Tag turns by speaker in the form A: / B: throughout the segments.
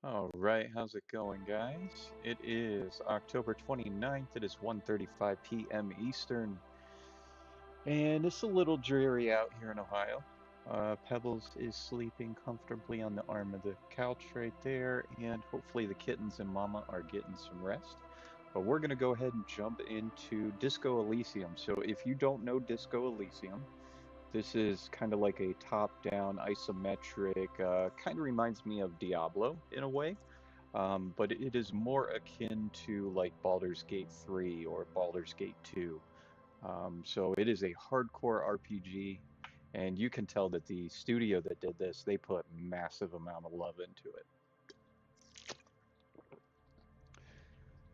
A: All right, how's it going, guys? It is October 29th. It is 1:35 p.m. Eastern. And it's a little dreary out here in Ohio. Pebbles is sleeping comfortably on the arm of the couch right there, and hopefully the kittens and Mama are getting some rest. But we're going to go ahead and jump into Disco Elysium. So if you don't know Disco Elysium, this is kind of like a top-down isometric, kind of reminds me of Diablo in a way. But it is more akin to like Baldur's Gate 3 or Baldur's Gate 2. So it is a hardcore RPG, and you can tell that the studio that did this, they put massive amount of love into it.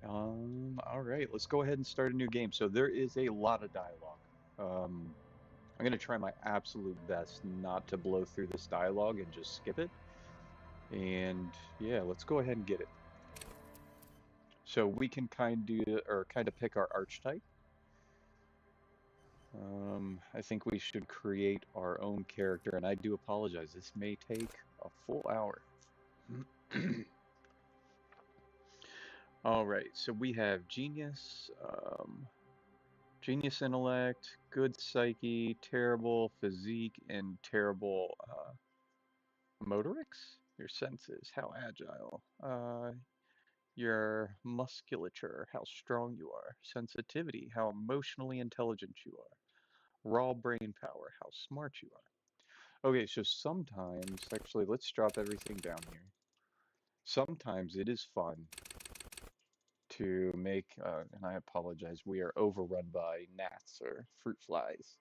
A: All right, let's go ahead and start a new game. So there is a lot of dialogue. Um, I'm going to try my absolute best not to blow through this dialogue and just skip it. And yeah, let's go ahead and get it. So we can kind of pick our archetype. I think we should create our own character, and I do apologize. This may take a full hour. All right, so we have genius, genius intellect, good psyche, terrible physique, and terrible motorics. Your senses, how agile. Your musculature, how strong you are. Sensitivity, how emotionally intelligent you are. Raw brain power, how smart you are. Okay, so sometimes, actually, let's drop everything down here. Sometimes it is fun to make, and I apologize, we are overrun by gnats or fruit flies.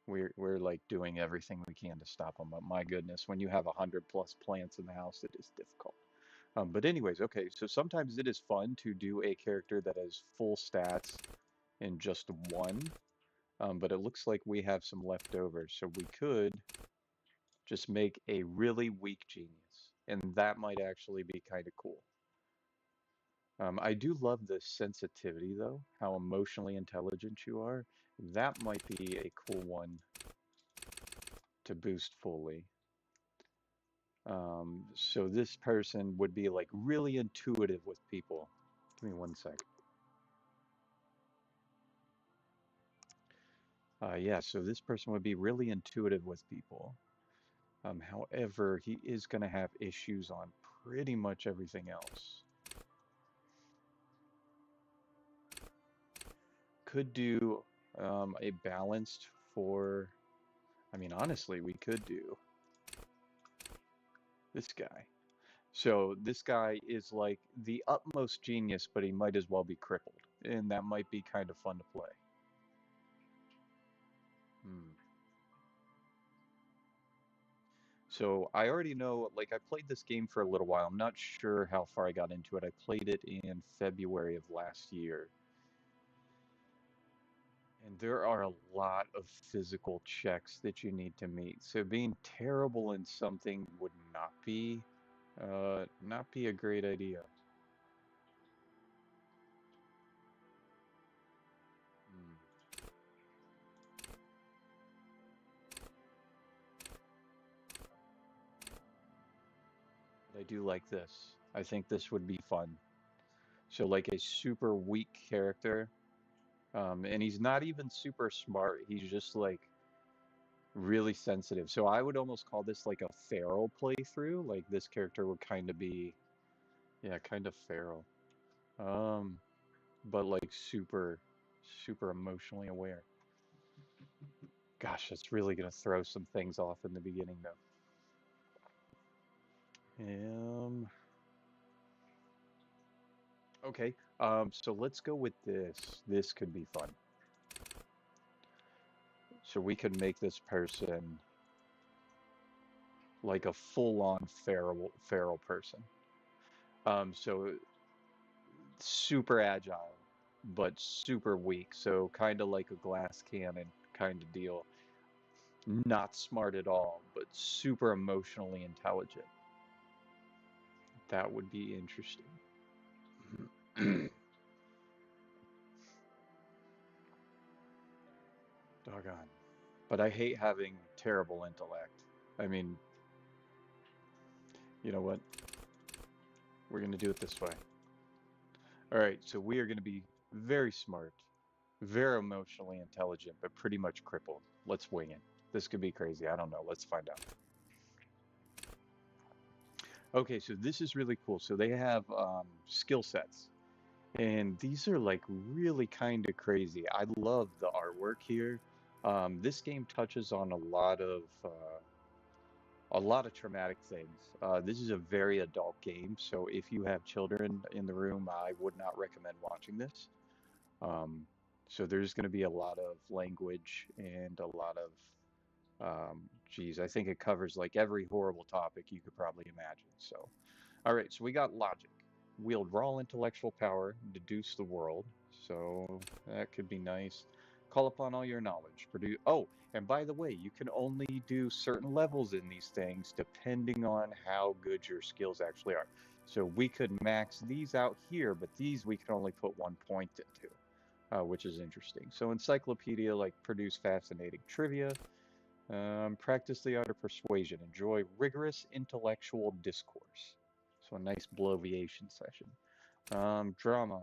A: We're like doing everything we can to stop them, but my goodness, when you have 100+ plants in the house, it is difficult. But anyways, okay, so sometimes it is fun to do a character that has full stats in just one, but it looks like we have some left over, so we could just make a really weak genius, and that might actually be kind of cool. I do love the sensitivity, though, how emotionally intelligent you are. That might be a cool one to boost fully. So this person would be like really intuitive with people. Give me one sec. Yeah, so this person would be really intuitive with people. However, he is going to have issues on pretty much everything else. Could do a balanced for, I mean, honestly, we could do this guy. So this guy is like the utmost genius, but he might as well be crippled, and that might be kind of fun to play. Hmm. So I already know, like, I played this game for a little while. I'm not sure how far I got into it. I played it in February of last year. And there are a lot of physical checks that you need to meet. So being terrible in something would not be a great idea. Hmm. But I do like this. I think this would be fun. So like a super weak character, and he's not even super smart. He's just like really sensitive. So I would almost call this like a feral playthrough. Like this character would kind of be, yeah, kind of feral. Um, but like super emotionally aware. Gosh, that's really gonna throw some things off in the beginning though. Okay. So let's go with this. This could be fun. So we could make this person like a full-on feral person. So super agile, but super weak. So kind of like a glass cannon kind of deal. Not smart at all, but super emotionally intelligent. That would be interesting. Doggone. But I hate having terrible intellect. I mean, you know what? We're going to do it this way. All right, so we are going to be very smart. Very emotionally intelligent, but pretty much crippled. Let's wing it. This could be crazy. I don't know. Let's find out. Okay, so this is really cool. So they have skill sets, and these are like really kind of crazy. I love the artwork here. This game touches on a lot of traumatic things. This is a very adult game, so if you have children in the room, I would not recommend watching this. Um, so there's going to be a lot of language and a lot of, geez, I think it covers like every horrible topic you could probably imagine. So, all right, so we got logic. Wield raw intellectual power, deduce the world. So that could be nice. Call upon all your knowledge. Produce. Oh, and by the way, you can only do certain levels in these things depending on how good your skills actually are. So we could max these out here, but these we can only put 1 point into, which is interesting. So encyclopedia, like produce fascinating trivia. Practice the art of persuasion. Enjoy rigorous intellectual discourse. So a nice bloviation session. Drama.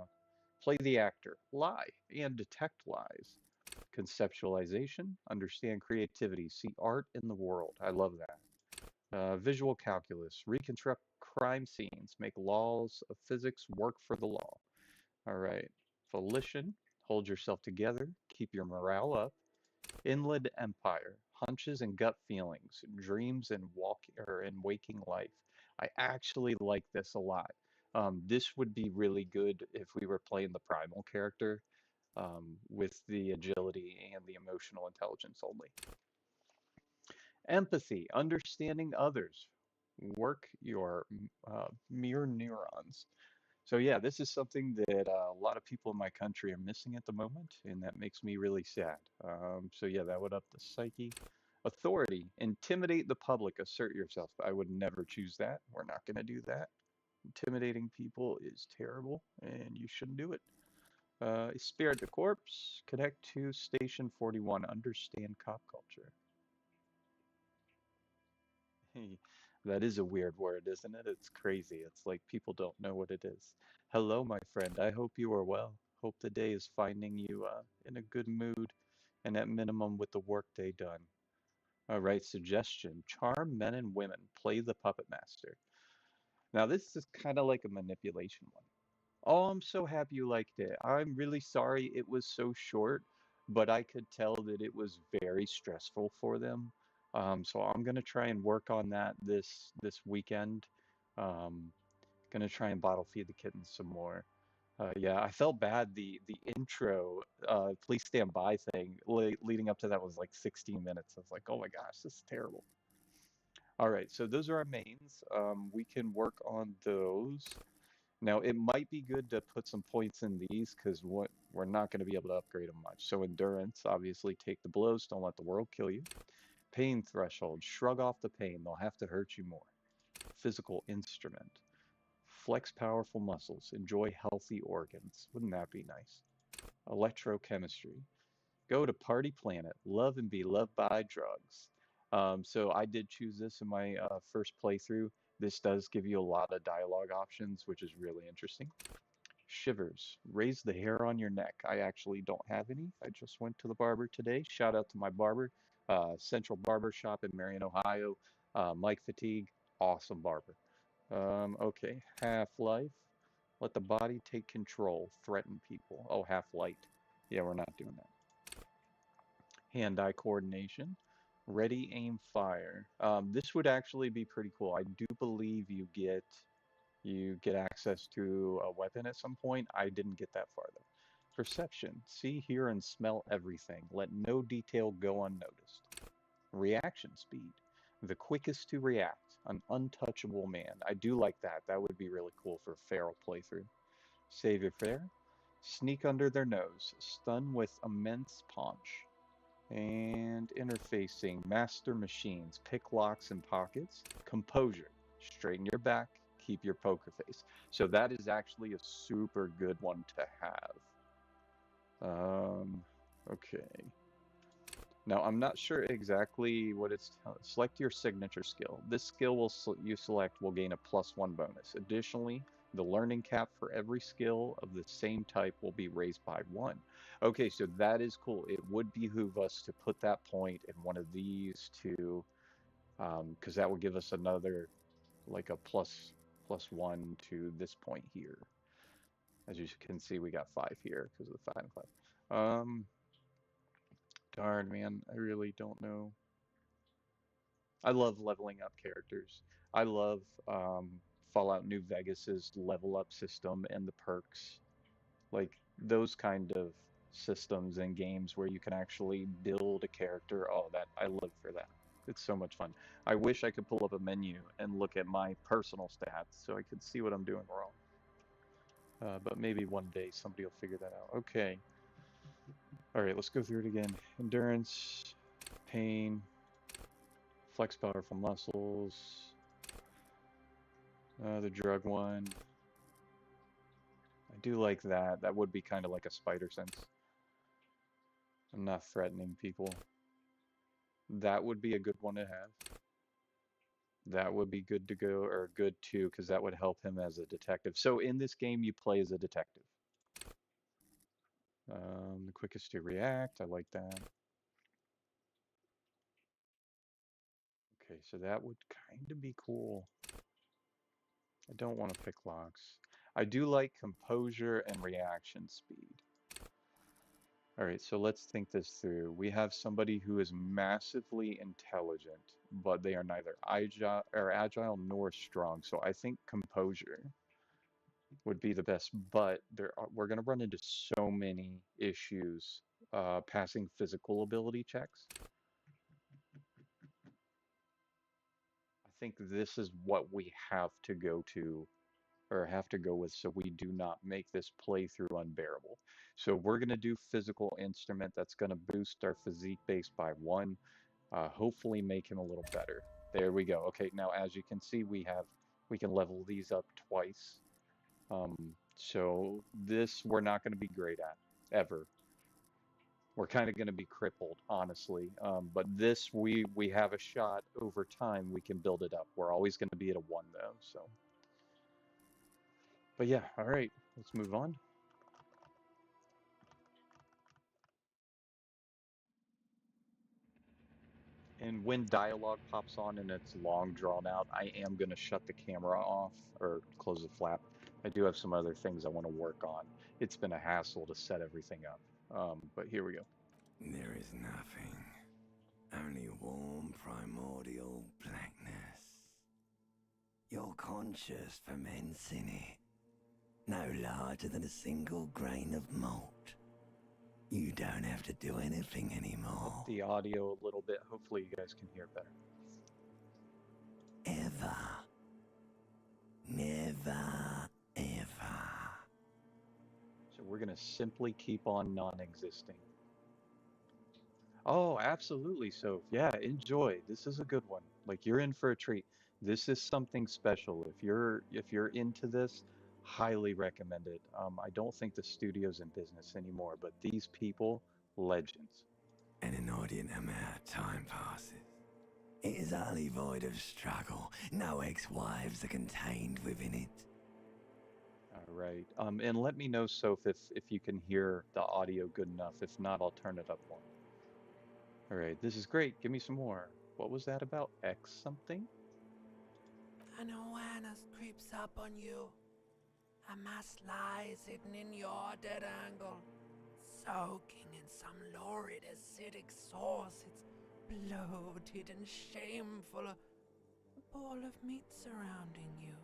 A: Play the actor. Lie and detect lies. Conceptualization. Understand creativity. See art in the world. I love that. Visual calculus. Reconstruct crime scenes. Make laws of physics work for the law. All right. Volition. Hold yourself together. Keep your morale up. Inland Empire, hunches and gut feelings, dreams and walking or in waking life. I actually like this a lot. This would be really good if we were playing the primal character with the agility and the emotional intelligence only. Empathy, understanding others. Work your mirror neurons. So yeah, this is something that a lot of people in my country are missing at the moment, and that makes me really sad. So yeah, that would up the psyche. Authority, intimidate the public, assert yourself. I would never choose that. We're not going to do that. Intimidating people is terrible, and you shouldn't do it. Spirit the corpse, connect to Station 41, understand cop culture. Hey, that is a weird word, isn't it? It's crazy. It's like people don't know what it is. Hello, my friend. I hope you are well. Hope the day is finding you in a good mood and at minimum with the workday done. All right, suggestion. Charm men and women. Play the puppet master. Now, this is kind of like a manipulation one. Oh, I'm so happy you liked it. I'm really sorry it was so short, but I could tell that it was very stressful for them. So I'm gonna try and work on that this weekend. Um, gonna try and bottle feed the kittens some more. Yeah, I felt bad. The intro, please stand by thing leading up to that was like 16 minutes. I was like, oh my gosh, this is terrible. All right, so those are our mains. We can work on those. Now, it might be good to put some points in these because what we're not going to be able to upgrade them much. So endurance, obviously, take the blows. Don't let the world kill you. Pain threshold, shrug off the pain. They'll have to hurt you more. Physical instrument, flex powerful muscles. Enjoy healthy organs. Wouldn't that be nice? Electrochemistry, go to Party Planet. Love and be loved by drugs. So I did choose this in my first playthrough. This does give you a lot of dialogue options, which is really interesting. Shivers. Raise the hair on your neck. I actually don't have any. I just went to the barber today. Shout out to my barber, Central Barber Shop in Marion, Ohio. Mike Fatigue, awesome barber. Okay, Half-Life. Let the body take control. Threaten people. Oh, Half-Light. Yeah, we're not doing that. Hand-eye coordination. Ready, aim, fire. This would actually be pretty cool. I do believe you get access to a weapon at some point. I didn't get that far though. Perception. See, hear, and smell everything. Let no detail go unnoticed. Reaction speed. The quickest to react. An untouchable man. I do like that. That would be really cool for a feral playthrough. Save your fare. Sneak under their nose. Stun with immense punch. And interfacing. Master machines. Pick locks and pockets. Composure. Straighten your back. Keep your poker face. So that is actually a super good one to have. Okay. Now, I'm not sure exactly what it's select your signature skill. This skill you select will gain a +1 bonus. Additionally, The learning cap for every skill of the same type will be raised by 1. Okay, so that is cool. It would behoove us to put that point in one of these two, because that would give us another, like a +1 to this point here. As you can see, we got 5 here because of the 5 class. Darn, man, I really don't know. I love leveling up characters. I love Fallout New Vegas's level up system and the perks. Like those kind of systems and games where you can actually build a character. Oh, that I live for that. It's so much fun. I wish I could pull up a menu and look at my personal stats so I could see what I'm doing wrong. But maybe one day somebody will figure that out. Okay. All right, let's go through it again. Endurance, pain, flex powerful muscles, the drug one. I do like that. That would be kind of like a spider sense. I'm not threatening people. That would be a good one to have. That would be good to go, or good too, because that would help him as a detective. So in this game, you play as a detective. The quickest to react, I like that. Okay, so that would kind of be cool. I don't want to pick locks. I do like composure and reaction speed. All right, so let's think this through. We have somebody who is massively intelligent, but they are neither agile nor strong. So I think composure would be the best, but we're going to run into so many issues passing physical ability checks. I think this is what we have to go to, or have to go with, so we do not make this playthrough unbearable. So we're going to do physical instrument. That's going to boost our physique base by 1. Hopefully make him a little better. There we go. Okay, now as you can see, we can level these up twice. So this we're not going to be great at, ever. We're kind of going to be crippled, honestly. But this, we have a shot over time. We can build it up. We're always going to be at a 1, though. So, but yeah, all right, let's move on. And when dialogue pops on and it's long drawn out, I am going to shut the camera off or close the flap. I do have some other things I want to work on. It's been a hassle to set everything up. But here we go.
B: There is nothing. Only warm primordial blackness. You're conscious ferments in it. No larger than a single grain of malt. You don't have to do anything anymore.
A: Up the audio a little bit. Hopefully you guys can hear better.
B: Ever. Never, ever.
A: So we're going to simply keep on non-existing. Oh, absolutely. So yeah, enjoy. This is a good one. Like you're in for a treat. This is something special. If you're into this, highly recommend it. I don't think the studio's in business anymore, but these people, legends.
B: An inordinate amount of time passes. It is utterly void of struggle. No ex-wives are contained within it.
A: All right. And let me know, Soph, if you can hear the audio good enough. If not, I'll turn it up more. All right, this is great. Give me some more. What was that about? X something?
C: An awareness creeps up on you. A mass lies hidden in your dead angle, soaking in some lurid acidic sauce. It's bloated and shameful, a ball of meat surrounding you.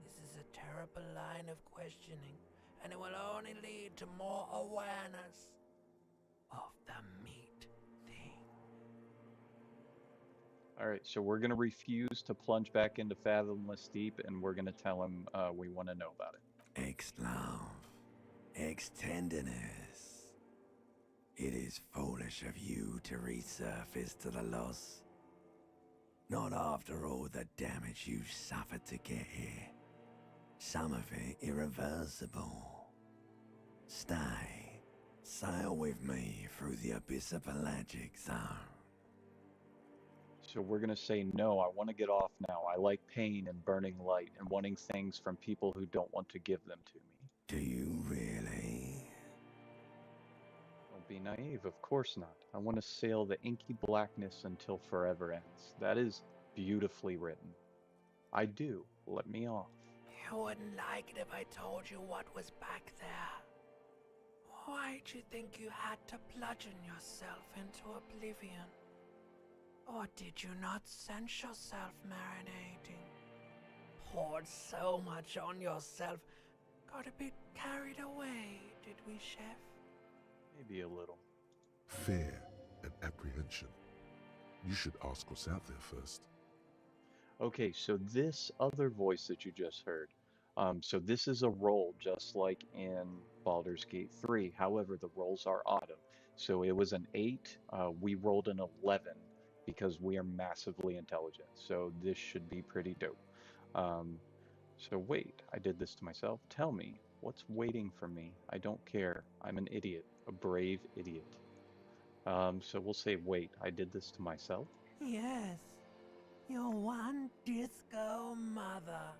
C: This is a terrible line of questioning, and it will only lead to more awareness of the meat thing.
A: All right, so we're going to refuse to plunge back into Fathomless Deep, and we're going to tell him we want to know about it.
B: Ex-love, ex-tenderness. It is foolish of you to resurface to the loss. Not after all the damage you've suffered to get here. Some of it irreversible. Stay. Sail with me through the abyss of pelagic zone.
A: So we're going to say no, I want to get off now. I like pain and burning light and wanting things from people who don't want to give them to me.
B: Do you really?
A: Don't be naive, of course not. I want to sail the inky blackness until forever ends. That is beautifully written. I do. Let me off.
C: You wouldn't like it if I told you what was back there. Why'd you think you had to bludgeon yourself into oblivion? Or did you not sense yourself marinating? Poured so much on yourself, got a bit carried away, did we, Chef?
A: Maybe a little.
D: Fear and apprehension. You should ask what's out there first.
A: Okay, so this other voice that you just heard, so this is a roll just like in Baldur's Gate 3. However, the rolls are auto. So it was an 8, we rolled an 11 because we are massively intelligent. So this should be pretty dope. So wait, I did this to myself. Tell me, what's waiting for me? I don't care. I'm an idiot, a brave idiot. So we'll say wait, I did this to myself.
C: Yes, your one disco mother.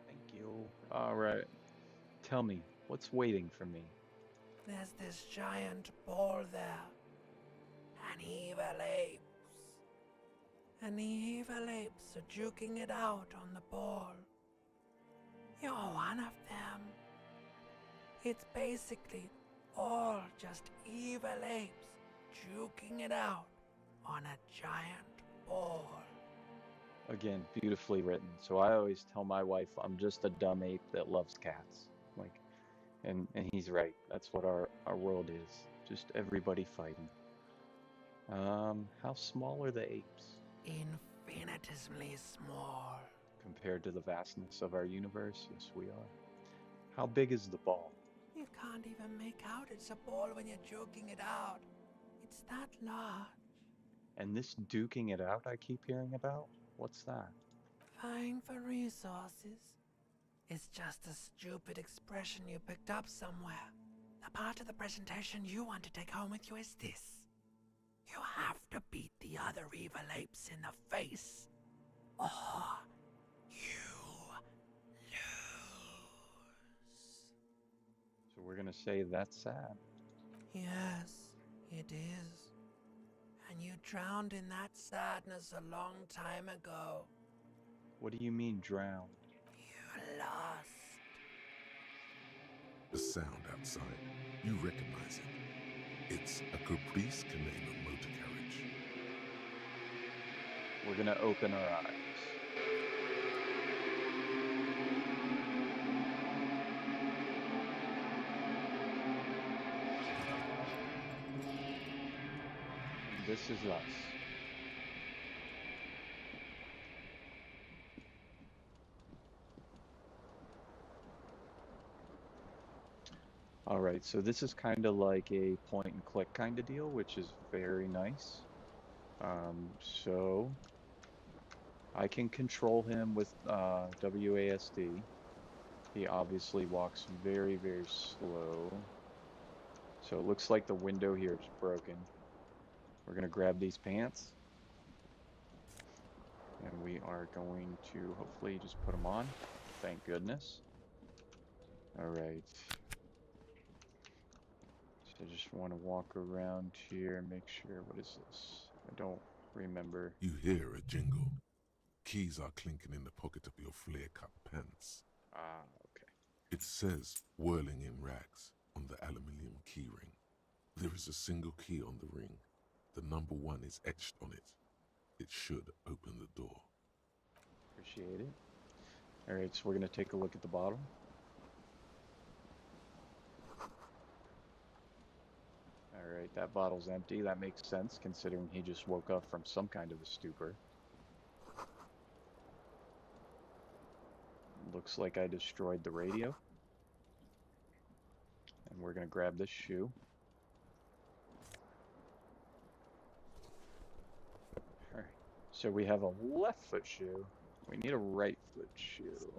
A: Thank you. All right. Tell me, what's waiting for me?
C: There's this giant ball there. And evil apes. And the evil apes are juking it out on the ball. You're one of them. It's basically all just evil apes juking it out on a giant ball.
A: Again, beautifully written. So I always tell my wife I'm just a dumb ape that loves cats. Like, and he's right. That's what our world is. Just everybody fighting. How small are the apes
C: Infinitesimally small.
A: compared to the vastness of our universe? Yes, we are. How big is the ball?
C: You can't even make out it's a ball when you're joking it out. It's that large.
A: And this duking it out I keep hearing about? What's that?
C: Vying for resources. It's just a stupid expression you picked up somewhere. The part of the presentation you want to take home with you is this. You have to beat the other evil apes in the face, or you lose.
A: So we're gonna say that's sad.
C: Yes, it is. And you drowned in that sadness a long time ago.
A: What do you mean drowned?
C: You lost.
D: The sound outside, you recognize it. It's a Caprice Canema motor carriage.
A: We're gonna open our eyes. And this is us. All right, so this is kind of like a point and click kind of deal, which is very nice. So I can control him with WASD. He obviously walks very, very slow. So it looks like the window here is broken. We're gonna grab these pants. And we are going to hopefully just put them on. Thank goodness. All right. So I just want to walk around here and make sure, what is this? I don't remember.
D: You hear a jingle. Keys are clinking in the pocket of your flare-cut pants.
A: Ah, okay.
D: It says whirling in rags on the aluminium keyring. There is a single key on the ring. The number 1 is etched on it. It should open the door.
A: Appreciate it. All right, so we're going to take a look at the bottom. All right, that bottle's empty. That makes sense considering he just woke up from some kind of a stupor. Looks like I destroyed the radio. And we're going to grab this shoe. All right, so we have a left foot shoe. We need a right foot shoe.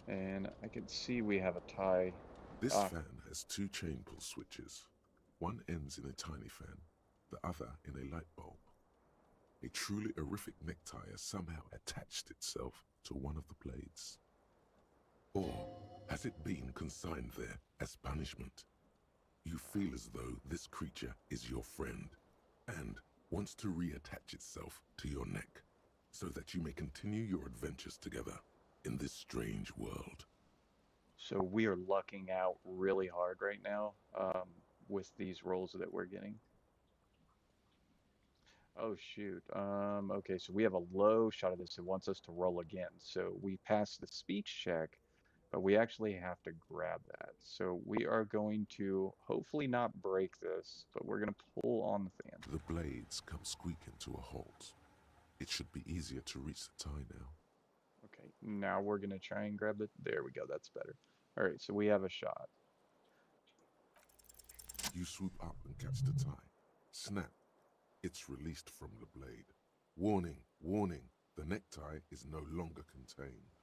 A: And I can see we have a tie.
D: This fan has 2 chain pull switches. One ends in a tiny fan, the other in a light bulb. A truly horrific necktie has somehow attached itself to one of the blades. Or has it been consigned there as punishment? You feel as though this creature is your friend and wants to reattach itself to your neck so that you may continue your adventures together in this strange world.
A: So we are lucking out really hard right now with these rolls that we're getting. Oh shoot. Okay, so we have a low shot of this. It wants us to roll again. So we pass the speech check, but we actually have to grab that. So we are going to hopefully not break this, but we're going to pull on the fan.
D: The blades come squeaking to a halt. It should be easier to reach the tie now.
A: Okay, now we're going to try and grab it. There we go, that's better. All right, so we have a shot.
D: You swoop up and catch the tie. Snap. It's released from the blade. Warning, warning, the necktie is no longer contained.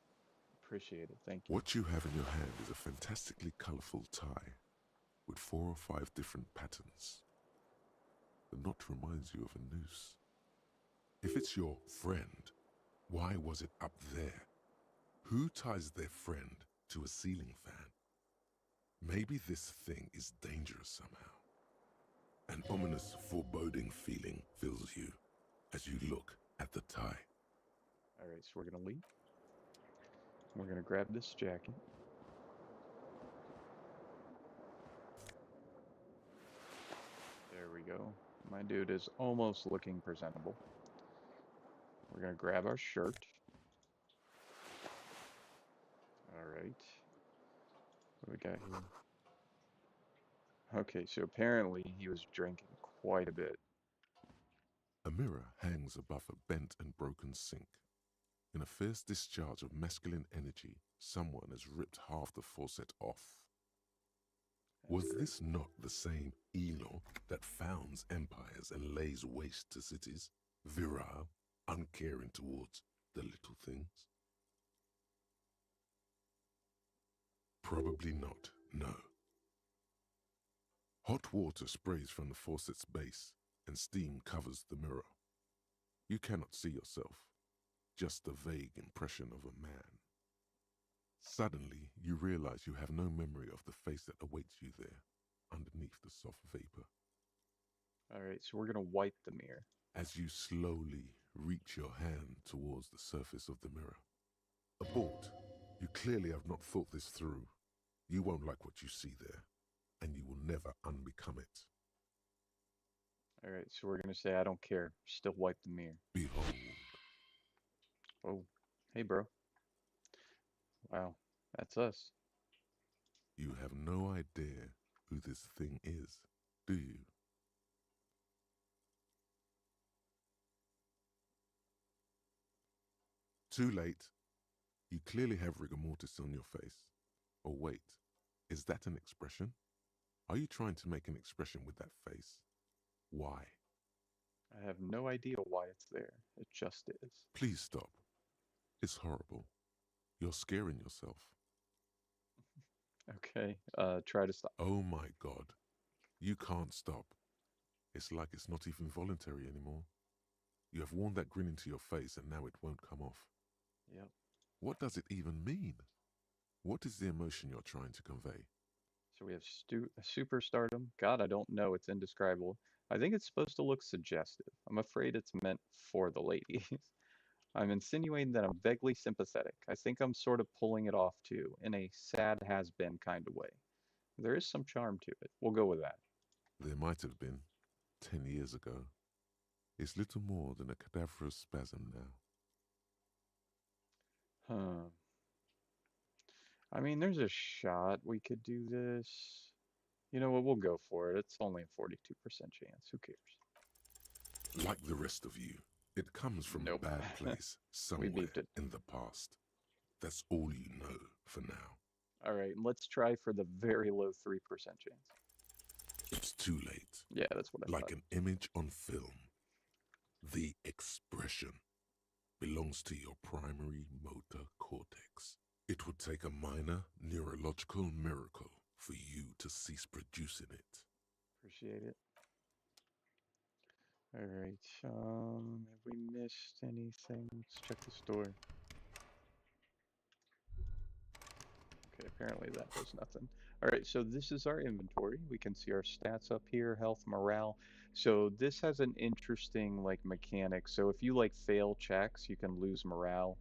A: Appreciate it, thank you.
D: What you have in your hand is a fantastically colorful tie with 4 or 5 different patterns. The knot reminds you of a noose. If it's your friend, why was it up there? Who ties their friend to a ceiling fan? Maybe this thing is dangerous somehow. An ominous, foreboding feeling fills you as you look at the tie.
A: All right, so we're going to leave. We're going to grab this jacket. There we go. My dude is almost looking presentable. We're going to grab our shirt. All right. What do we got here? Okay, so apparently he was drinking quite a bit.
D: A mirror hangs above a bent and broken sink. In a fierce discharge of masculine energy, someone has ripped half the faucet off. Was this not the same Elo that founds empires and lays waste to cities, virile, uncaring towards the little things? Probably not, no. Hot water sprays from the faucet's base, and steam covers the mirror. You cannot see yourself, just the vague impression of a man. Suddenly, you realize you have no memory of the face that awaits you there, underneath the soft vapor.
A: All right, so we're going to wipe the mirror.
D: As you slowly reach your hand towards the surface of the mirror. Abort. You clearly have not thought this through. You won't like what you see there, and you will never unbecome it.
A: All right, so we're going to say, I don't care. Still wipe the mirror.
D: Behold.
A: Oh, hey, bro. Wow, that's us.
D: You have no idea who this thing is, do you? Too late. You clearly have rigor mortis on your face. Oh wait, is that an expression? Are you trying to make an expression with that face? Why?
A: I have no idea why it's there. It just is.
D: Please stop. It's horrible. You're scaring yourself.
A: Okay, try to stop.
D: Oh my God. You can't stop. It's like it's not even voluntary anymore. You have worn that grin into your face and now it won't come off.
A: Yep.
D: What does it even mean? What is the emotion you're trying to convey?
A: So we have superstardom. God, I don't know. It's indescribable. I think it's supposed to look suggestive. I'm afraid it's meant for the ladies. I'm insinuating that I'm vaguely sympathetic. I think I'm sort of pulling it off too, in a sad has-been kind of way. There is some charm to it. We'll go with that.
D: There might have been 10 years ago. It's little more than a cadaverous spasm now.
A: Huh. I mean, there's a shot we could do this. You know what? We'll go for it. It's only a 42% chance. Who cares?
D: Like the rest of you, it comes from
A: Nope.
D: a bad place somewhere
A: beeped it.
D: in the past. That's all you know for now.
A: All right, let's try for the very low 3% chance.
D: It's too late.
A: Yeah, that's what I
D: Like
A: thought.
D: an image on film. The expression belongs to your primary motor cortex. It would take a minor neurological miracle for you to cease producing it.
A: Appreciate it. Alright, have we missed anything? Let's check this door. Okay, apparently that does nothing. Alright, so this is our inventory. We can see our stats up here, health, morale. So this has an interesting, like, mechanic. So if you, like, fail checks, you can lose morale.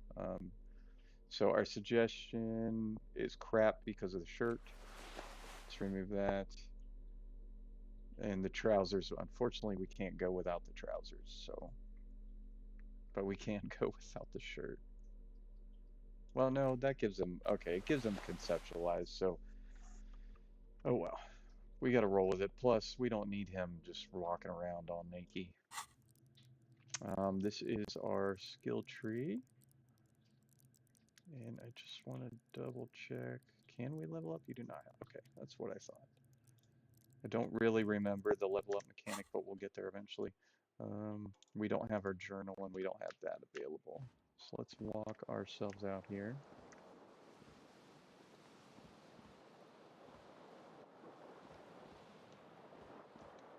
A: So our suggestion is crap because of the shirt. Let's remove that. And the trousers, unfortunately, we can't go without the trousers, so... But we can go without the shirt. Well, no, that gives them... Okay, it gives them conceptualized, so... Oh well. We gotta roll with it. Plus, we don't need him just walking around all naked. This is our skill tree. And I just want to double check. Can we level up? You do not have. Okay, that's what I thought. I don't really remember the level up mechanic, but we'll get there eventually. We don't have our journal and we don't have that available. So let's walk ourselves out here.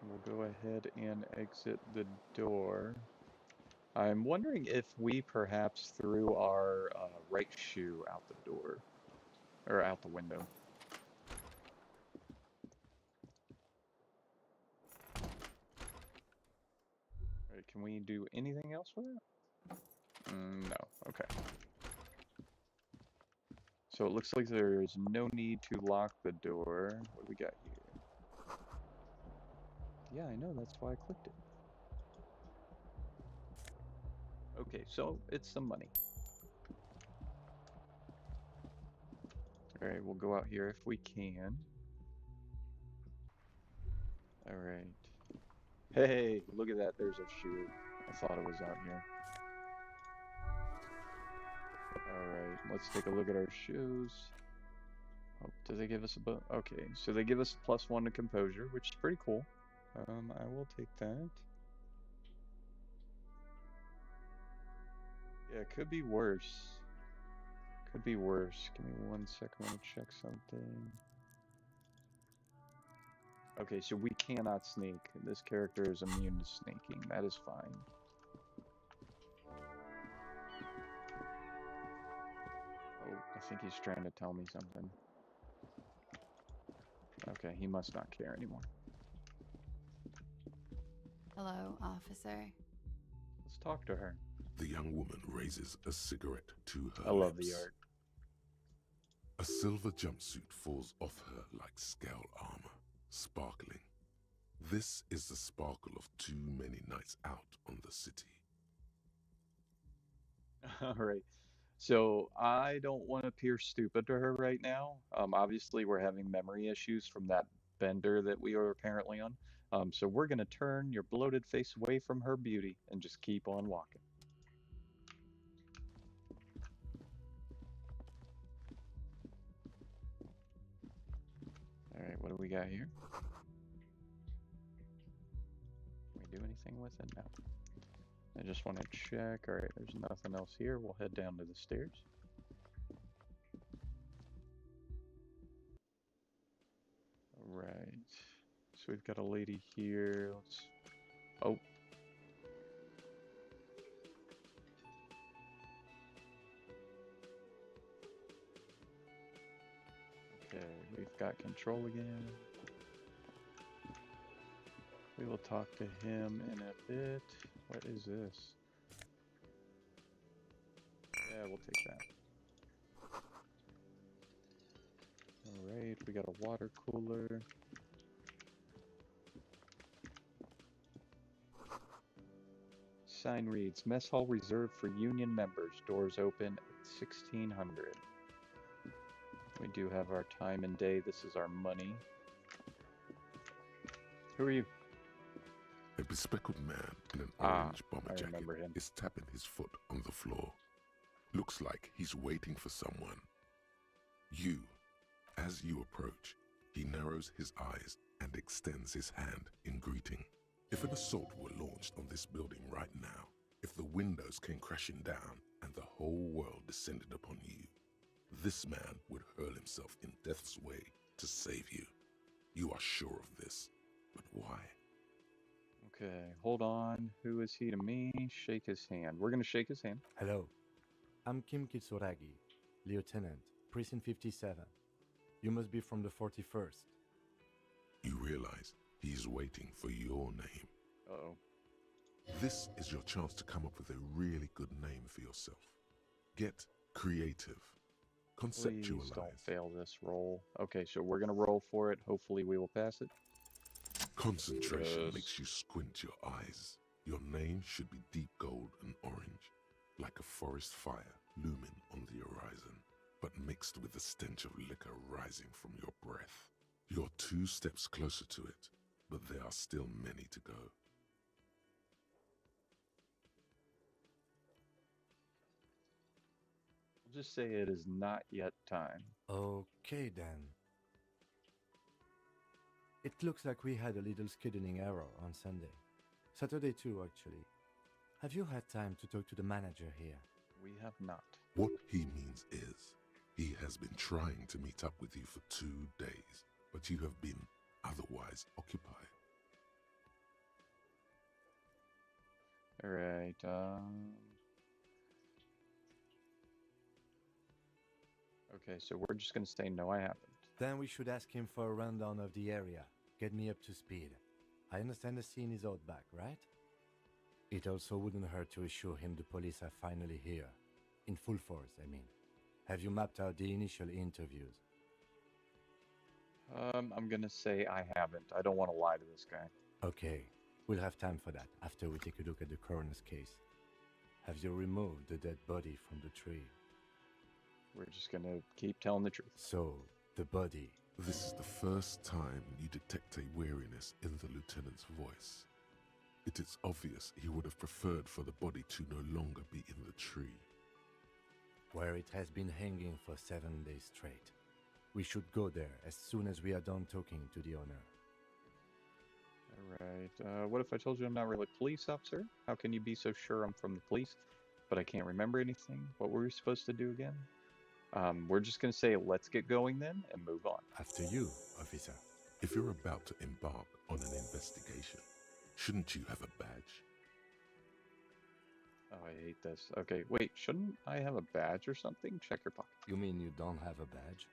A: We'll go ahead and exit the door. I'm wondering if we perhaps threw our right shoe out the door, or out the window. Alright, can we do anything else with it? No, okay. So it looks like there's no need to lock the door. What do we got here? Yeah, I know, that's why I clicked it. Okay, so it's some money. Alright, we'll go out here if we can. Alright. Hey, look at that, there's a shoe. I thought it was out here. Alright, let's take a look at our shoes. Oh, do they give us a okay, so they give us a +1 to composure, which is pretty cool. I will take that. Yeah, it could be worse. Could be worse. Give me 1 second, I want to check something. Okay, so we cannot sneak. This character is immune to sneaking. That is fine. Oh, I think he's trying to tell me something. Okay, he must not care anymore.
E: Hello, officer.
A: Let's talk to her.
D: The young woman raises a cigarette to her
A: I love
D: lips.
A: the art.
D: A silver jumpsuit falls off her like scale armor, sparkling. This is the sparkle of too many nights out on the city.
A: All right. So I don't want to appear stupid to her right now. Obviously, we're having memory issues from that bender that we are apparently on. So we're going to turn your bloated face away from her beauty and just keep on walking. All right, what do we got here? Can we do anything with it? No. I just want to check. All right, there's nothing else here. We'll head down to the stairs. All right. So we've got a lady here. Let's... Oh. Okay, we've got control again. We will talk to him in a bit. What is this? Yeah, we'll take that. Alright, we got a water cooler. Sign reads, Mess Hall reserved for Union members. Doors open at 1600. We do have our time and day. This is our money. Who are you?
D: A bespectacled man in an orange bomber
A: I
D: jacket
A: remember him.
D: is tapping his foot on the floor. Looks like he's waiting for someone. As you approach, he narrows his eyes and extends his hand in greeting. If an assault were launched on this building right now, if the windows came crashing down and the whole world descended upon you, this man would hurl himself in death's way to save you. You are sure of this, but why?
A: Okay, hold on. Who is he to me? Shake his hand. We're gonna shake his hand.
F: Hello, I'm Kim Kitsuragi, Lieutenant, Precinct 57. You must be from the 41st.
D: You realize he's waiting for your name.
A: Uh-oh.
D: This is your chance to come up with a really good name for yourself. Get creative.
A: Please
D: Conceptualize.
A: don't fail this roll. Okay, so we're gonna roll for it. Hopefully we will pass it.
D: Concentration
A: Yes.
D: makes you squint your eyes. Your name should be deep gold and orange, like a forest fire looming on the horizon, but mixed with the stench of liquor rising from your breath. You're 2 steps closer to it, but there are still many to go.
A: We'll just say it is not yet time.
F: Okay then. It looks like we had a little scheduling error on Sunday. Saturday too, actually. Have you had time to talk to the manager here?
A: We have not.
D: What he means is, he has been trying to meet up with you for 2 days, but you have been otherwise occupied.
A: All right. Okay, so we're just gonna say no, I haven't.
F: Then we should ask him for a rundown of the area. Get me up to speed. I understand the scene is out back, right? It also wouldn't hurt to assure him the police are finally here. In full force, I mean. Have you mapped out the initial interviews?
A: I'm gonna say I haven't. I don't want to lie to this guy.
F: Okay, we'll have time for that after we take a look at the coroner's case. Have you removed the dead body from the tree?
A: We're just gonna keep telling the truth.
F: So, the body.
D: This is the first time you detect a weariness in the lieutenant's voice. It is obvious he would have preferred for the body to no longer be in the tree.
F: Where it has been hanging for 7 days straight. We should go there as soon as we are done talking to the owner.
A: All right. What if I told you I'm not really a police officer? How can you be so sure I'm from the police, but I can't remember anything? What were we supposed to do again? We're just gonna say let's get going then and move on.
F: After you, officer.
D: If you're about to embark on an investigation, shouldn't you have a badge?
A: Oh, I hate this. Okay, wait, shouldn't I have a badge or something? Check your pocket.
F: You mean you don't have a badge?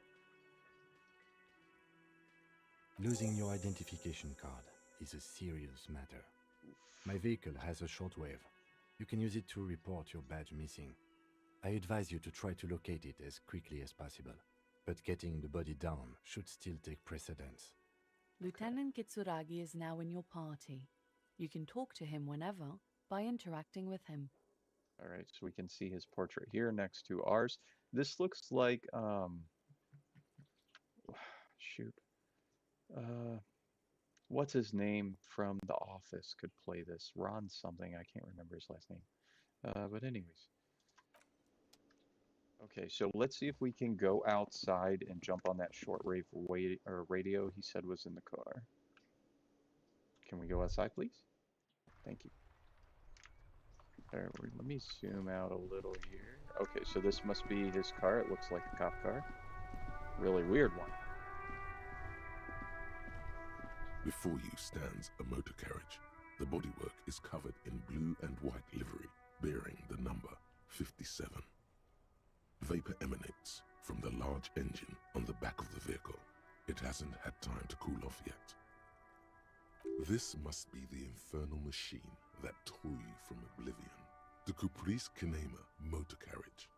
F: Losing your identification card is a serious matter. My vehicle has a shortwave. You can use it to report your badge missing. I advise you to try to locate it as quickly as possible, but getting the body down should still take precedence.
E: Lieutenant Kitsuragi is now in your party. You can talk to him whenever by interacting with him.
A: All right, so we can see his portrait here next to ours. This looks like, shoot. What's his name from The Office could play this? Ron something, I can't remember his last name. But anyways. Okay, so let's see if we can go outside and jump on that shortwave radio he said was in the car. Can we go outside, please? Thank you. There, let me zoom out a little here. Okay, so this must be his car. It looks like a cop car. Really weird one.
D: Before you stands a motor carriage. The bodywork is covered in blue and white livery, bearing the number 57. Vapor emanates from the large engine on the back of the vehicle. It hasn't had time to cool off yet. This must be the infernal machine that tore you from oblivion. The Caprice Kinema motor carriage.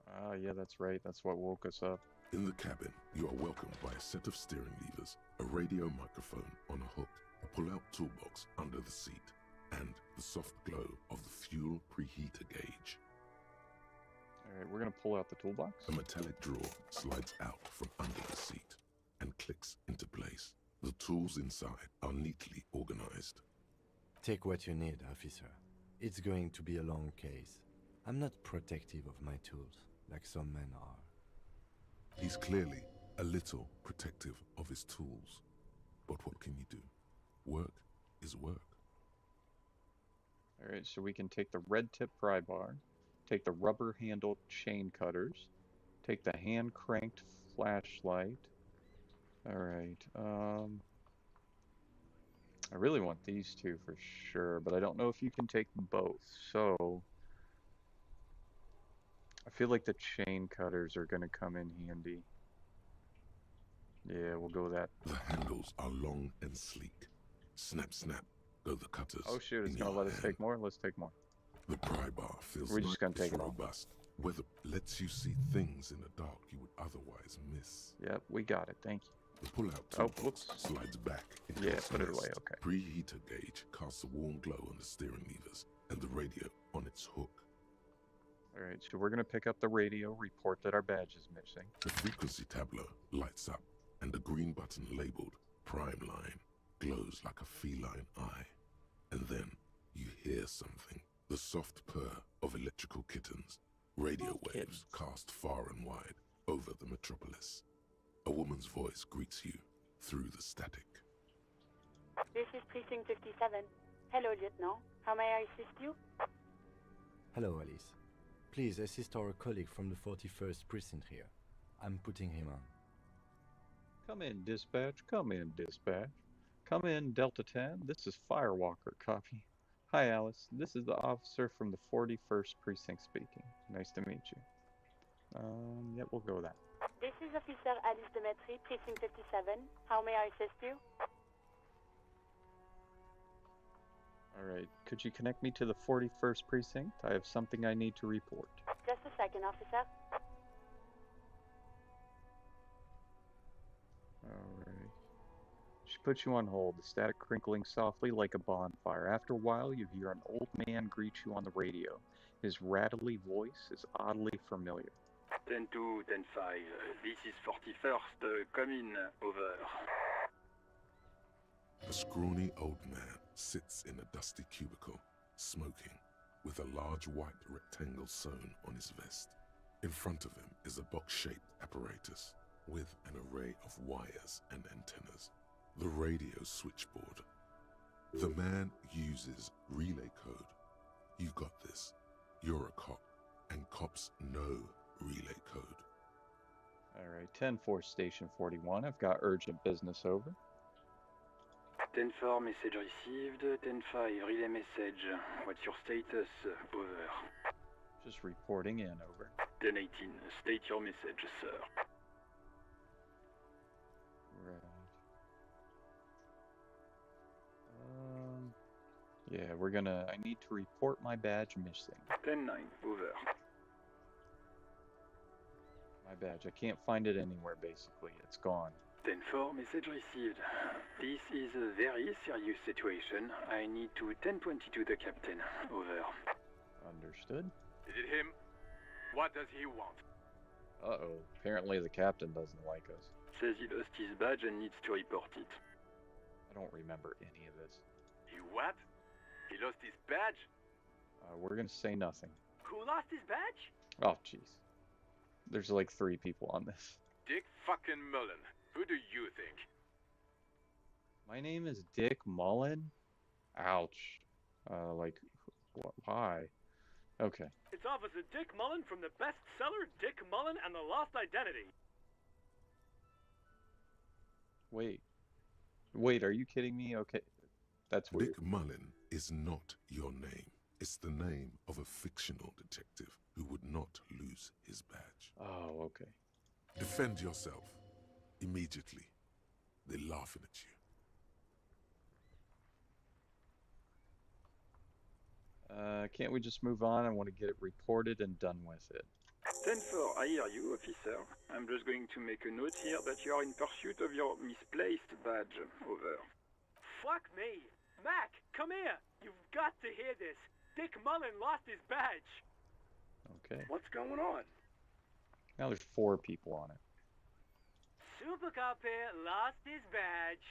A: Ah, yeah, that's right. That's what woke us up.
D: In the cabin, you are welcomed by a set of steering levers, a radio microphone on a hook, a pull-out toolbox under the seat, and the soft glow of the fuel preheater gauge.
A: All right, we're going to pull out the toolbox.
D: A metallic drawer slides out from under the seat and clicks into place. The tools inside are neatly organized.
F: Take what you need, officer. It's going to be a long case. I'm not protective of my tools, like some men are.
D: He's clearly a little protective of his tools. But what can you do? Work is work.
A: All right, so we can take the red tip pry bar, take the rubber handled chain cutters, take the hand cranked flashlight. All right, I really want these two for sure, but I don't know if you can take both. So I feel like the chain cutters are going to come in handy. Yeah, we'll go with that.
D: The handles are long and sleek. Snap, snap, go the cutters.
A: Oh shoot, it's
D: in
A: going to
D: your
A: let us
D: hand.
A: take more? Let's take more.
D: The pry bar feels
A: We're just gonna
D: nice,
A: take it all.
D: robust. Weather lets you see things in the dark you would otherwise miss.
A: Yep, we got it. Thank you.
D: The pull-out
A: Oh,
D: toolbox
A: whoops.
D: slides back into
A: Yeah,
D: its
A: put it
D: nest.
A: away, okay.
D: Preheater gauge casts a warm glow on the steering levers and the radio on its hook.
A: Alright, so we're going to pick up the radio, report that our badge is missing.
D: The frequency tableau lights up, and the green button labeled Prime Line glows like a feline eye. And then you hear something. The soft purr of electrical kittens. Radio waves cast far and wide over the metropolis. A woman's voice greets you through the static.
G: This is Precinct 57. Hello, Lieutenant. How may I assist you?
F: Hello, Alice. Please assist our colleague from the 41st precinct here. I'm putting him on.
A: Come in, dispatch. Come in, dispatch. Come in, Delta 10. This is Firewalker. Copy. Hi, Alice. This is the officer from the 41st precinct speaking. Nice to meet you. Yep, we'll go with that.
G: This is Officer Alice Demetri, Precinct 57. How may I assist you?
A: Alright, could you connect me to the 41st precinct? I have something I need to report.
G: Just a second, officer.
A: Alright. She puts you on hold, the static crinkling softly like a bonfire. After a while, you hear an old man greet you on the radio. His rattly voice is oddly familiar.
H: 10-2, 10-5. This is 41st. Come in. Over.
D: A scrawny old man sits in a dusty cubicle, smoking, with a large white rectangle sewn on his vest. In front of him is a box-shaped apparatus with an array of wires and antennas. The radio switchboard. The man uses relay code. You got this. You're a cop, and cops know relay code.
A: Alright, 10-4 Station 41. I've got urgent business over.
H: 10-4, message received. 10-5, relay message. What's your status? Over.
A: Just reporting in, over.
H: 10-18, state your message, sir.
A: Right. Yeah, I need to report my badge missing.
H: 10-9, over.
A: My badge, I can't find it anywhere, basically. It's gone.
H: 10-4, message received. This is a very serious situation. I need to 10-22 the captain. Over.
A: Understood.
I: Is it him? What does he want?
A: Uh-oh. Apparently the captain doesn't like us.
H: Says he lost his badge and needs to report it.
A: I don't remember any of this.
I: He what? He lost his badge?
A: We're gonna say nothing.
I: Who lost his badge?
A: Oh, jeez. There's like 3 people on this.
I: Dick fucking Mullen. Who do you think?
A: My name is Dick Mullen? Ouch. Why? Okay.
I: It's Officer Dick Mullen from the bestseller Dick Mullen and the Lost Identity.
A: Wait, are you kidding me? Okay. That's weird.
D: Dick Mullen is not your name. It's the name of a fictional detective who would not lose his badge.
A: Oh, okay.
D: Defend yourself. Immediately. They're laughing at you.
A: Can't we just move on? I want to get it reported and done with it.
H: 10-4, I hear you, officer. I'm just going to make a note here that you are in pursuit of your misplaced badge. Over.
I: Fuck me. Mac, come here. You've got to hear this. Dick Mullen lost his badge.
A: Okay.
H: What's going on?
A: Now there's 4 people on it.
I: Super Cop here lost his badge.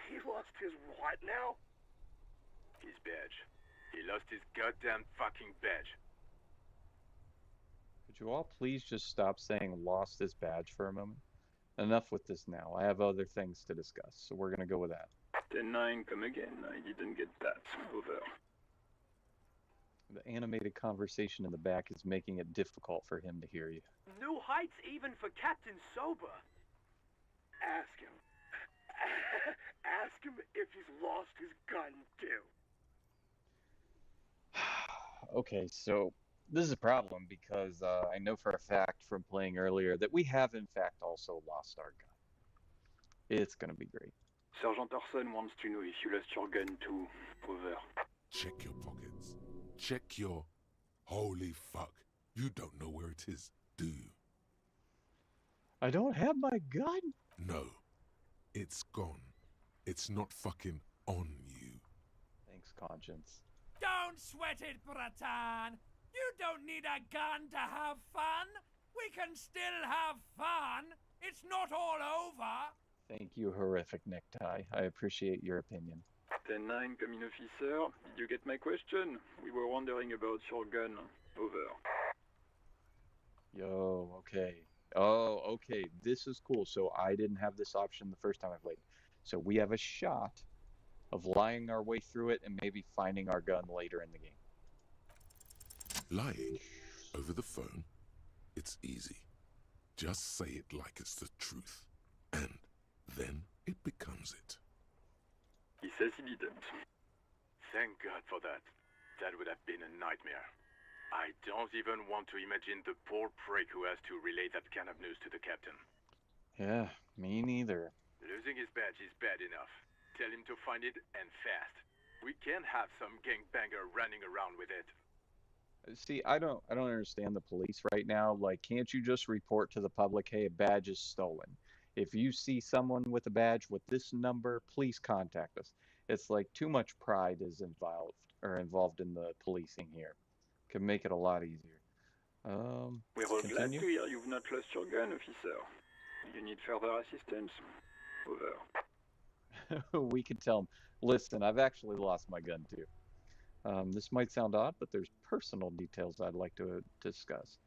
H: He lost his what now?
I: His badge. He lost his goddamn fucking badge.
A: Could you all please just stop saying lost his badge for a moment? Enough with this now. I have other things to discuss, so we're gonna go with that.
H: 10-9, come again. I didn't get that. Over.
A: The animated conversation in the back is making it difficult for him to hear you.
I: New heights even for Captain Sober.
H: Ask him.
I: Ask him if he's lost his gun, too.
A: Okay, so this is a problem because I know for a fact from playing earlier that we have in fact also lost our gun. It's gonna be great.
H: Sergeant Orson wants to know if you lost your gun too. Over.
D: Check your pockets. Check your... Holy fuck. You don't know where it is, do you?
A: I don't have my gun.
D: No. It's gone. It's not fucking on you.
A: Thanks, Conscience.
C: Don't sweat it, Bratan. You don't need a gun to have fun. We can still have fun. It's not all over.
A: Thank you, horrific necktie. I appreciate your opinion.
H: 10-9, coming officer. Did you get my question? We were wondering about your gun. Over.
A: Yo, okay. Oh, okay. This is cool. So I didn't have this option the first time I played. So we have a shot of lying our way through it and maybe finding our gun later in the game.
D: Lying over the phone? It's easy. Just say it like it's the truth. And then it becomes it.
H: He says he didn't.
J: Thank God for that. That would have been a nightmare. I don't even want to imagine the poor prick who has to relay that kind of news to the captain.
A: Yeah, me neither.
J: Losing his badge is bad enough. Tell him to find it, and fast. We can't have some gangbanger running around with it.
A: See, I don't understand the police right now. Like, can't you just report to the public, hey, a badge is stolen? If you see someone with a badge with this number, please contact us. It's like too much pride is involved in the policing here. Could make it a lot easier.
H: We're all glad to hear you've not lost your gun, officer. You need further assistance? Over.
A: We could tell them, listen, I've actually lost my gun too. This might sound odd, but there's personal details I'd like to discuss.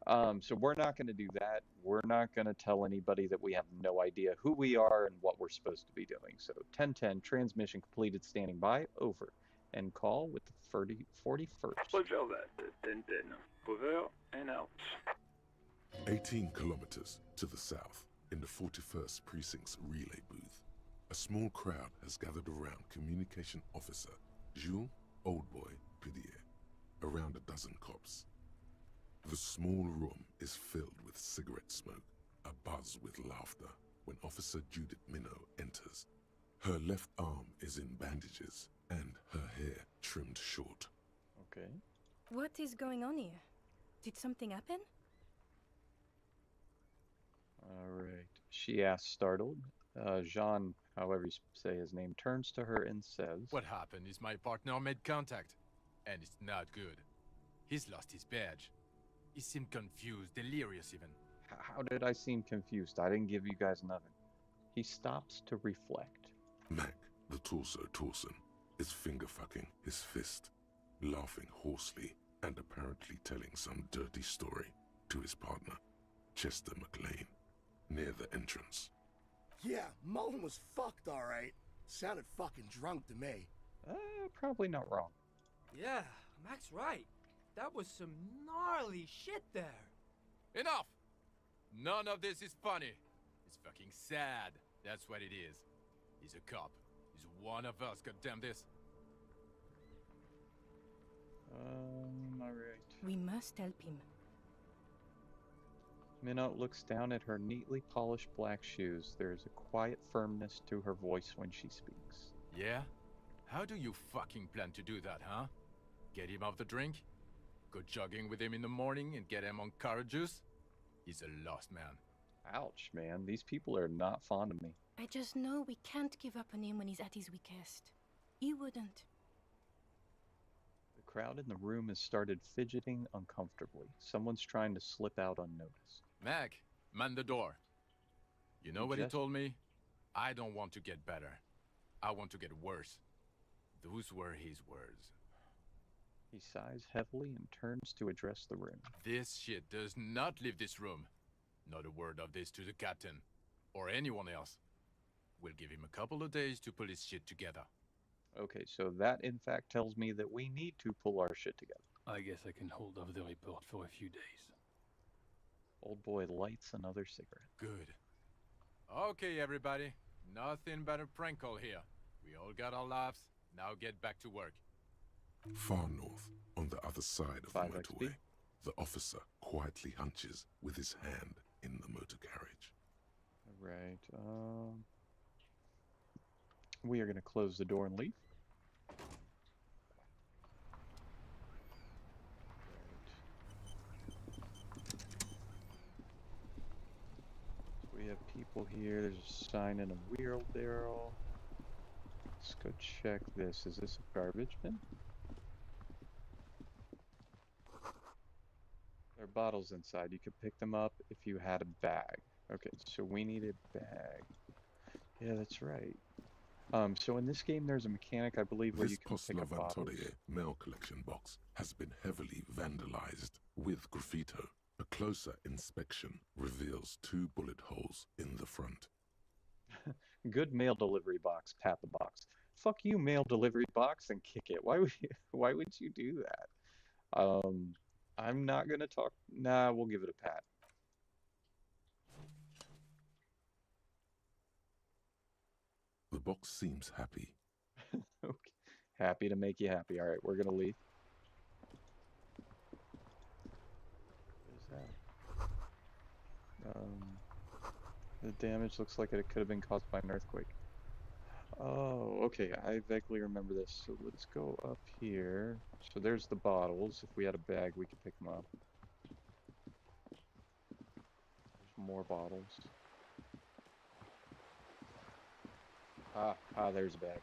A: So we're not going to do that. We're not going to tell anybody that we have no idea who we are and what we're supposed to be doing. So 1010, transmission completed, standing by, over. And call with the 41st.
H: Roger that. 1010. Over and out.
D: 18 kilometers to the south, in the 41st Precinct's relay booth, a small crowd has gathered around Communication Officer Jules Oldboy Pidier, around a dozen cops. The small room is filled with cigarette smoke, a buzz with laughter, when Officer Judith Minnow enters. Her left arm is in bandages, and her hair trimmed short.
A: Okay.
K: What is going on here? Did something happen?
A: All right. She asks, startled. Jean, however you say his name, turns to her and says,
L: What happened is my partner made contact, and it's not good. He's lost his badge. He seemed confused, delirious even.
A: How did I seem confused? I didn't give you guys nothing. He stops to reflect.
D: Mac, the torso Torson, is finger-fucking his fist, laughing hoarsely and apparently telling some dirty story to his partner, Chester McLean, near the entrance.
M: Yeah, Mullen was fucked, alright. Sounded fucking drunk to me.
A: Probably not wrong.
C: Yeah, Mac's right. That was some gnarly shit there.
L: Enough! None of this is funny. It's fucking sad. That's what it is. He's a cop. He's one of us, goddamn this.
A: Alright.
K: We must help him.
A: Minnow looks down at her neatly polished black shoes. There is a quiet firmness to her voice when she speaks.
L: Yeah? How do you fucking plan to do that, huh? Get him off the drink? Go jogging with him in the morning and get him on carrot juice? He's a lost man.
A: Ouch, man. These people are not fond of me.
K: I just know we can't give up on him when he's at his weakest. You wouldn't.
A: The crowd in the room has started fidgeting uncomfortably. Someone's trying to slip out unnoticed.
L: Mac, man the door. You know what he told me? I don't want to get better. I want to get worse. Those were his words.
A: He sighs heavily and turns to address the room.
L: This shit does not leave this room. Not a word of this to the captain. Or anyone else. We'll give him a couple of days to pull his shit together.
A: Okay, so that in fact tells me that we need to pull our shit together.
N: I guess I can hold off the report for a few days.
A: Old boy lights another cigarette.
L: Good. Okay, everybody. Nothing but a prank call here. We all got our laughs. Now get back to work.
D: Far north, on the other side of the
A: 5
D: motorway,
A: XP.
D: the officer quietly hunches with his hand in the motor carriage.
A: Alright, we are going to close the door and leave. So we have people here. There's a sign in a wheelbarrow. Let's go check this. Is this a garbage bin? There are bottles inside. You could pick them up if you had a bag. Okay, so we need a bag. Yeah, that's right. So in this game, there's a mechanic, I believe, where
D: This
A: you can pick up bottles.
D: Postlavantorie mail collection box has been heavily vandalized with graffito. A closer inspection reveals 2 bullet holes in the front.
A: Good mail delivery box, pat the box. Fuck you, mail delivery box, and kick it. Why would you do that? I'm not gonna talk. Nah, we'll give it a pat.
D: The box seems happy.
A: Okay. Happy to make you happy. All right, we're gonna leave. What is that? The damage looks like it could have been caused by an earthquake. Oh, okay. I vaguely remember this. So let's go up here. So there's the bottles. If we had a bag, we could pick them up. There's more bottles. There's a bag.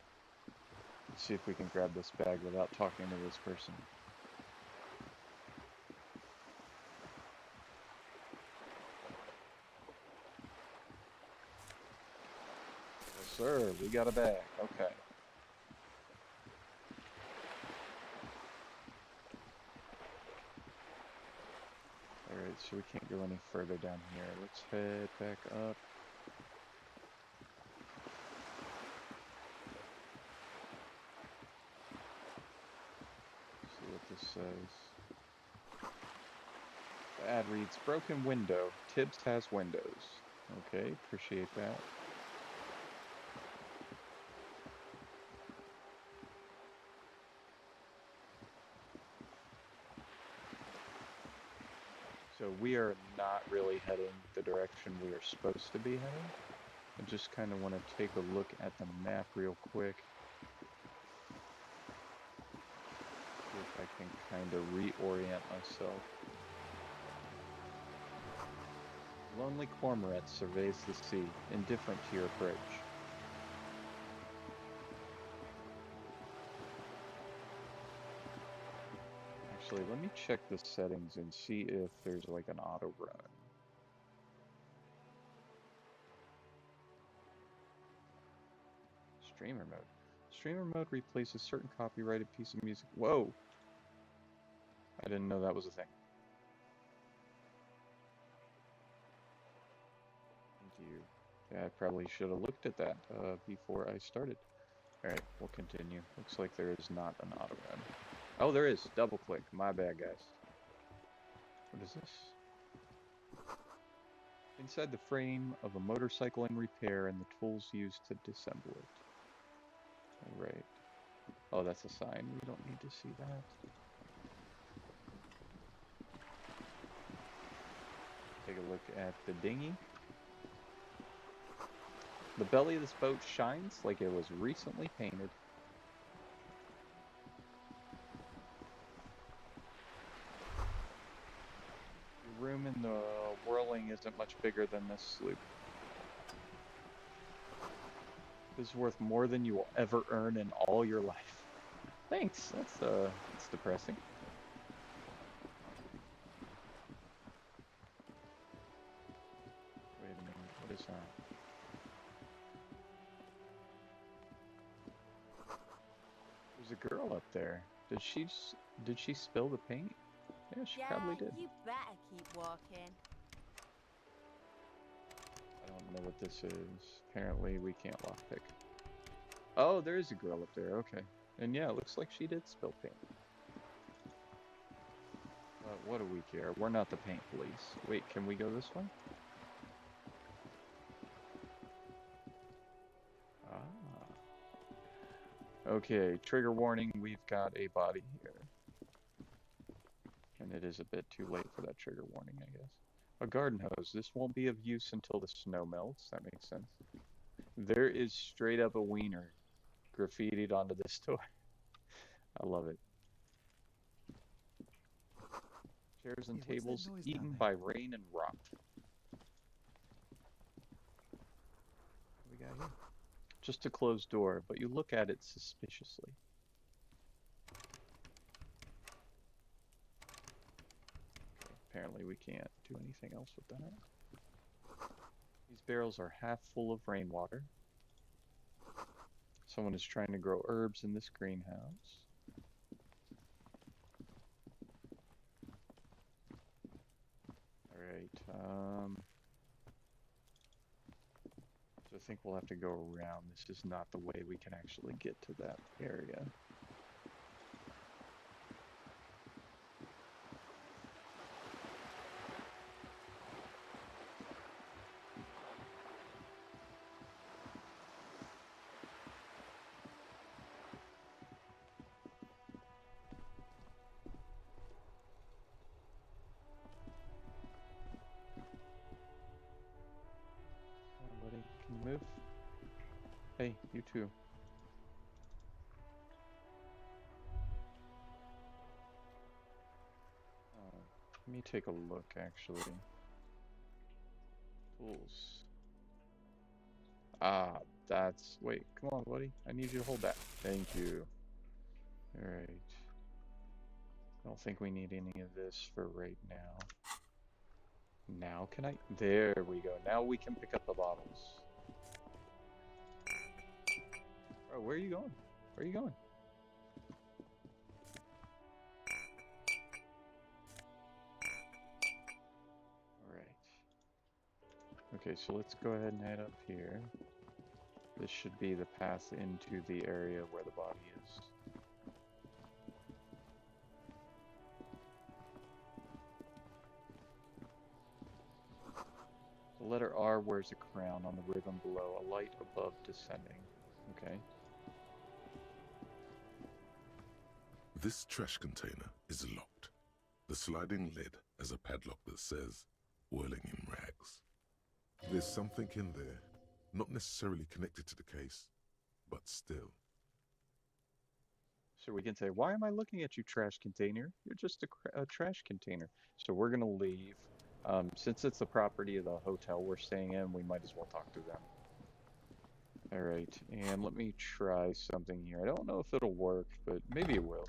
A: Let's see if we can grab this bag without talking to this person. Yes, sir. We got a bag. Okay. Alright, so we can't go any further down here. Let's head back up. See what this says. The ad reads, broken window. Tibbs has windows. Okay, appreciate that. So we are not really heading the direction we are supposed to be heading. I just kind of want to take a look at the map real quick. See if I can kind of reorient myself. Lonely cormorant surveys the sea, indifferent to your approach. Actually, let me check the settings and see if there's like an auto run. Streamer mode. Streamer mode replaces certain copyrighted piece of music. Whoa! I didn't know that was a thing. Thank you. Yeah, I probably should have looked at that before I started. Alright, we'll continue. Looks like there is not an auto run. Oh, there is. Double click. My bad, guys. What is this? Inside the frame of a motorcycle in repair and the tools used to disassemble it. Alright. Oh, that's a sign. We don't need to see that. Take a look at the dinghy. The belly of this boat shines like it was recently painted. The room in the whirling isn't much bigger than this sloop. This is worth more than you will ever earn in all your life. Thanks. That's depressing. Wait a minute. What is that? There's a girl up there. Did she spill the paint? Yeah, she probably did.
O: You better keep walking.
A: I don't know what this is. Apparently we can't lockpick. Oh, there is a girl up there. Okay. And yeah, it looks like she did spill paint. But what do we care? We're not the paint police. Wait, can we go this way? Okay, trigger warning, we've got a body here. And it is a bit too late for that trigger warning, I guess. A garden hose. This won't be of use until the snow melts. That makes sense. There is straight up a wiener graffitied onto this door. I love it. Chairs and tables eaten by rain and rot.
F: What we got here?
A: Just a closed door, but you look at it suspiciously. Okay, apparently we can't do anything else with that. These barrels are half full of rainwater. Someone is trying to grow herbs in this greenhouse. Alright, so I think we'll have to go around. This is not the way we can actually get to that area. Buddy, can you move? Hey, you too. Let me take a look, actually. Tools. Ah, that's... Wait, come on, buddy. I need you to hold that. Thank you. Alright. I don't think we need any of this for right now. Now can I? There we go. Now we can pick up the bottles. Bro, where are you going? Where are you going? Alright. Okay, so let's go ahead and head up here. This should be the path into the area where the body is. The letter R wears a crown on the ribbon below, a light above descending. Okay.
D: This trash container is locked. The sliding lid has a padlock that says, whirling in rags. There's something in there, not necessarily connected to the case, but still.
A: So we can say, why am I looking at you, trash container? You're just a trash container. So we're going to leave. Since it's the property of the hotel we're staying in, we might as well talk to them. Alright, and let me try something here. I don't know if it'll work, but maybe it will.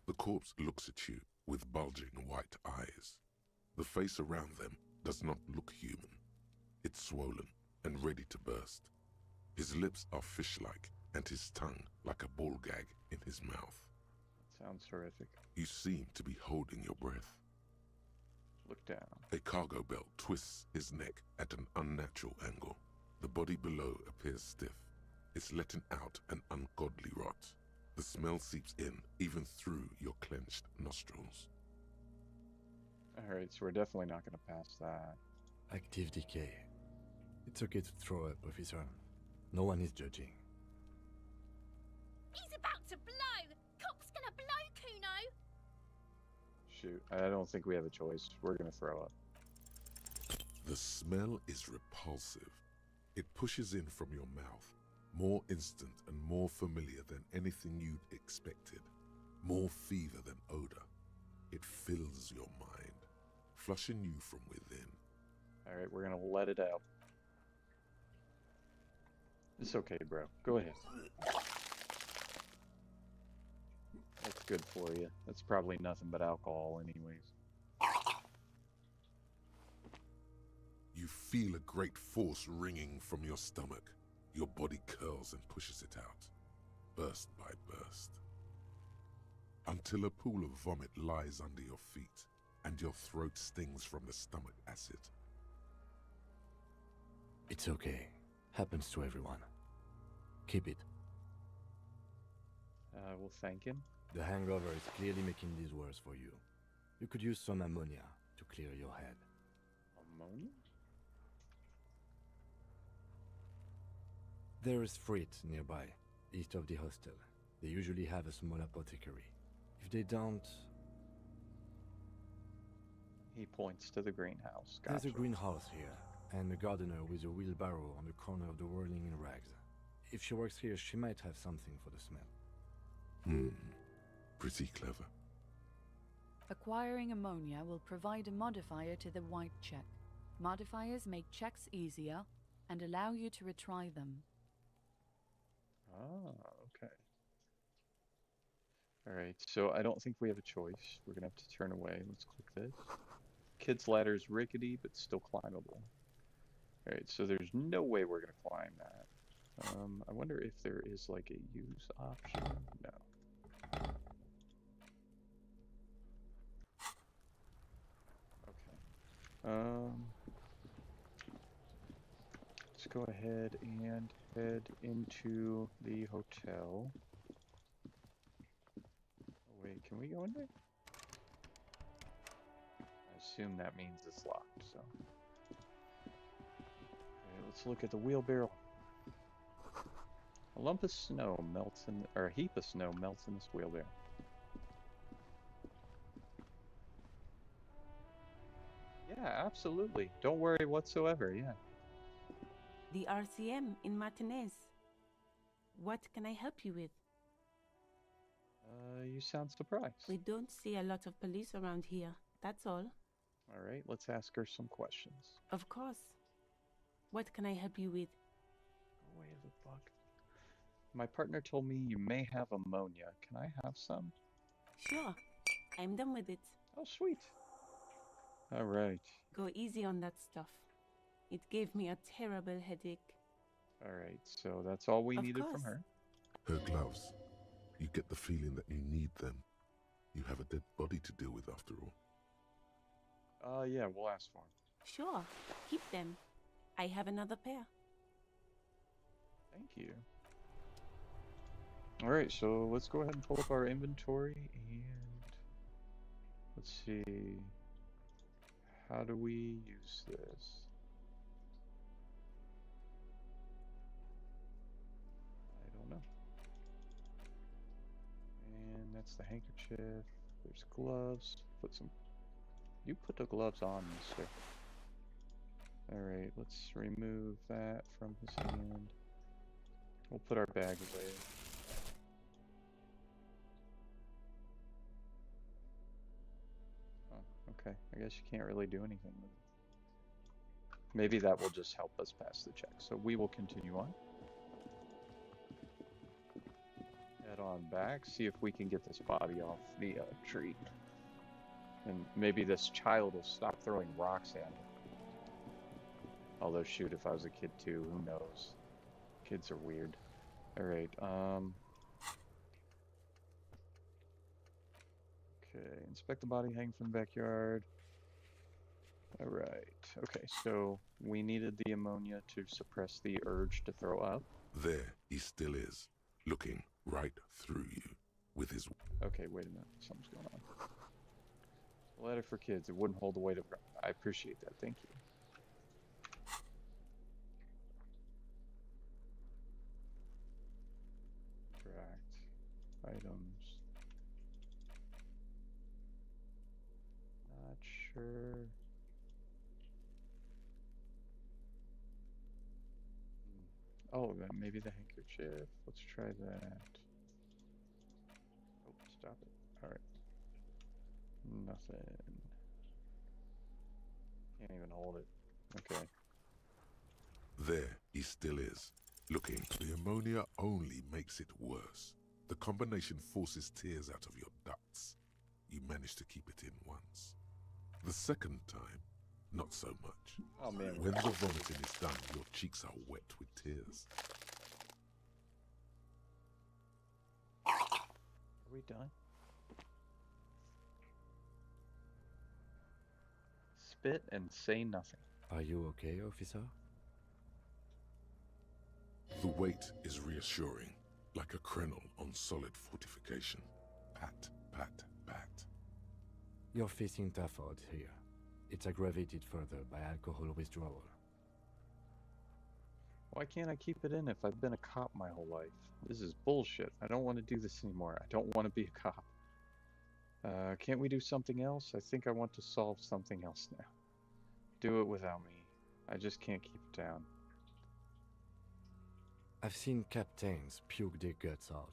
D: The corpse looks at you with bulging white eyes. The face around them does not look human. It's swollen and ready to burst. His lips are fish-like, and his tongue like a ball gag in his mouth.
A: Sounds horrific.
D: You seem to be holding your breath.
A: Look down.
D: A cargo belt twists his neck at an unnatural angle. The body below appears stiff. It's letting out an ungodly rot. The smell seeps in, even through your clenched nostrils.
A: Alright, so we're definitely not going to pass that.
F: Active decay. It's okay to throw up, officer. No one is judging.
K: He's about to blow! Cop's gonna blow, Kuno!
A: Shoot, I don't think we have a choice. We're going to throw up.
D: The smell is repulsive. It pushes in from your mouth, more instant and more familiar than anything you'd expected. More fever than odor. It fills your mind, flushing you from within.
A: Alright, we're going to let it out. It's okay, bro. Go ahead. That's good for you. That's probably nothing but alcohol anyways.
D: You feel a great force ringing from your stomach. Your body curls and pushes it out, burst by burst. Until a pool of vomit lies under your feet, and your throat stings from the stomach acid.
F: It's okay. Happens to everyone. Keep it.
A: We'll thank him.
F: The hangover is clearly making this worse for you. You could use some ammonia to clear your head.
A: Ammonia?
F: There is Frit nearby, east of the hostel. They usually have a small apothecary. If they don't...
A: He points to the greenhouse.
F: There's a
A: Gotcha.
F: greenhouse here, and a gardener with a wheelbarrow on the corner of the whirling in rags. If she works here, she might have something for the smell.
D: Pretty clever.
E: Acquiring ammonia will provide a modifier to the white check. Modifiers make checks easier and allow you to retry them.
A: Ah, okay. Alright, so I don't think we have a choice. We're gonna have to turn away. Let's click this. Kid's ladder is rickety, but still climbable. Alright, so there's no way we're gonna climb that. I wonder if there is like a use option. No. Okay. Let's go ahead and head into the hotel. Oh, wait, can we go in there? I assume that means it's locked, so. Okay, let's look at the wheelbarrow. A lump of snow melts in, or a heap of snow melts in this wheelbarrow. Yeah, absolutely. Don't worry whatsoever, yeah.
P: The RCM in Martinez. What can I help you with?
A: You sound surprised.
P: We don't see a lot of police around here, that's all.
A: Alright, let's ask her some questions.
P: Of course. What can I help you with?
A: Go away, the bug. My partner told me you may have ammonia. Can I have some?
P: Sure. I'm done with it.
A: Oh, sweet. Alright.
P: Go easy on that stuff. It gave me a terrible headache.
A: Alright, so that's all we needed from her.
D: Her gloves. You get the feeling that you need them. You have a dead body to deal with after all.
A: Yeah, we'll ask for them.
P: Sure. Keep them. I have another pair.
A: Thank you. Alright, so let's go ahead and pull up our inventory and let's see. How do we use this? I don't know. And that's the handkerchief. There's gloves. You put the gloves on, mister. Alright, let's remove that from his hand. We'll put our bag away. Oh, okay. I guess you can't really do anything with it. Maybe that will just help us pass the check. So we will continue on. Head on back, see if we can get this body off the tree. And maybe this child will stop throwing rocks at him. Although, shoot, if I was a kid too, who knows? Kids are weird. Alright, okay, inspect the body hanging from the backyard. Alright, okay, so we needed the ammonia to suppress the urge to throw up.
D: There he still is, looking right through you with his...
A: Okay, wait a minute, something's going on. Letter for kids, it wouldn't hold the weight of... I appreciate that, thank you. Items. Not sure. Oh, maybe the handkerchief. Let's try that. Oh, stop it. Alright. Nothing. Can't even hold it. Okay.
D: There he still is, looking. The ammonia only makes it worse. The combination forces tears out of your ducts. You manage to keep it in once. The second time, not so much.
A: Oh man.
D: When the vomiting is done, your cheeks are wet with tears.
A: Are we done? Spit and say nothing.
F: Are you okay, officer?
D: The weight is reassuring. Like a krenel on solid fortification. Pat, pat, pat.
F: You're facing typhoid here. It's aggravated further by alcohol withdrawal.
A: Why can't I keep it in if I've been a cop my whole life? This is bullshit. I don't want to do this anymore. I don't want to be a cop. Can't we do something else? I think I want to solve something else now. Do it without me. I just can't keep it down.
F: I've seen captains puke their guts out.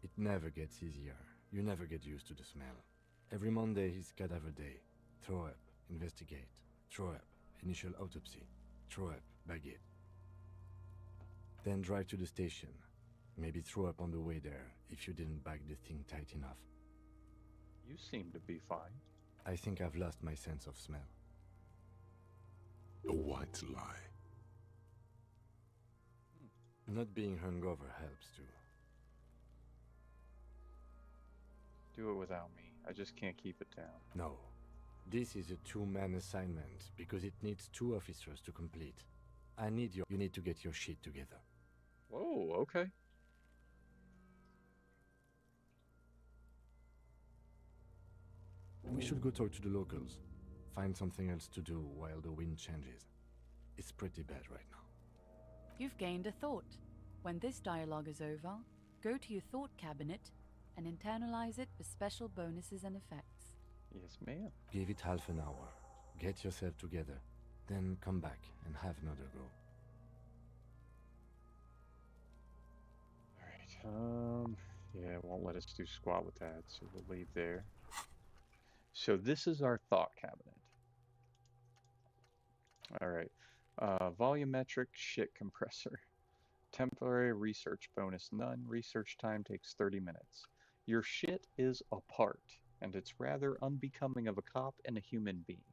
F: It never gets easier. You never get used to the smell. Every Monday is cadaver day. Throw up, investigate. Throw up, initial autopsy. Throw up, bag it. Then drive to the station. Maybe throw up on the way there if you didn't bag the thing tight enough.
A: You seem to be fine.
F: I think I've lost my sense of smell.
D: A white lie.
F: Not being hungover helps too.
A: Do it without me. I just can't keep it down.
F: No. This is a two-man assignment because it needs 2 officers to complete. You need to get your shit together.
A: Whoa, okay.
F: We should go talk to the locals. Find something else to do while the wind changes. It's pretty bad right now.
E: You've gained a thought. When this dialogue is over, go to your thought cabinet and internalize it with special bonuses and effects.
A: Yes, ma'am.
F: Give it half an hour. Get yourself together. Then come back and have another go.
A: Alright, yeah, it won't let us do squat with that, so we'll leave there. So this is our thought cabinet. Alright, volumetric shit compressor. Temporary research bonus none. Research time takes 30 minutes. Your shit is apart, and it's rather unbecoming of a cop and a human being.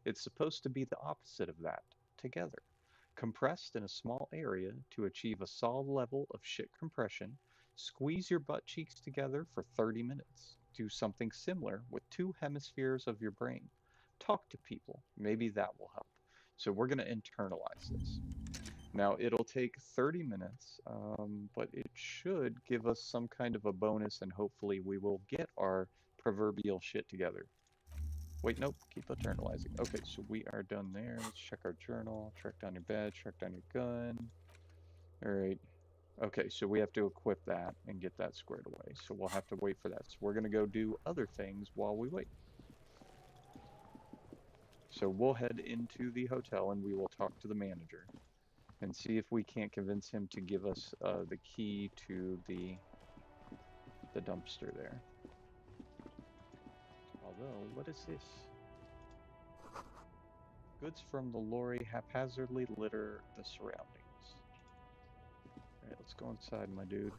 A: It's supposed to be the opposite of that, together. Compressed in a small area to achieve a solid level of shit compression, squeeze your butt cheeks together for 30 minutes. Do something similar with 2 hemispheres of your brain. Talk to people. Maybe that will help. So we're going to internalize this. Now, it'll take 30 minutes, but it should give us some kind of a bonus, and hopefully we will get our proverbial shit together. Wait, nope, keep internalizing. Okay, so we are done there. Let's check our journal, track down your badge, track down your gun. All right. Okay, so we have to equip that and get that squared away. So we'll have to wait for that. So we're going to go do other things while we wait. So we'll head into the hotel and we will talk to the manager and see if we can't convince him to give us the key to the dumpster there. Although, what is this? Goods from the lorry haphazardly litter the surroundings. Alright, let's go inside, my dude.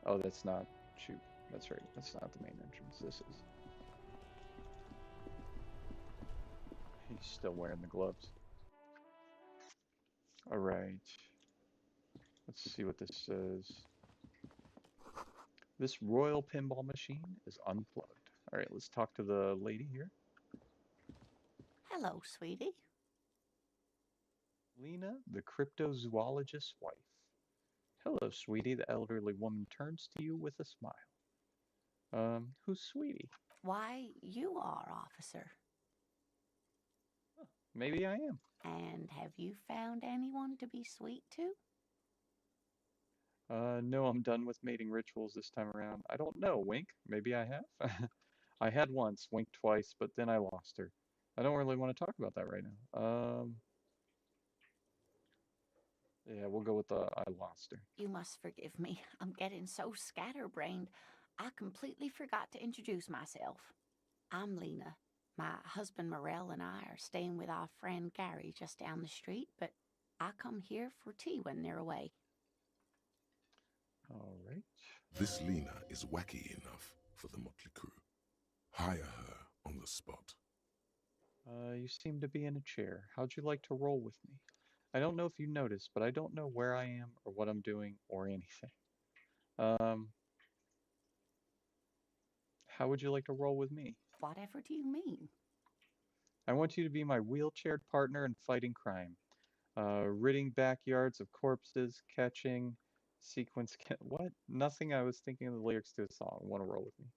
A: Oh, that's not... Shoot. That's right. That's not the main entrance. This is... He's still wearing the gloves. Alright. Let's see what this says. This royal pinball machine is unplugged. Alright, let's talk to the lady here.
Q: Hello, sweetie.
A: Lena, the cryptozoologist's wife. Hello, sweetie. The elderly woman turns to you with a smile. Who's sweetie?
Q: Why, you are, officer.
A: Maybe I am.
Q: And have you found anyone to be sweet to?
A: No, I'm done with mating rituals this time around. I don't know, Wink. Maybe I have. I had once, Wink twice, but then I lost her. I don't really want to talk about that right now. Yeah, we'll go with the I lost her.
Q: You must forgive me. I'm getting so scatterbrained. I completely forgot to introduce myself. I'm Lena. My husband Morel and I are staying with our friend Gary just down the street, but I come here for tea when they're away.
A: All right.
D: This Lena is wacky enough for the motley crew. Hire her on the spot.
A: You seem to be in a chair. How'd you like to roll with me? I don't know if you noticed, but I don't know where I am or what I'm doing or anything. How would you like to roll with me?
Q: Whatever do you mean?
A: I want you to be my wheelchaired partner in fighting crime. Ridding backyards of corpses, catching, what? Nothing. I was thinking of the lyrics to a song. Want to roll with me?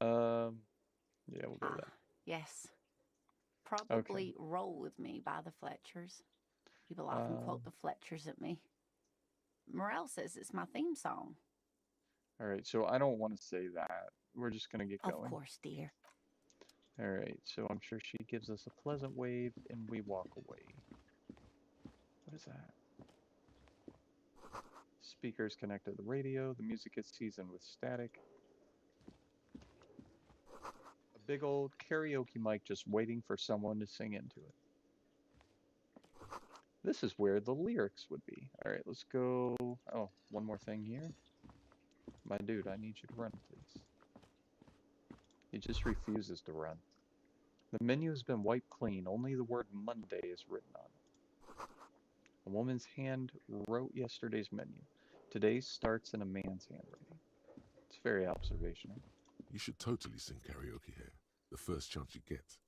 A: Yeah, we'll go with that.
Q: Yes. Probably Roll With Me by the Fletchers. People often quote the Fletchers at me. Morel says it's my theme song.
A: All right, so I don't want to say that. We're just going to get going.
Q: Of course, dear.
A: All right, so I'm sure she gives us a pleasant wave and we walk away. What is that? Speakers connect to the radio. The music is seasoned with static. A big old karaoke mic just waiting for someone to sing into it. This is where the lyrics would be. All right, let's go. Oh, one more thing here. My dude, I need you to run, please. He just refuses to run. The menu has been wiped clean. Only the word Monday is written on it. A woman's hand wrote yesterday's menu. Today's starts in a man's handwriting. It's very observational.
D: You should totally sing karaoke here, the first chance you get.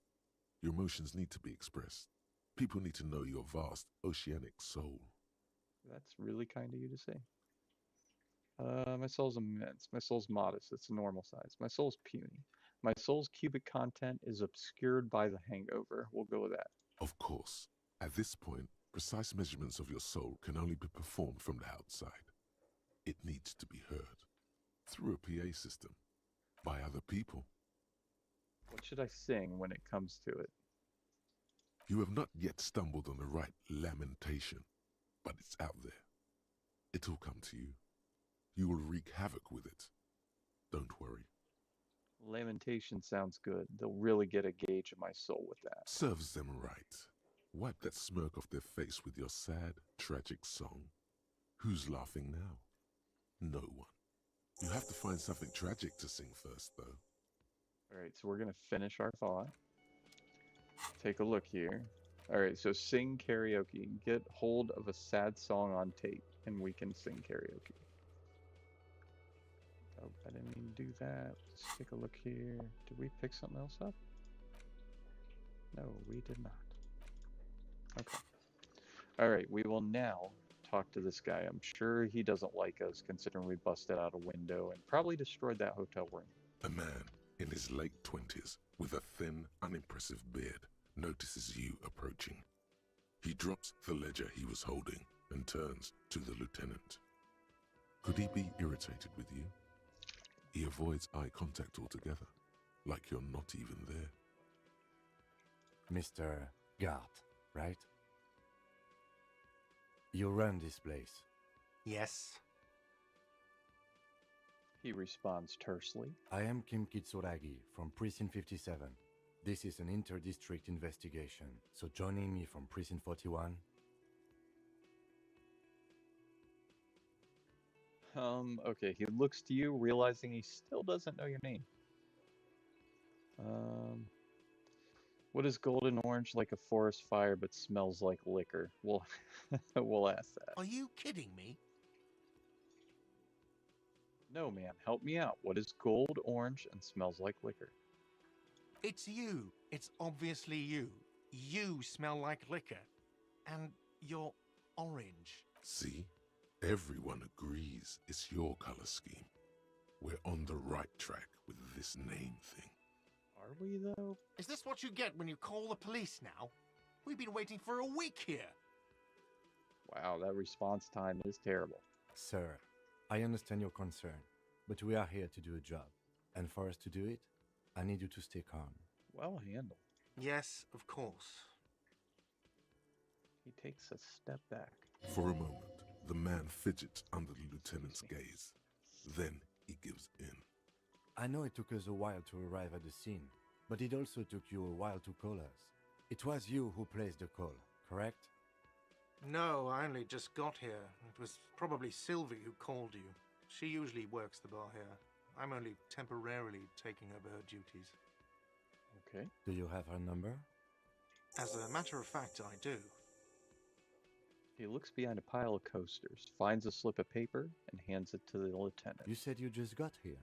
D: Your emotions need to be expressed. People need to know your vast, oceanic soul.
A: That's really kind of you to say. My soul's immense. My soul's modest. It's a normal size. My soul's puny. My soul's cubic content is obscured by the hangover. We'll go with that.
D: Of course, at this point, precise measurements of your soul can only be performed from the outside. It needs to be heard through a PA system by other people.
A: What should I sing when it comes to it?
D: You have not yet stumbled on the right lamentation, but it's out there. It'll come to you. You will wreak havoc with it. Don't worry.
A: Lamentation sounds good. They'll really get a gauge of my soul with that.
D: Serves them right. Wipe that smirk off their face with your sad, tragic song. Who's laughing now? No one. You have to find something tragic to sing first, though.
A: All right, so we're going to finish our thought. Take a look here. All right, so sing karaoke. Get hold of a sad song on tape, and we can sing karaoke. Oh, I didn't mean to do that. Let's take a look here. Did we pick something else up? No, we did not. Okay. All right, we will now talk to this guy. I'm sure he doesn't like us, considering we busted out a window and probably destroyed that hotel room.
D: A man in his late 20s with a thin, unimpressive beard notices you approaching. He drops the ledger he was holding and turns to the lieutenant. Could he be irritated with you? He avoids eye contact altogether, like you're not even there.
F: Mr. Gart, right? You run this place.
M: Yes.
A: He responds tersely.
F: I am Kim Kitsuragi from Precinct 57. This is an inter-district investigation, so joining me from Precinct 41...
A: Okay, he looks to you, realizing he still doesn't know your name. What is golden orange like a forest fire but smells like liquor? We'll ask that.
M: Are you kidding me?
A: No, man, help me out. What is gold orange and smells like liquor?
M: It's you. It's obviously you. You smell like liquor. And you're orange.
D: See? Everyone agrees it's your color scheme. We're on the right track with this name thing.
A: Are we, though?
M: Is this what you get when you call the police now? We've been waiting for a week here.
A: Wow, that response time is terrible.
F: Sir, I understand your concern, but we are here to do a job. And for us to do it, I need you to stay calm.
A: Well handled.
M: Yes, of course.
A: He takes a step back.
D: For a moment, the man fidgets under the lieutenant's gaze. Then he gives in.
F: I know it took us a while to arrive at the scene, but it also took you a while to call us. It was you who placed the call, correct?
M: No, I only just got here. It was probably Sylvie who called you. She usually works the bar here. I'm only temporarily taking over her duties.
A: Okay.
F: Do you have her number?
M: As a matter of fact, I do.
A: He looks behind a pile of coasters, finds a slip of paper, and hands it to the lieutenant.
F: You said you just got here.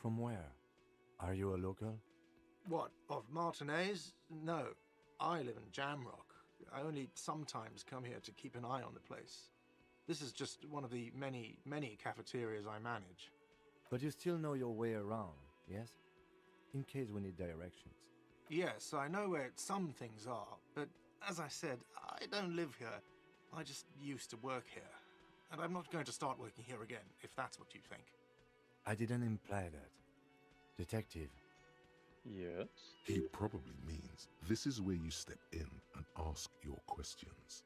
F: From where? Are you a local?
M: What, of Martinez? No, I live in Jamrock. I only sometimes come here to keep an eye on the place. This is just one of the many, many cafeterias I manage.
F: But you still know your way around, yes? In case we need directions.
M: Yes, I know where some things are, but as I said, I don't live here. I just used to work here. And I'm not going to start working here again, if that's what you think.
F: I didn't imply that. Detective.
A: Yes?
D: He probably means this is where you step in and ask your questions.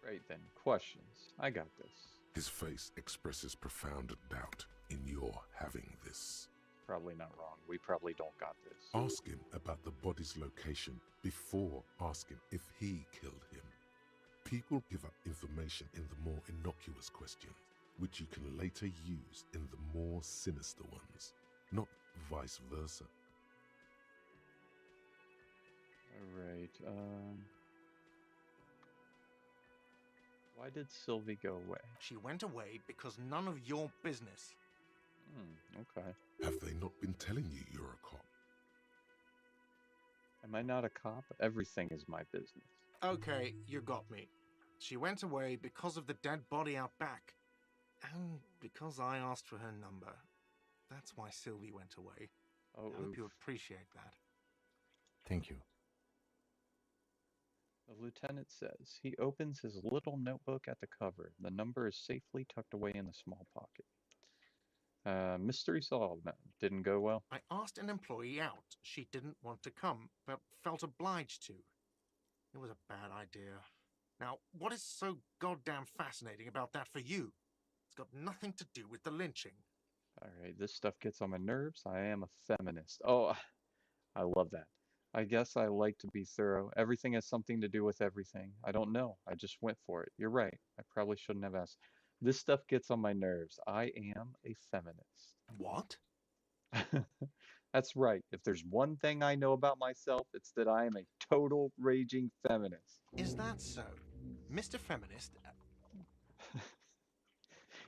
A: Right then, questions. I got this.
D: His face expresses profound doubt in your having this.
A: Probably not wrong. We probably don't got this.
D: Ask him about the body's location before asking if he killed him. People give up information in the more innocuous questions, which you can later use in the more sinister ones, not vice versa.
A: Alright, why did Sylvie go away?
M: She went away because none of your business.
A: Okay.
D: Have they not been telling you you're a cop?
A: Am I not a cop? Everything is my business.
M: Okay, you got me. She went away because of the dead body out back. And because I asked for her number. That's why Sylvie went away.
A: Oh,
M: I hope you appreciate that.
F: Thank you.
A: The lieutenant says he opens his little notebook at the cover. The number is safely tucked away in the small pocket. Mystery solved. No, didn't go well.
M: I asked an employee out. She didn't want to come, but felt obliged to. It was a bad idea. Now, what is so goddamn fascinating about that for you? It's got nothing to do with the lynching.
A: Alright, this stuff gets on my nerves. I am a feminist. Oh, I love that. I guess I like to be thorough. Everything has something to do with everything. I don't know. I just went for it. You're right. I probably shouldn't have asked. This stuff gets on my nerves. I am a feminist.
M: What?
A: That's right. If there's one thing I know about myself, it's that I am a total raging feminist.
M: Is that so? Mr. Feminist?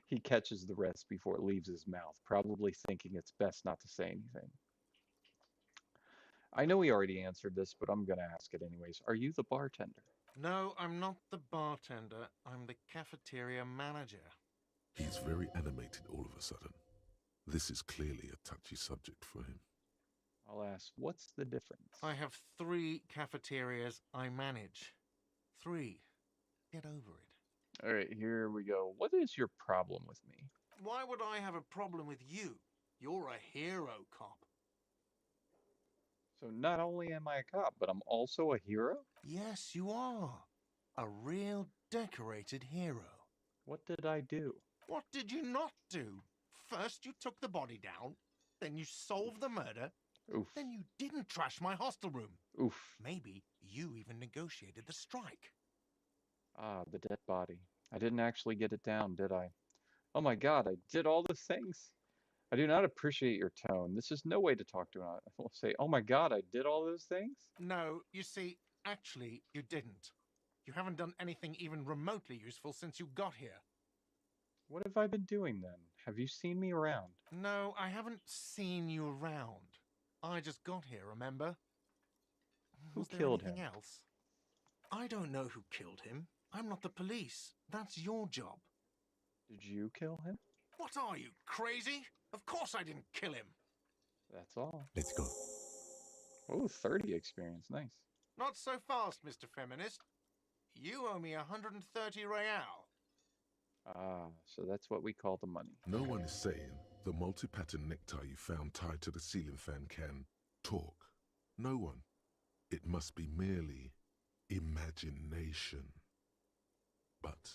A: He catches the rest before it leaves his mouth, probably thinking it's best not to say anything. I know he already answered this, but I'm going to ask it anyways. Are you the bartender?
M: No, I'm not the bartender. I'm the cafeteria manager.
D: He's very animated all of a sudden. This is clearly a touchy subject for him.
A: I'll ask, what's the difference?
M: I have 3 cafeterias I manage. 3. Get over it.
A: All right, here we go. What is your problem with me?
M: Why would I have a problem with you? You're a hero cop.
A: So not only am I a cop, but I'm also a hero?
M: Yes, you are. A real decorated hero.
A: What did I do?
M: What did you not do? First you took the body down, then you solved the murder,
A: Oof.
M: then you didn't trash my hostel room.
A: Oof.
M: Maybe you even negotiated the strike.
A: Ah, the dead body. I didn't actually get it down, did I? Oh my god, I did all those things? I do not appreciate your tone. This is no way to talk to an... I'll say, oh my god, I did all those things?
M: No, you see, actually, you didn't. You haven't done anything even remotely useful since you got here.
A: What have I been doing then? Have you seen me around?
M: No, I haven't seen you around. I just got here, remember?
A: Who
M: Was there
A: killed
M: anything
A: him?
M: else? I don't know who killed him. I'm not the police. That's your job.
A: Did you kill him?
M: What are you, crazy? Of course I didn't kill him.
A: That's all.
F: Let's go.
A: Oh, 30 experience. Nice.
M: Not so fast, Mr. Feminist. You owe me 130 real.
A: Ah, so that's what we call the money.
D: No one is saying the multi-pattern necktie you found tied to the ceiling fan can talk. No one. It must be merely imagination. But...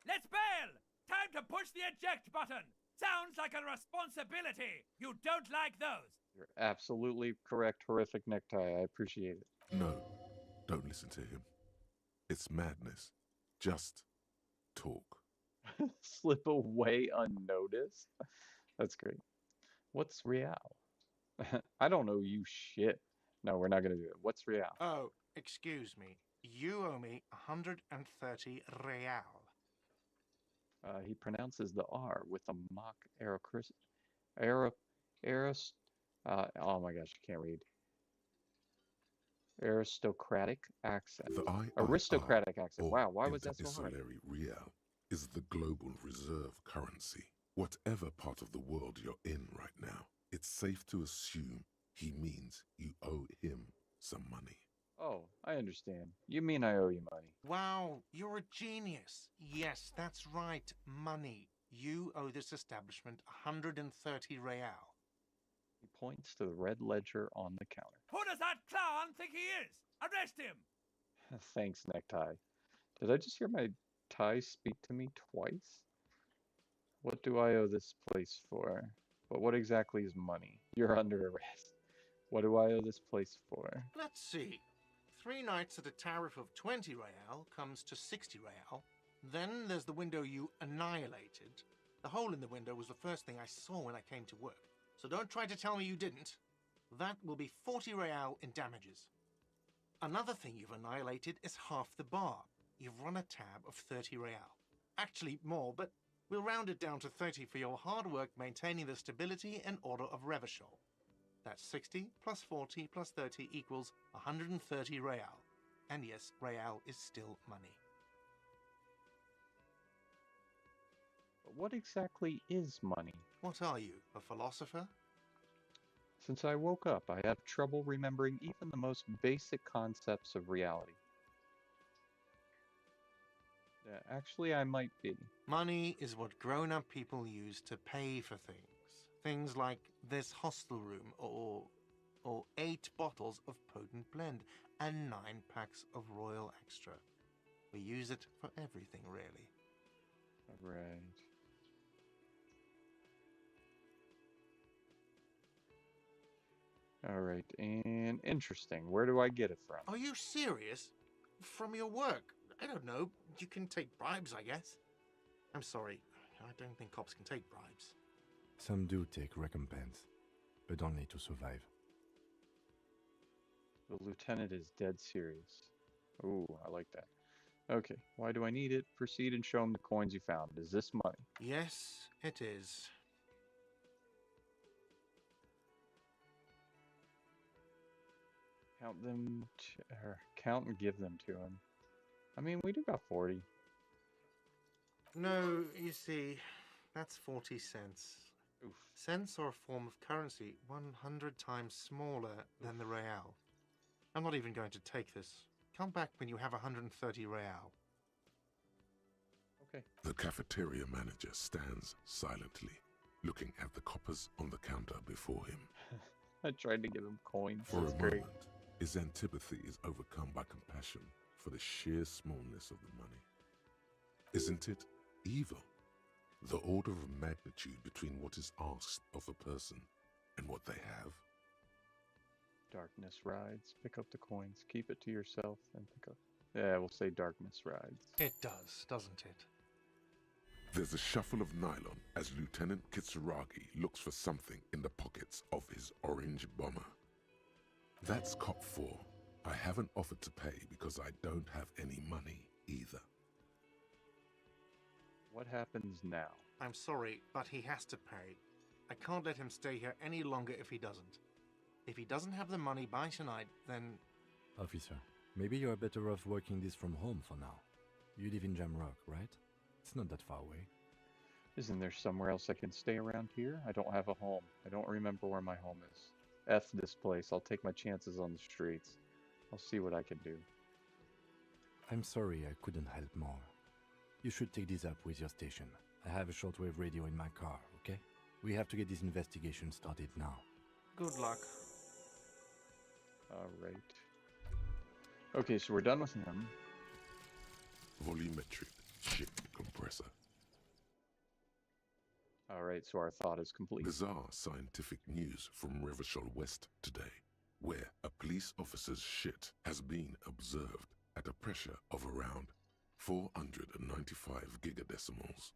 I: Let's bail! Time to push the eject button! Sounds like a responsibility! You don't like those!
A: You're absolutely correct, horrific necktie. I appreciate it.
D: no, don't listen to him. It's madness. Just talk.
A: Slip away unnoticed? That's great. What's real? I don't know you shit. No, we're not going to do it. What's real?
M: Oh, excuse me. You owe me 130 real.
A: He pronounces the R with a mock oh my gosh, I can't read. Aristocratic accent.
D: The
A: Aristocratic accent.
D: or
A: Wow, why
D: in
A: was
D: the
A: that so hard?
D: Isolari Real is the global reserve currency. Whatever part of the world you're in right now, it's safe to assume he means you owe him some money.
A: Oh, I understand. You mean I owe you money.
M: Wow, you're a genius. Yes, that's right, money. You owe this establishment 130 real.
A: He points to the red ledger on the counter.
I: Who does that clown think he is? Arrest him!
A: Thanks, necktie. Did I just hear my tie speak to me twice? What do I owe this place for? But what exactly is money? You're under arrest. What do I owe this place for?
M: Let's see. 3 nights at a tariff of 20 real comes to 60 real. Then there's the window you annihilated. The hole in the window was the first thing I saw when I came to work. So don't try to tell me you didn't. That will be 40 real in damages. Another thing you've annihilated is half the bar. You've run a tab of 30 real. Actually more, but we'll round it down to 30 for your hard work maintaining the stability and order of Revachol. That's 60 plus 40 plus 30 equals 130 real. And yes, real is still money.
A: But what exactly is money?
M: What are you, a philosopher?
A: Since I woke up, I have trouble remembering even the most basic concepts of reality. Actually, I might be.
M: Money is what grown-up people use to pay for things. Things like this hostel room or 8 bottles of potent blend and 9 packs of Royal Extra. We use it for everything, really.
A: Right. Alright, and interesting. Where do I get it from?
M: Are you serious? From your work? I don't know. You can take bribes, I guess. I'm sorry. I don't think cops can take bribes.
F: Some do take recompense, but only to survive.
A: The lieutenant is dead serious. Ooh, I like that. Okay, why do I need it? Proceed and show him the coins you found. Is this money?
M: Yes, it is.
A: Count them, or count and give them to him. I mean, we do got 40.
M: No, you see, that's 40 cents.
A: Oof.
M: Cents are a form of currency 100 times smaller than the real. I'm not even going to take this. Come back when you have 130 real.
A: Okay.
D: The cafeteria manager stands silently, looking at the coppers on the counter before him.
A: I tried to give him coins.
D: For
A: That's
D: a
A: great.
D: moment, his antipathy is overcome by compassion for the sheer smallness of the money. Isn't it evil? The order of magnitude between what is asked of a person and what they have.
A: Darkness rides. Pick up the coins. Keep it to yourself and pick up. Yeah, we'll say darkness rides.
M: It does, doesn't it?
D: There's a shuffle of nylon as Lieutenant Kitsuragi looks for something in the pockets of his orange bomber. That's cop 4. I haven't offered to pay because I don't have any money either.
A: What happens now?
M: I'm sorry, but he has to pay. I can't let him stay here any longer if he doesn't. If he doesn't have the money by tonight, then...
F: Officer, maybe you are better off working this from home for now. You live in Jamrock, right? It's not that far away.
A: Isn't there somewhere else I can stay around here? I don't have a home. I don't remember where my home is. F this place. I'll take my chances on the streets. I'll see what I can do.
F: I'm sorry I couldn't help more. You should take this up with your station. I have a shortwave radio in my car, okay? We have to get this investigation started now.
M: Good luck.
A: Alright. Okay, so we're done with him.
D: Volumetric ship compressor.
A: Alright, so our thought is complete.
D: Bizarre scientific news from Revachol West today, where a police officer's shit has been observed at a pressure of around 495 gigadecimals.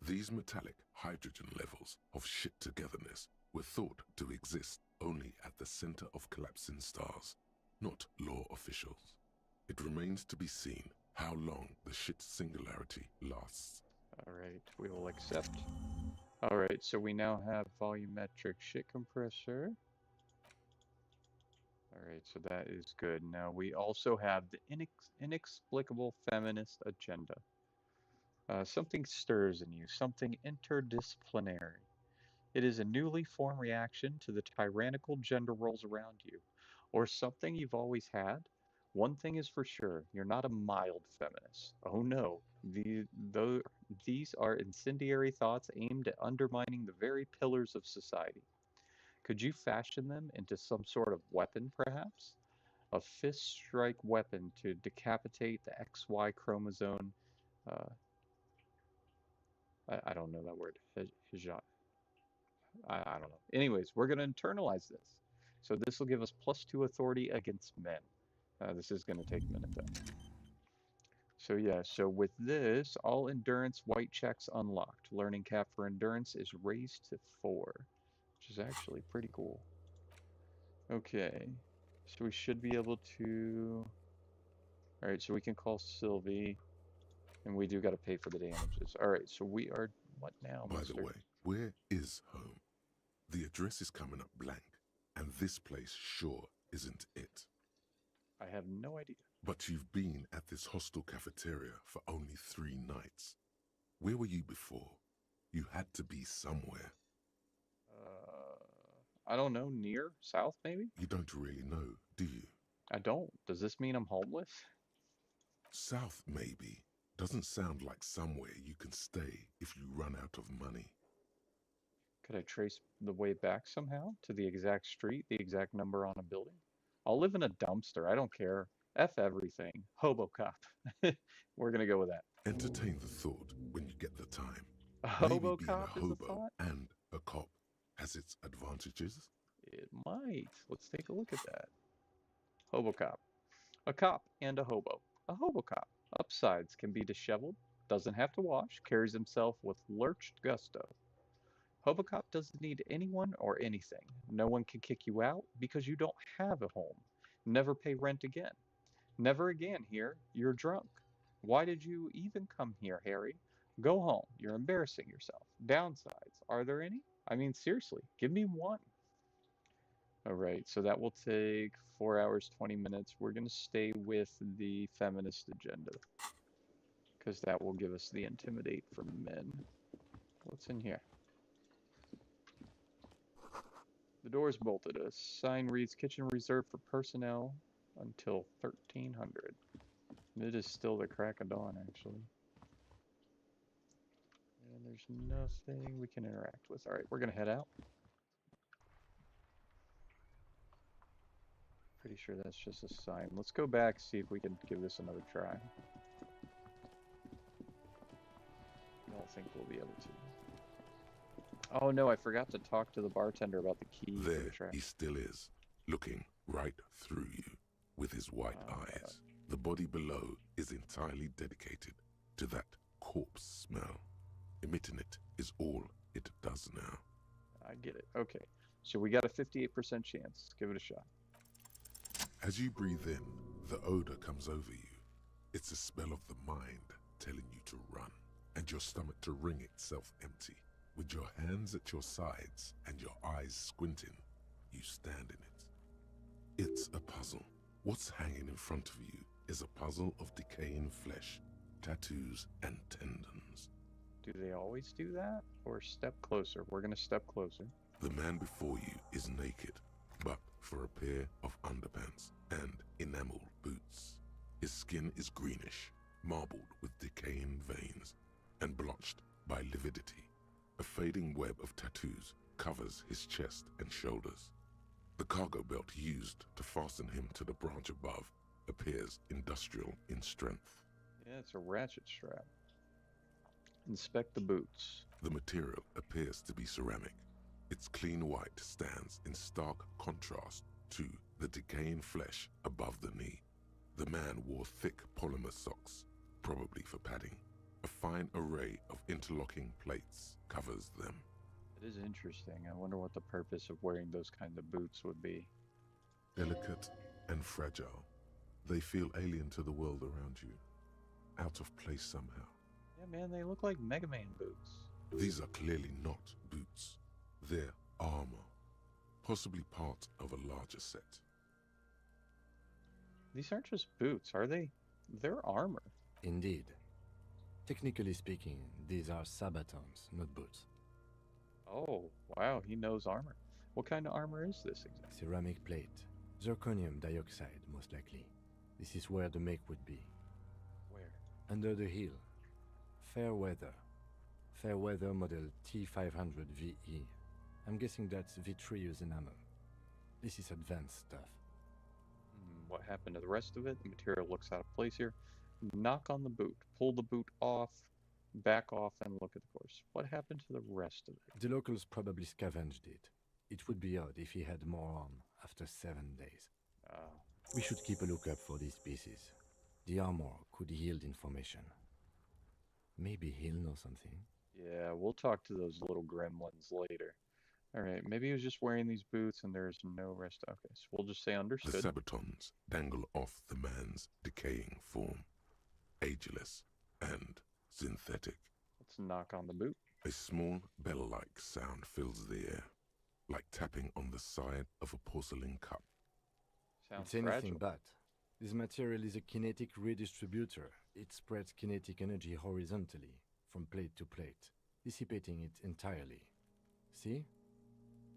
D: These metallic hydrogen levels of shit togetherness were thought to exist only at the center of collapsing stars, not law officials. It remains to be seen how long the shit singularity lasts.
A: Alright, we will accept. Alright, so we now have volumetric shit compressor. Alright, so that is good. Now we also have the inexplicable feminist agenda. Something stirs in you, something interdisciplinary. It is a newly formed reaction to the tyrannical gender roles around you, or something you've always had, One thing is for sure, you're not a mild feminist. Oh no, these are incendiary thoughts aimed at undermining the very pillars of society. Could you fashion them into some sort of weapon, perhaps? A fist strike weapon to decapitate the XY chromosome. Uh, I don't know that word. I don't know. Anyways, we're going to internalize this. So this will give us +2 authority against men. This is going to take a minute though. So yeah, so with this, all endurance white checks unlocked. Learning cap for endurance is raised to 4, which is actually pretty cool. Okay, so we should be able to... Alright, so we can call Sylvie, and we do got to pay for the damages. Alright, so we are... What now,
D: By
A: mister?
D: the way, where is home? The address is coming up blank, and this place sure isn't it.
A: I have no idea.
D: But you've been at this hostel cafeteria for only 3 nights. Where were you before? You had to be somewhere.
A: I don't know, near? South, maybe?
D: You don't really know, do you?
A: I don't. Does this mean I'm homeless?
D: South, maybe. Doesn't sound like somewhere you can stay if you run out of money.
A: Could I trace the way back somehow to the exact street, the exact number on a building? I'll live in a dumpster. I don't care. F everything. Hobo cop. We're gonna go with that.
D: Entertain the thought when you get the time.
A: A
D: Maybe
A: hobo
D: being
A: cop
D: a
A: is a
D: hobo
A: thought?
D: and a cop has its advantages.
A: It might. Let's take a look at that. Hobo cop. A cop and a hobo. A hobo cop. Upsides can be disheveled, doesn't have to wash, carries himself with lurched gusto. Hobo cop doesn't need anyone or anything. No one can kick you out because you don't have a home. Never pay rent again. Never again here. You're drunk. Why did you even come here, Harry? Go home. You're embarrassing yourself. Downsides. Are there any? I mean, seriously, give me one. All right, so that will take 4 hours, 20 minutes. We're going to stay with the feminist agenda because that will give us the intimidate from men. What's in here? The door's bolted. A sign reads kitchen reserved for personnel until 1300. It is still the crack of dawn, actually. And there's nothing we can interact with. All right, we're going to head out. Pretty sure that's just a sign. Let's go back, see if we can give this another try. I don't think we'll be able to. Oh no, I forgot to talk to the bartender about the key for the
D: There
A: trap.
D: he still is, looking right through you with his white eyes. The body below is entirely dedicated to that corpse smell. Emitting it is all it does now.
A: I get it. Okay, so we got a 58% chance. Let's give it a shot.
D: As you breathe in, the odor comes over you. It's a smell of the mind telling you to run, and your stomach to wring itself empty. With your hands at your sides and your eyes squinting, you stand in it. It's a puzzle. What's hanging in front of you is a puzzle of decaying flesh, tattoos, and tendons.
A: Do they always do that? Or step closer? We're going to step closer.
D: The man before you is naked, but for a pair of underpants and enameled boots. His skin is greenish, marbled with decaying veins, and blotched by lividity. A fading web of tattoos covers his chest and shoulders. The cargo belt used to fasten him to the branch above appears industrial in strength.
A: Yeah, it's a ratchet strap. Inspect the boots.
D: The material appears to be ceramic. Its clean white stands in stark contrast to the decaying flesh above the knee. The man wore thick polymer socks, probably for padding. A fine array of interlocking plates covers them.
A: It is interesting. I wonder what the purpose of wearing those kinds of boots would be.
D: Delicate and fragile, they feel alien to the world around you, out of place somehow.
A: Yeah, man, they look like Mega Man boots.
D: These are clearly not boots. They're armor, possibly part of a larger set.
A: These aren't just boots, are they? They're armor.
F: Indeed. Technically speaking, these are sabatons, not boots.
A: Oh, wow, he knows armor. What kind of armor is this exactly?
F: Ceramic plate. Zirconium dioxide, most likely. This is where the make would be.
A: Where?
F: Under the hill. Fairweather. Fairweather model T500VE. I'm guessing that's vitreous enamel. This is advanced stuff.
A: What happened to the rest of it? The material looks out of place here. Knock on the boot. Pull the boot off. Back off and look at the course. What happened to the rest of it?
F: The locals probably scavenged it. It would be odd if he had more on after 7 days. We should keep a lookout for these pieces. The armor could yield information. Maybe he'll know something.
A: Yeah, we'll talk to those little gremlins later. Alright, maybe he was just wearing these boots and there's no rest. Okay, so we'll just say understood.
D: The sabatons dangle off the man's decaying form, ageless and synthetic.
A: Let's knock on the boot.
D: A small bell-like sound fills the air, like tapping on the side of a porcelain cup.
A: Sounds
F: It's anything
A: fragile.
F: but. This material is a kinetic redistributor. It spreads kinetic energy horizontally, from plate to plate, dissipating it entirely. See?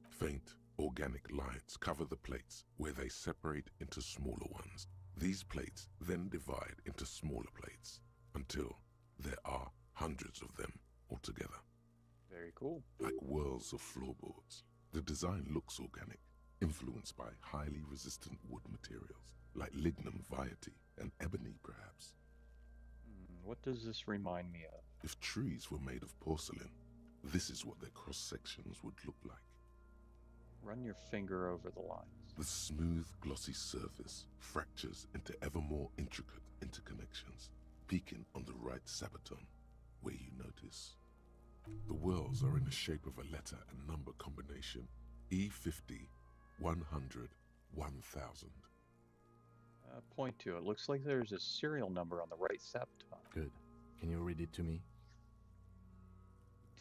D: Faint, organic lines cover the plates where they separate into smaller ones. These plates then divide into smaller plates until there are hundreds of them altogether.
A: Very cool.
D: Like whirls of floorboards. The design looks organic, influenced by highly resistant wood materials, like lignum vitae and ebony perhaps.
A: What does this remind me of?
D: If trees were made of porcelain, this is what their cross-sections would look like.
A: Run your finger over the lines.
D: The smooth, glossy surface fractures into ever more intricate interconnections, peaking on the right sabaton, where you notice. The whirls are in the shape of a letter and number combination, E50, 100, 1000.
A: Point to it. Looks like there's a serial number on the right sabaton.
F: Good. Can you read it to me?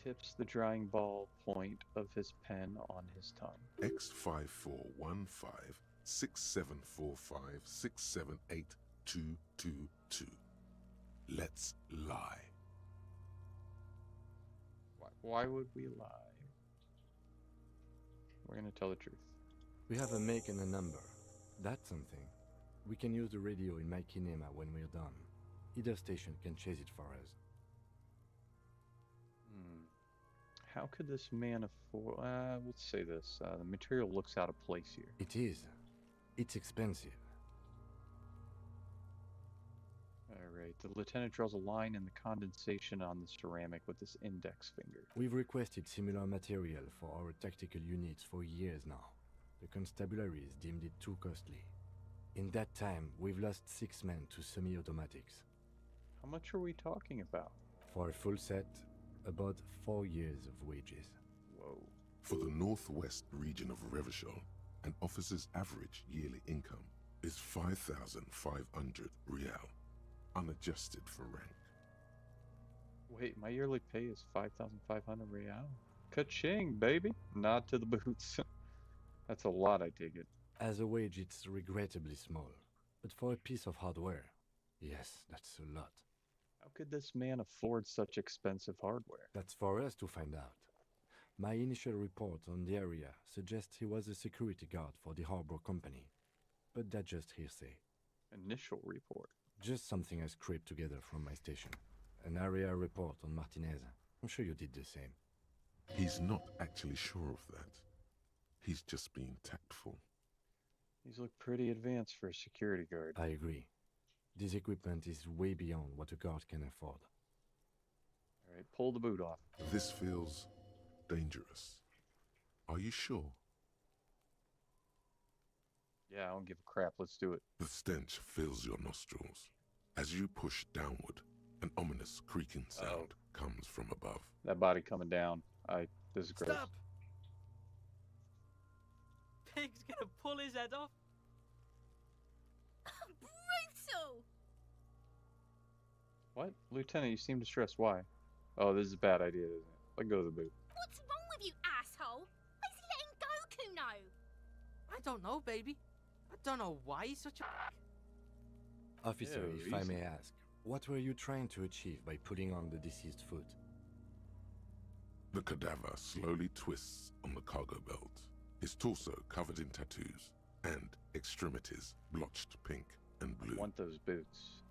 A: Tips the drying ball point of his pen on his tongue.
D: X5415 6745 678222. Let's lie.
A: Why would we lie? We're gonna tell the truth.
F: We have a make and a number. That's something. We can use the radio in my kinema when we're done. Either station can chase it for us.
A: How could this man afford... let's say this. The material looks out of place here.
F: It is. It's expensive.
A: Alright, the lieutenant draws a line in the condensation on the ceramic with his index finger.
F: We've requested similar material for our tactical units for years now. The constabularies deemed it too costly. In that time, we've lost 6 men to semi-automatics.
A: How much are we talking about?
F: For a full set, about 4 years of wages.
A: Whoa.
D: For the northwest region of Revachol, an officer's average yearly income is 5,500 real, unadjusted for rank.
A: Wait, my yearly pay is 5,500 real? Ka-ching, baby! Nod to the boots. That's a lot, I take it.
F: As a wage, it's regrettably small. But for a piece of hardware, yes, that's a lot.
A: How could this man afford such expensive hardware?
F: That's for us to find out. My initial report on the area suggests he was a security guard for the harbor company. But that's just hearsay.
A: Initial report?
F: Just something I scraped together from my station. An area report on Martinez. I'm sure you did the same.
D: He's not actually sure of that. He's just being tactful.
A: These look pretty advanced for a security guard.
F: I agree. This equipment is way beyond what a guard can afford.
A: Alright, pull the boot off.
D: This feels dangerous. Are you sure?
A: Yeah, I don't give a crap. Let's do it.
D: The stench fills your nostrils. As you push downward, an ominous creaking sound comes from above.
A: That body coming down. This is gross.
R: Stop! Pig's gonna pull his head off.
K: Brutal!
A: What? Lieutenant, you seem distressed. Why? Oh, this is a bad idea, isn't it? Let go of the boot.
K: What's wrong with you, asshole? Why's he letting Goku know?
R: I don't know, baby. I don't know why he's such a...
F: Officer,
A: Yeah,
F: if I
A: easy.
F: may ask, what were you trying to achieve by putting on the deceased foot?
D: The cadaver slowly twists on the cargo belt, his torso covered in tattoos, and extremities blotched pink and blue.
A: I want those boots.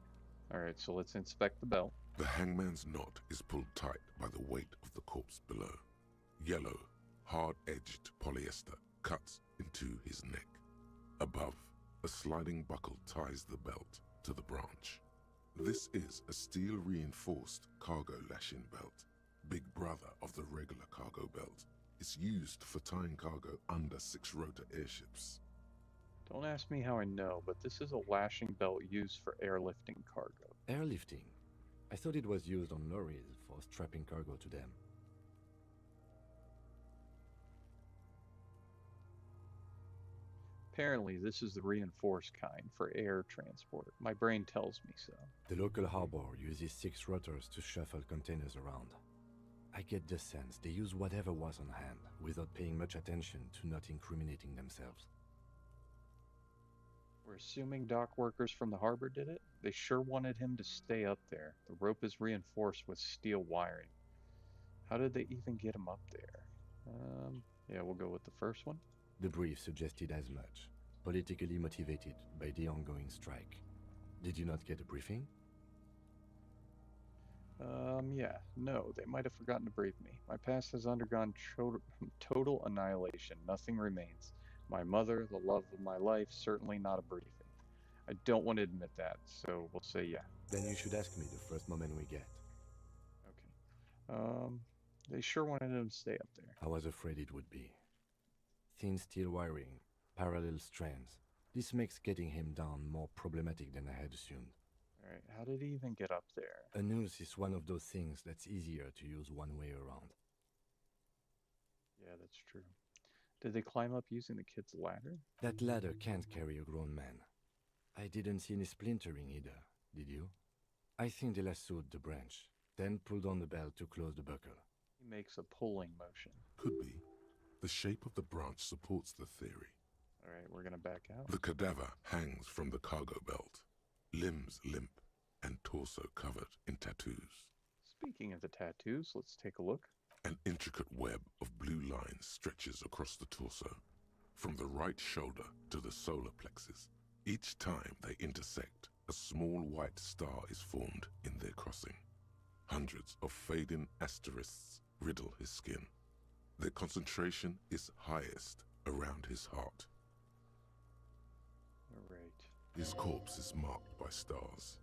A: Alright, so let's inspect the belt.
D: The hangman's knot is pulled tight by the weight of the corpse below. Yellow, hard-edged polyester cuts into his neck. Above, a sliding buckle ties the belt to the branch. This is a steel-reinforced cargo lashing belt, big brother of the regular cargo belt. It's used for tying cargo under 6-rotor airships.
A: Don't ask me how I know, but this is a lashing belt used for airlifting cargo.
F: Airlifting? I thought it was used on lorries for strapping cargo to them.
A: Apparently, this is the reinforced kind for air transport. My brain tells me so.
F: The local harbor uses 6 rotors to shuffle containers around. I get the sense they use whatever was on hand, without paying much attention to not incriminating themselves.
A: We're assuming dock workers from the harbor did it? They sure wanted him to stay up there. The rope is reinforced with steel wiring. How did they even get him up there? Yeah, we'll go with the first one.
F: The brief suggested as much, politically motivated by the ongoing strike. Did you not get a briefing?
A: Yeah, no, they might have forgotten to brief me. My past has undergone total annihilation. Nothing remains. My mother, the love of my life, certainly not a briefing. I don't want to admit that, so we'll say yeah.
F: Then you should ask me the first moment we get.
A: Okay. They sure wanted him to stay up there.
F: I was afraid it would be. Thin steel wiring, parallel strands. This makes getting him down more problematic than I had assumed.
A: Alright, how did he even get up there?
F: A noose is one of those things that's easier to use one way around.
A: Yeah, that's true. Did they climb up using the kid's ladder?
F: That ladder can't carry a grown man. I didn't see any splintering either, did you? I think they lassoed the branch, then pulled on the belt to close the buckle.
A: He makes a pulling motion.
D: Could be. The shape of the branch supports the theory.
A: Alright, we're gonna back out.
D: The cadaver hangs from the cargo belt, limbs limp and torso covered in tattoos.
A: Speaking of the tattoos, let's take a look.
D: An intricate web of blue lines stretches across the torso, from the right shoulder to the solar plexus. Each time they intersect, a small white star is formed in their crossing. Hundreds of fading asterisks riddle his skin. Their concentration is highest around his heart.
A: Alright.
D: His corpse is marked by stars.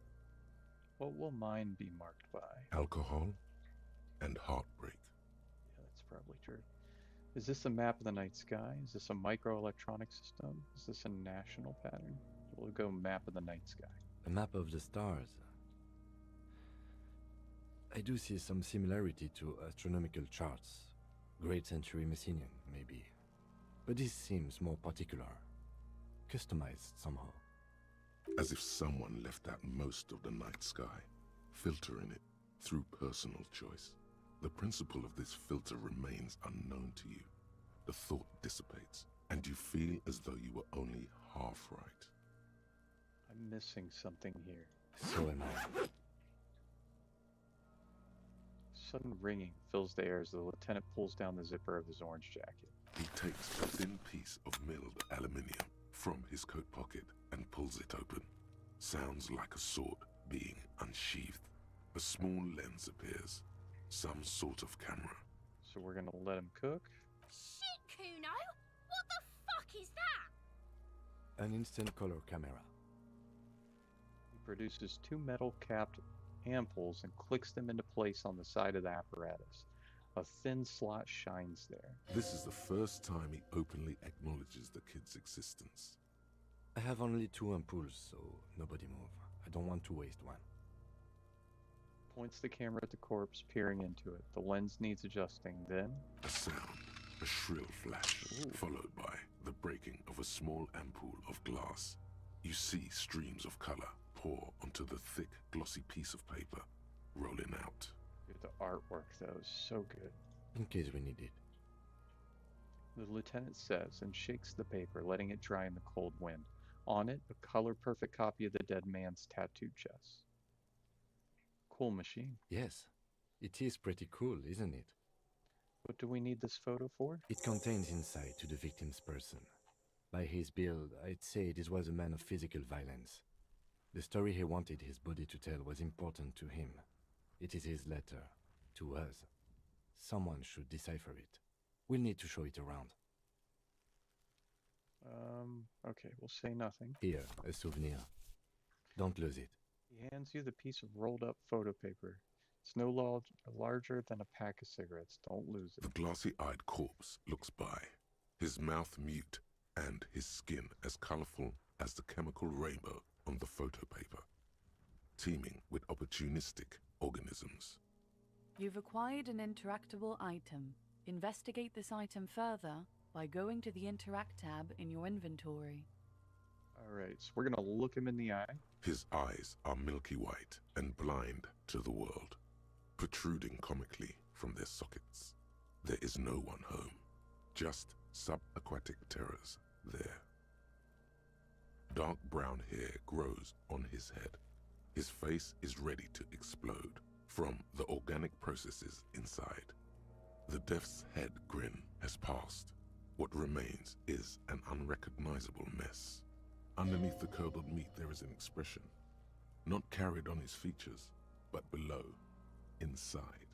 A: What will mine be marked by?
D: Alcohol and heartbreak.
A: Yeah, that's probably true. Is this a map of the night sky? Is this a microelectronic system? Is this a national pattern? We'll go map of the night sky.
F: A map of the stars. I do see some similarity to astronomical charts. Great Century Messinian, maybe. But this seems more particular. Customized somehow.
D: As if someone left out most of the night sky, filtering it through personal choice. The principle of this filter remains unknown to you. The thought dissipates, and you feel as though you were only half right.
A: I'm missing something here.
F: So am I.
A: Sudden ringing fills the air as the lieutenant pulls down the zipper of his orange jacket.
D: He takes a thin piece of milled aluminium from his coat pocket and pulls it open. Sounds like a sword being unsheathed. A small lens appears. Some sort of camera.
A: So we're gonna let him cook?
K: Shit, Kuno! What the fuck is that?
F: An instant color camera.
A: He produces 2 metal-capped ampoules and clicks them into place on the side of the apparatus. A thin slot shines there.
D: This is the first time he openly acknowledges the kid's existence.
F: I have only 2 ampoules, so nobody move. I don't want to waste one.
A: Points the camera at the corpse, peering into it. The lens needs adjusting, then...
D: A sound, a shrill flash, followed by the breaking of a small ampoule of glass. You see streams of color pour onto the thick, glossy piece of paper, rolling out.
A: Dude, the artwork, though, is so good.
F: In case we need it.
A: The lieutenant says and shakes the paper, letting it dry in the cold wind. On it, a color-perfect copy of the dead man's tattooed chest. Cool machine.
F: Yes, it is pretty cool, isn't it?
A: What do we need this photo for?
F: It contains insight to the victim's person. By his build, I'd say this was a man of physical violence. The story he wanted his body to tell was important to him. It is his letter. To us. Someone should decipher it. We'll need to show it around.
A: Okay, we'll say nothing.
F: Here, a souvenir. Don't lose it.
A: He hands you the piece of rolled up photo paper. It's no larger than a pack of cigarettes. Don't lose it.
D: The glassy-eyed corpse looks by, his mouth mute and his skin as colorful as the chemical rainbow on the photo paper, teeming with opportunistic organisms.
E: You've acquired an interactable item. Investigate this item further by going to the Interact tab in your inventory.
A: Alright, so we're gonna look him in the eye.
D: His eyes are milky white and blind to the world, protruding comically from their sockets. There is no one home, just subaquatic terrors there. Dark brown hair grows on his head. His face is ready to explode from the organic processes inside. The death's head grin has passed. What remains is an unrecognizable mess. Underneath the curdled meat there is an expression, not carried on his features, but below, inside,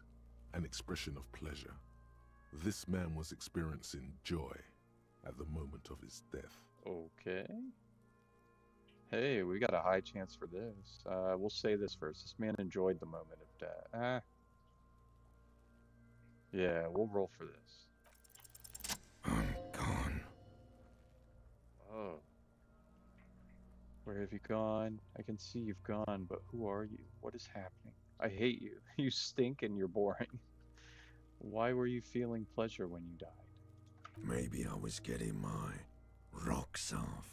D: an expression of pleasure. This man was experiencing joy at the moment of his death.
A: Okay. Hey, we got a high chance for this. We'll say this first. This man enjoyed the moment of death. Yeah, we'll roll for this.
B: I'm gone.
A: Oh. Where have you gone? I can see you've gone, but who are you? What is happening? I hate you. You stink and you're boring. Why were you feeling pleasure when you died?
B: Maybe I was getting my rocks off.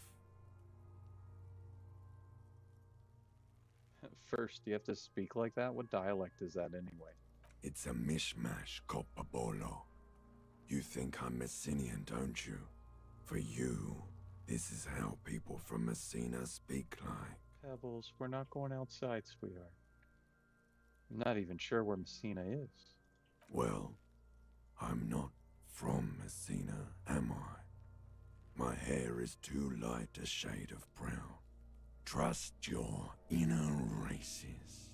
A: First, you have to speak like that? What dialect is that anyway?
B: It's a mishmash, cocabona. You think I'm Messinian, don't you? For you, this is how people from Messina speak like.
A: Pebbles, we're not going outside, sweetheart. I'm not even sure where Messina is.
B: Well, I'm not from Messina, am I? My hair is too light a shade of brown. Trust your inner racist.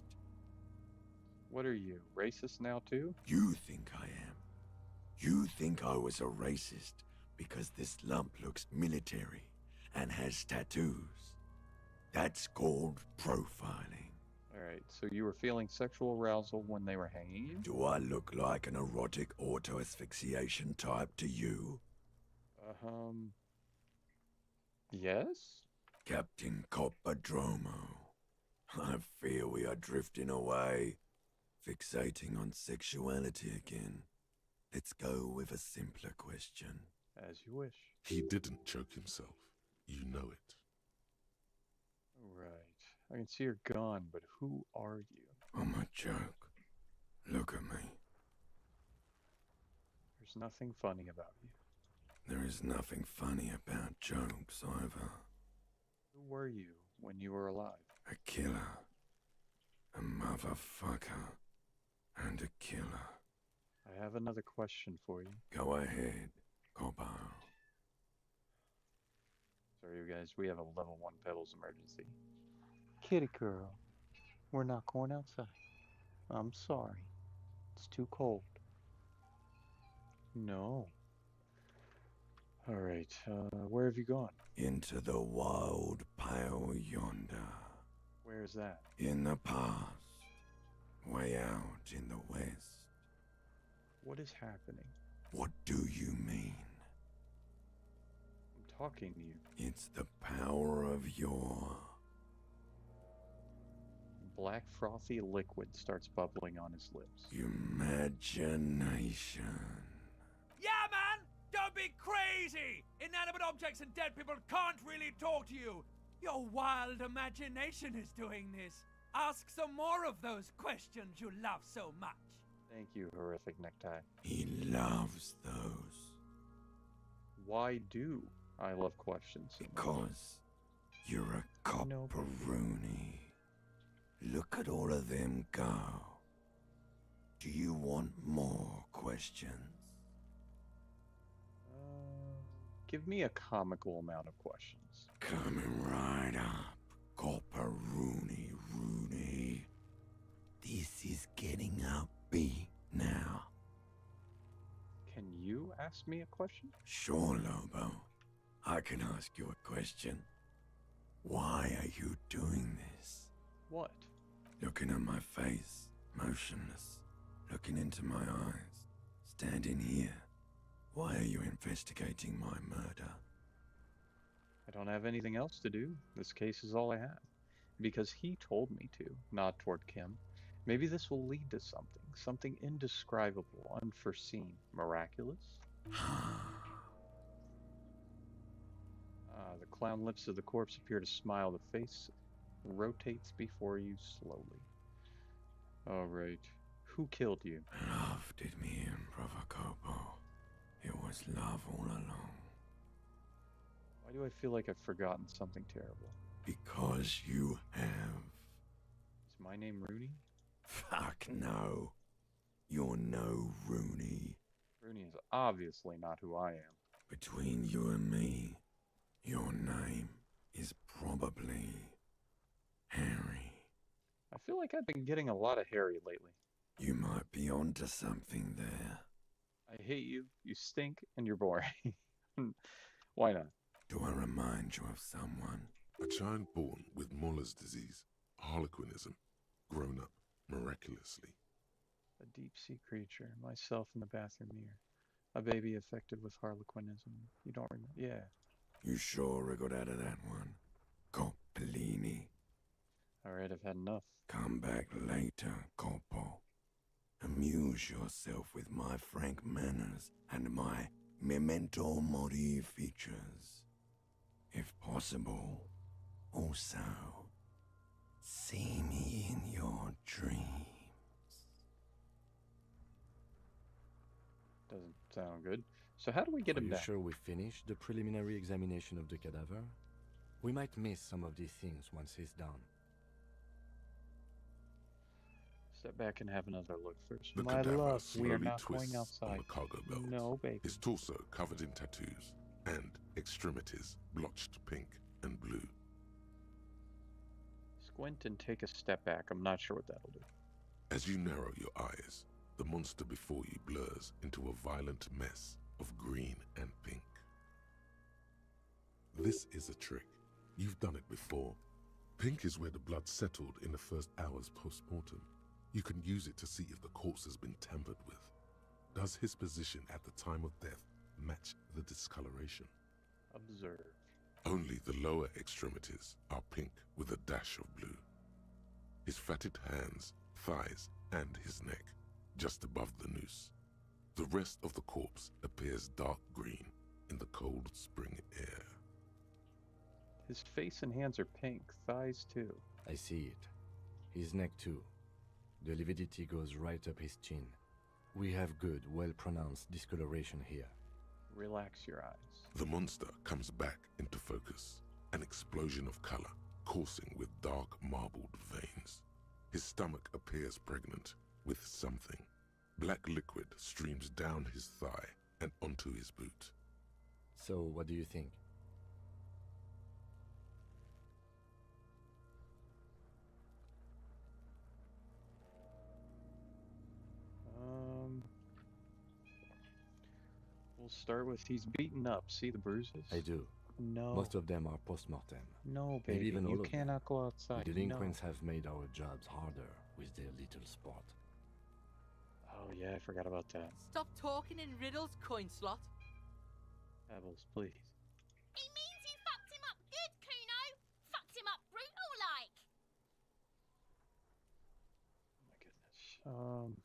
A: What are you, racist now too?
B: You think I am. You think I was a racist because this lump looks military and has tattoos. That's called profiling.
A: Alright, so you were feeling sexual arousal when they were hanging you?
B: Do I look like an erotic auto-asphyxiation type to you?
A: Yes?
B: Captain Coppadromo, I fear we are drifting away, fixating on sexuality again. Let's go with a simpler question.
A: As you wish.
D: He didn't choke himself. You know it.
A: Right. I can see you're gone, but who are you?
B: I'm a joke. Look at me.
A: There's nothing funny about you.
B: There is nothing funny about jokes either.
A: Who were you when you were alive?
B: A killer. A motherfucker. And a killer.
A: I have another question for you.
B: Go ahead, Cobbo.
A: Sorry, you guys, we have a level 1 Pebbles emergency. Kitty girl, we're not going outside. I'm sorry. It's too cold. No. Alright, where have you gone?
B: Into the wild pale yonder.
A: Where's that?
B: In the past. Way out in the west.
A: What is happening?
B: What do you mean?
A: I'm talking to you.
B: It's the power of your...
A: Black frothy liquid starts bubbling on his lips.
B: Imagination.
I: Yeah, man! Don't be crazy! Inanimate objects and dead people can't really talk to you! Your wild imagination is doing this. Ask some more of those questions you love so much.
A: Thank you, horrific necktie.
B: He loves those.
A: Why do I love questions?
B: Because you're a copperoonie. Look at all of them go. Do you want more questions?
A: Give me a comical amount of questions.
B: Coming right up. Copperoni, Rooney. This is getting uppy now.
A: Can you ask me a question?
B: Sure, Lobo. I can ask you a question. Why are you doing this?
A: What?
B: Looking at my face, motionless. Looking into my eyes. Standing here. Why are you investigating my murder?
A: I don't have anything else to do. This case is all I have. Because he told me to, not toward Kim. Maybe this will lead to something. Something indescribable, unforeseen, miraculous. The clown lips of the corpse appear to smile. The face rotates before you slowly. All right. Who killed you?
B: Love did me in, Brother Copo. It was love all along.
A: Why do I feel like I've forgotten something terrible?
B: Because you have.
A: Is my name Rooney?
B: Fuck no. You're no Rooney.
A: Rooney is obviously not who I am.
B: Between you and me, your name is probably Harry.
A: I feel like I've been getting a lot of Harry lately.
B: You might be onto something there.
A: I hate you, you stink, and you're boring. Why not?
B: Do I remind you of someone?
D: A child born with Muller's disease, harlequinism, grown up miraculously.
A: A deep-sea creature, myself in the bathroom mirror. A baby affected with harlequinism. You don't remember? Yeah.
B: You sure I got out of that one? Coppellini.
A: Alright, I've had enough.
B: Come back later, Coppo. Amuse yourself with my frank manners and my memento mori features. If possible, also, see me in your dreams.
A: Doesn't sound good. So how do we get him
F: Are you
A: down?
F: sure we finished the preliminary examination of the cadaver? We might miss some of these things once he's done.
A: Step back and have another look first.
D: The
A: My
D: cadaver
A: love, we are
D: slowly
A: not going
D: twists on
A: outside.
D: the cargo belt.
A: No, baby.
D: His torso covered in tattoos, and extremities blotched pink and blue.
A: Squint and take a step back. I'm not sure what that'll do.
D: As you narrow your eyes, the monster before you blurs into a violent mess of green and pink. This is a trick. You've done it before. Pink is where the blood settled in the first hours post-mortem. You can use it to see if the corpse has been tampered with. Does his position at the time of death match the discoloration?
A: Observe.
D: Only the lower extremities are pink with a dash of blue. His fatted hands, thighs, and his neck, just above the noose. The rest of the corpse appears dark green in the cold spring air.
A: His face and hands are pink, thighs too.
F: I see it. His neck too. The lividity goes right up his chin. We have good, well-pronounced discoloration here.
A: Relax your eyes.
D: The monster comes back into focus, an explosion of color, coursing with dark marbled veins. His stomach appears pregnant with something. Black liquid streams down his thigh and onto his boot.
F: So, what do you think?
A: We'll start with he's beaten up. See the bruises?
F: I do.
A: No.
F: Most of them are post-mortem.
A: No, baby.
F: Maybe even all
A: You
F: of
A: cannot go outside.
F: The delinquents have made our jobs harder with their little sport.
A: Oh yeah, I forgot about that.
R: Stop talking in riddles, coin slot.
A: Pebbles, please.
K: He means you fucked him up good, Kuno. Fucked him up brutal like.
A: Oh my goodness.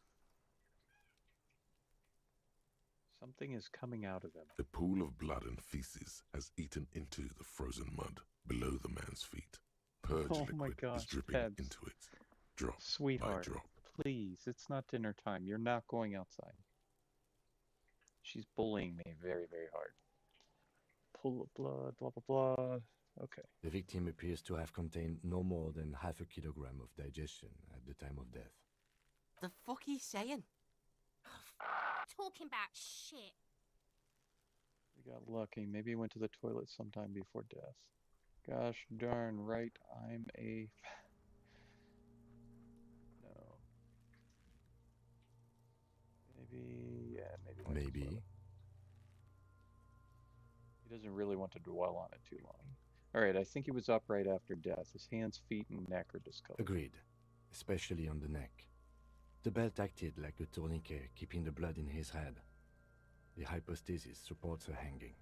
A: Something is coming out of him.
D: A pool of blood and feces has eaten into the frozen mud below the man's feet. Purge
A: Oh my
D: liquid
A: gosh,
D: is dripping
A: Pebs.
D: into it, drop
A: Sweetheart,
D: by drop.
A: please, it's not dinner time. You're not going outside. She's bullying me very, very hard. Pool of blood, blah, blah, blah. Okay.
F: The victim appears to have contained no more than half a kilogram of digestion at the time of death.
R: The fuck he saying?
K: Talking about shit.
A: We got lucky. Maybe he went to the toilet sometime before death. Gosh darn right, I'm a... No. Maybe, yeah, maybe.
F: Maybe.
A: He doesn't really want to dwell on it too long. Alright, I think he was upright after death. His hands, feet, and neck are discolored.
F: Agreed, especially on the neck. The belt acted like a tourniquet, keeping the blood in his head. The hypostasis supports her hanging.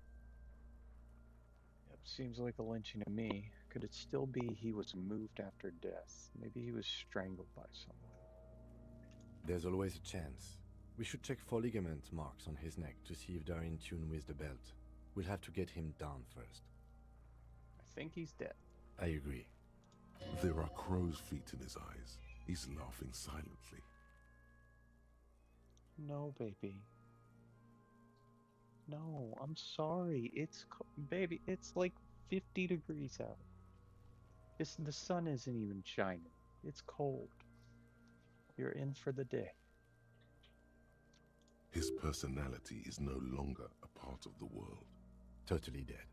A: Yep, seems like a lynching to me. Could it still be he was moved after death? Maybe he was strangled by someone.
F: There's always a chance. We should check for ligament marks on his neck to see if they're in tune with the belt. We'll have to get him down first.
A: I think he's dead.
F: I agree.
D: There are crow's feet in his eyes. He's laughing silently.
A: No, baby. No, I'm sorry. Baby, it's like 50 degrees out. The sun isn't even shining. It's cold. You're in for the day.
D: His personality is no longer a part of the world.
F: Totally dead.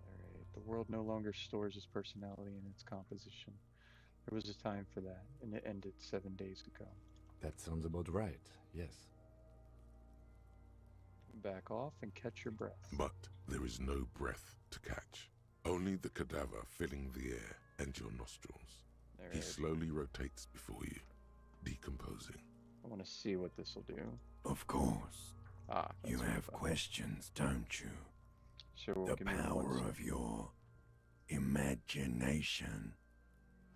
A: Alright, the world no longer stores his personality in its composition. There was a time for that, and it ended 7 days ago.
F: That sounds about right, yes.
A: Back off and catch your breath.
D: But there is no breath to catch. Only the cadaver filling the air and your nostrils. He slowly rotates before you, decomposing.
A: I want to see what this will do.
B: Of course. You have questions, don't you?
A: Sure,
B: the power of your imagination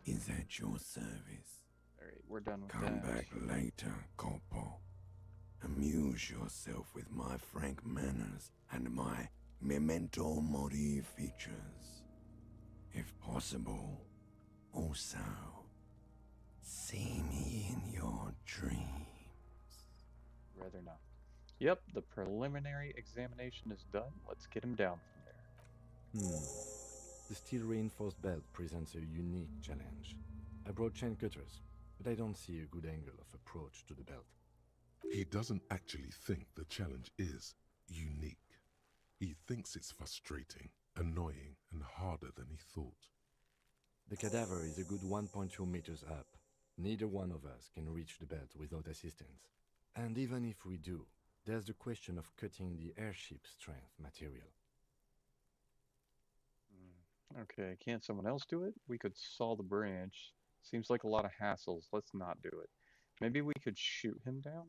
B: is at your service.
A: Alright, we're done with
B: Come
A: that.
B: back later, Corpo. Amuse yourself with my frank manners and my memento mori features. If possible, also see me in your dreams.
A: Rather not. Yep, the preliminary examination is done. Let's get him down from there.
F: The steel reinforced belt presents a unique challenge. I brought chain cutters, but I don't see a good angle of approach to the belt.
D: He doesn't actually think the challenge is unique. He thinks it's frustrating, annoying, and harder than he thought.
F: The cadaver is a good 1.2 meters up. Neither one of us can reach the belt without assistance. And even if we do, there's the question of cutting the airship strength material.
A: Okay, can't someone else do it? We could saw the branch. Seems like a lot of hassles. Let's not do it. Maybe we could shoot him down?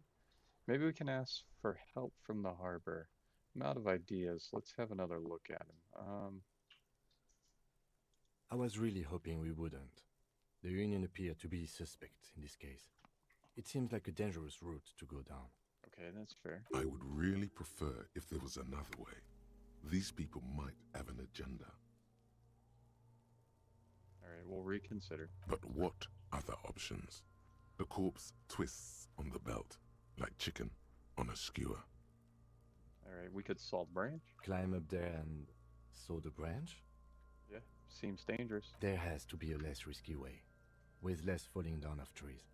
A: Maybe we can ask for help from the harbor. I'm out of ideas. Let's have another look at him.
F: I was really hoping we wouldn't. The Union appeared to be suspect in this case. It seems like a dangerous route to go down.
A: Okay, that's fair.
D: I would really prefer if there was another way. These people might have an agenda.
A: Alright, we'll reconsider.
D: But what other options? The corpse twists on the belt, like chicken on a skewer.
A: Alright, we could saw the branch.
F: Climb up there and saw the branch?
A: Yeah, seems dangerous.
F: There has to be a less risky way, with less falling down of trees.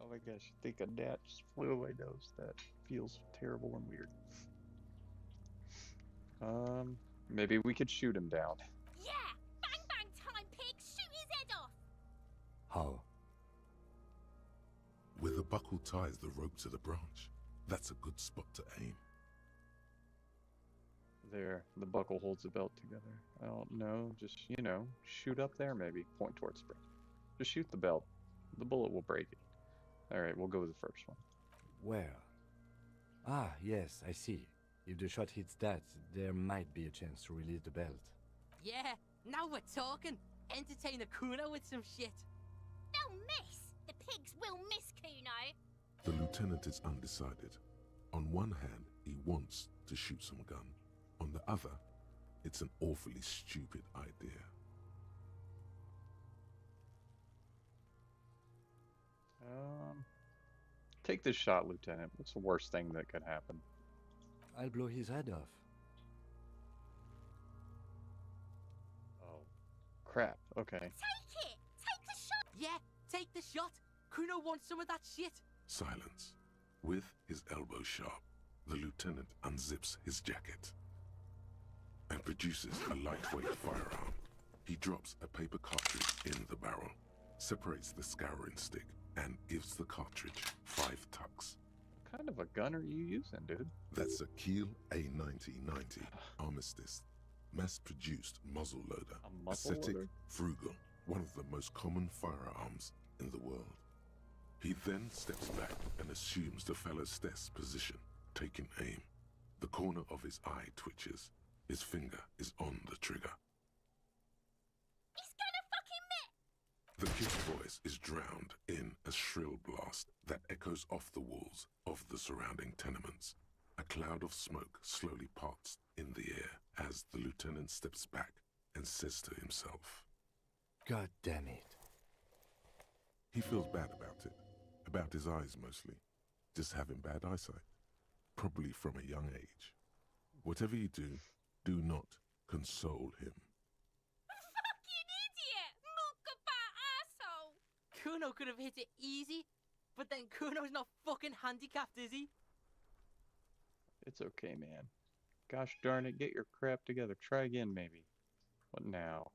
A: Oh my gosh, I think a gnat just flew away my nose. That feels terrible and weird. Maybe we could shoot him down.
K: Yeah! Bang bang time, pig! Shoot his head off!
F: How?
D: Where the buckle ties the rope to the branch. That's a good spot to aim.
A: There, the buckle holds the belt together. I don't know, just, you know, shoot up there maybe. Point towards the branch. Just shoot the belt. The bullet will break it. Alright, we'll go with the first one.
F: Where? Ah, yes, I see. If the shot hits that, there might be a chance to release the belt.
R: Yeah, now we're talking. Entertain a Kuno with some shit.
K: They'll miss! The pigs will miss Kuno!
D: The lieutenant is undecided. On one hand, he wants to shoot some gun. On the other, it's an awfully stupid idea.
A: Take this shot, Lieutenant. What's the worst thing that could happen?
F: I'll blow his head off.
A: Oh, crap. Okay.
K: Take it! Take the shot!
R: Yeah, take the shot. Kuno wants some of that shit.
D: Silence. With his elbow sharp, the lieutenant unzips his jacket and produces a lightweight firearm. He drops a paper cartridge in the barrel, separates the scouring stick, and gives the cartridge 5 tucks.
A: What kind of a gun are you using, dude?
D: That's a Kiel A9090 Armistice, mass-produced muzzleloader. Aesthetic, frugal, one of the most common firearms in the world. He then steps back and assumes the fellow's desk position, taking aim. The corner of his eye twitches. His finger is on the trigger.
K: He's gonna fucking miss!
D: The kid's voice is drowned in a shrill blast that echoes off the walls of the surrounding tenements. A cloud of smoke slowly parts in the air as the lieutenant steps back and says to himself,
F: God damn it.
D: He feels bad about his eyes mostly, just having bad eyesight, probably from a young age. Whatever you do, do not console him.
K: Fucking idiot! Mookaba asshole!
R: Kuno could have hit it easy, but then Kuno's not fucking handicapped, is he?
A: It's okay, man. Gosh darn it, get your crap together. Try again, maybe. What now?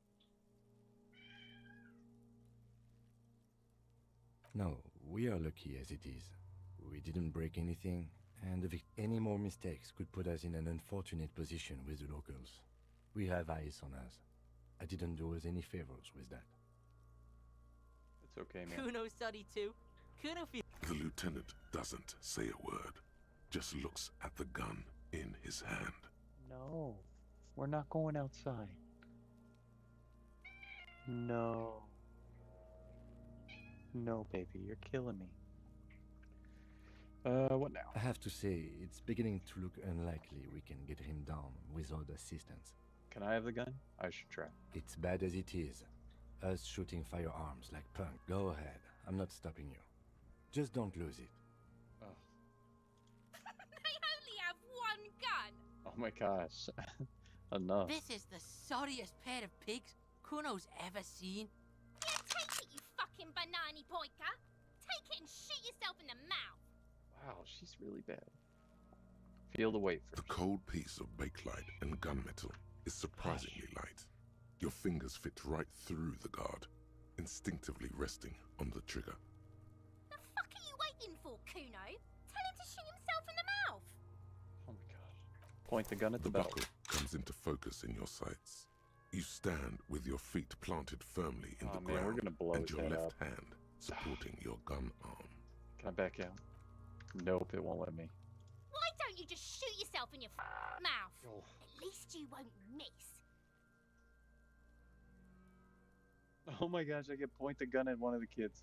F: No, we are lucky as it is. We didn't break anything, and any more mistakes could put us in an unfortunate position with the locals. We have eyes on us. I didn't do us any favors with that.
A: It's okay, man.
R: Kuno's sorry too. Kuno feels...
D: The lieutenant doesn't say a word, just looks at the gun in his hand.
A: No, we're not going outside. No. No, baby, you're killing me. What now?
F: I have to say, it's beginning to look unlikely we can get him down without assistance.
A: Can I have the gun? I should try.
F: It's bad as it is. Us shooting firearms like punk. Go ahead. I'm not stopping you. Just don't lose it.
A: Oh,
K: They only have one gun!
A: oh my gosh. Enough.
R: This is the sorriest pair of pigs Kuno's ever seen.
K: Yeah, take it, you fucking banana poika! Take it and shoot yourself in the mouth!
A: Wow, she's really bad. Feel the weight
D: The cold piece of bakelite and gunmetal is surprisingly light. Your fingers fit right through the guard, instinctively resting on the trigger.
K: The fuck are you waiting for, Kuno? Tell him to shoot himself in the mouth!
A: Oh my gosh. Point the gun at the
D: The
A: belt.
D: buckle comes into focus in your sights. You stand with your feet planted firmly in the
A: Man, we're
D: ground
A: gonna blow
D: and
A: his
D: your
A: head
D: left
A: up.
D: hand supporting your gun arm.
A: Can I back out? Nope, it won't let me.
K: Why don't you just shoot yourself in your mouth?
A: Oh.
K: At least you won't miss.
A: Oh my gosh, I can point the gun at one of the kids.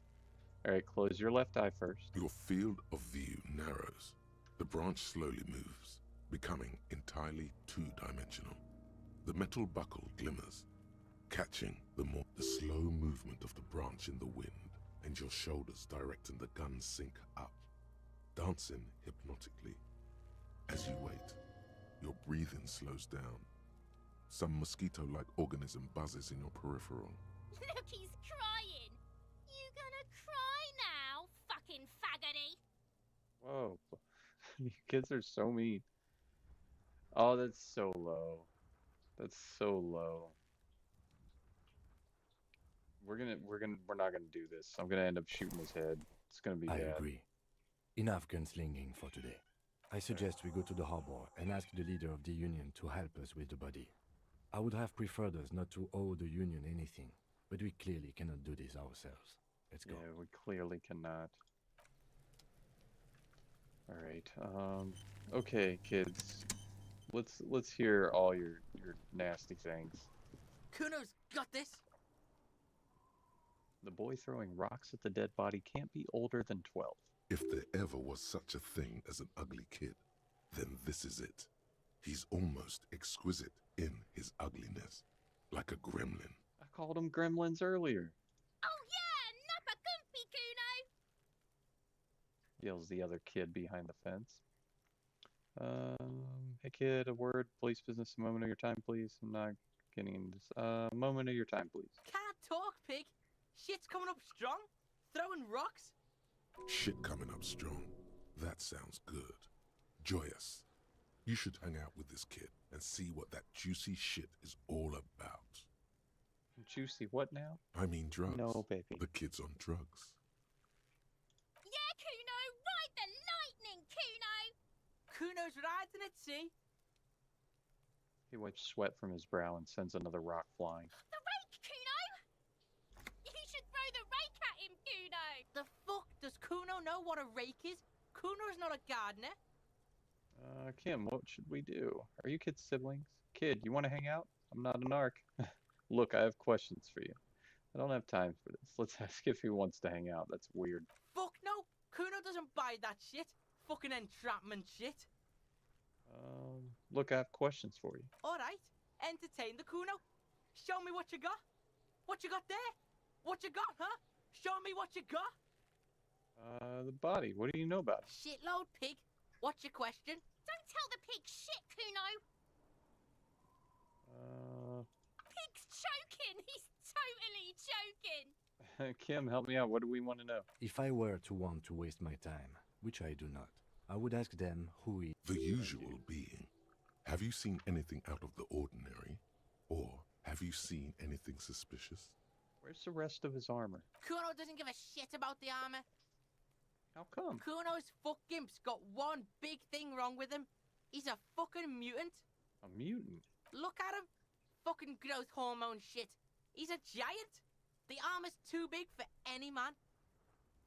A: Alright, close your left eye first.
D: Your field of view narrows. The branch slowly moves, becoming entirely two-dimensional. The metal buckle glimmers, catching the slow movement of the branch in the wind, and your shoulders directing the gun sink up, dancing hypnotically. As you wait, your breathing slows down. Some mosquito-like organism buzzes in your peripheral.
K: Look, he's crying! You gonna cry now, fucking faggoty?
A: Whoa. You kids are so mean. Oh, that's so low. That's so low. We're not gonna do this. I'm gonna end up shooting his head. It's gonna be
F: I
A: bad.
F: agree. Enough gunslinging for today. I suggest we go to the harbor and ask the leader of the Union to help us with the body. I would have preferred us not to owe the Union anything, but we clearly cannot do this ourselves. Let's go.
A: Yeah, we clearly cannot. Alright, okay, kids. Let's hear all your nasty things.
R: Kuno's got this.
A: The boy throwing rocks at the dead body can't be older than 12.
D: If there ever was such a thing as an ugly kid, then this is it. He's almost exquisite in his ugliness, like a gremlin.
A: I called them gremlins earlier,
K: Oh yeah, Nappa Gumpy, Kuno!
A: yells the other kid behind the fence. Hey kid, a word, police business, a moment of your time, please. I'm not getting into this. Moment of your time, please.
R: Can't talk, pig. Shit's coming up strong. Throwing rocks.
D: Shit coming up strong. That sounds good. Joyous, you should hang out with this kid and see what that juicy shit is all about.
A: Juicy what now?
D: I mean drugs.
A: No, baby.
D: The kid's on drugs.
K: Yeah, Kuno, ride the lightning, Kuno!
R: Kuno's riding it, see?
A: He wipes sweat from his brow and sends another rock flying.
K: The rake, Kuno! You should throw the rake at him, Kuno!
R: The fuck? Does Kuno know what a rake is? Kuno's not a gardener.
A: Kim, what should we do? Are you kids siblings? Kid, you want to hang out? I'm not an arc. Look, I have questions for you. I don't have time for this. Let's ask if he wants to hang out. That's weird.
R: Fuck no! Kuno doesn't buy that shit. Fucking entrapment shit.
A: Look, I have questions for you.
R: Alright, entertain the Kuno. Show me what you got. What you got there? What you got, huh? Show me what you got.
A: The body. What do you know about it?
R: Shitload pig. What's your question?
K: Don't tell the pig shit, Kuno! Pig's choking! He's totally choking!
A: Kim, help me out. What do we want to know?
F: If I were to want to waste my time, which I do not, I would ask them who he...
D: The usual being. Have you seen anything out of the ordinary? Or have you seen anything suspicious?
A: Where's the rest of his armor?
R: Kuno doesn't give a shit about the armor.
A: How come?
R: Kuno's fuck gimp's got one big thing wrong with him. He's a fucking mutant.
A: A mutant?
R: Look at him. Fucking growth hormone shit. He's a giant. The armor's too big for any man.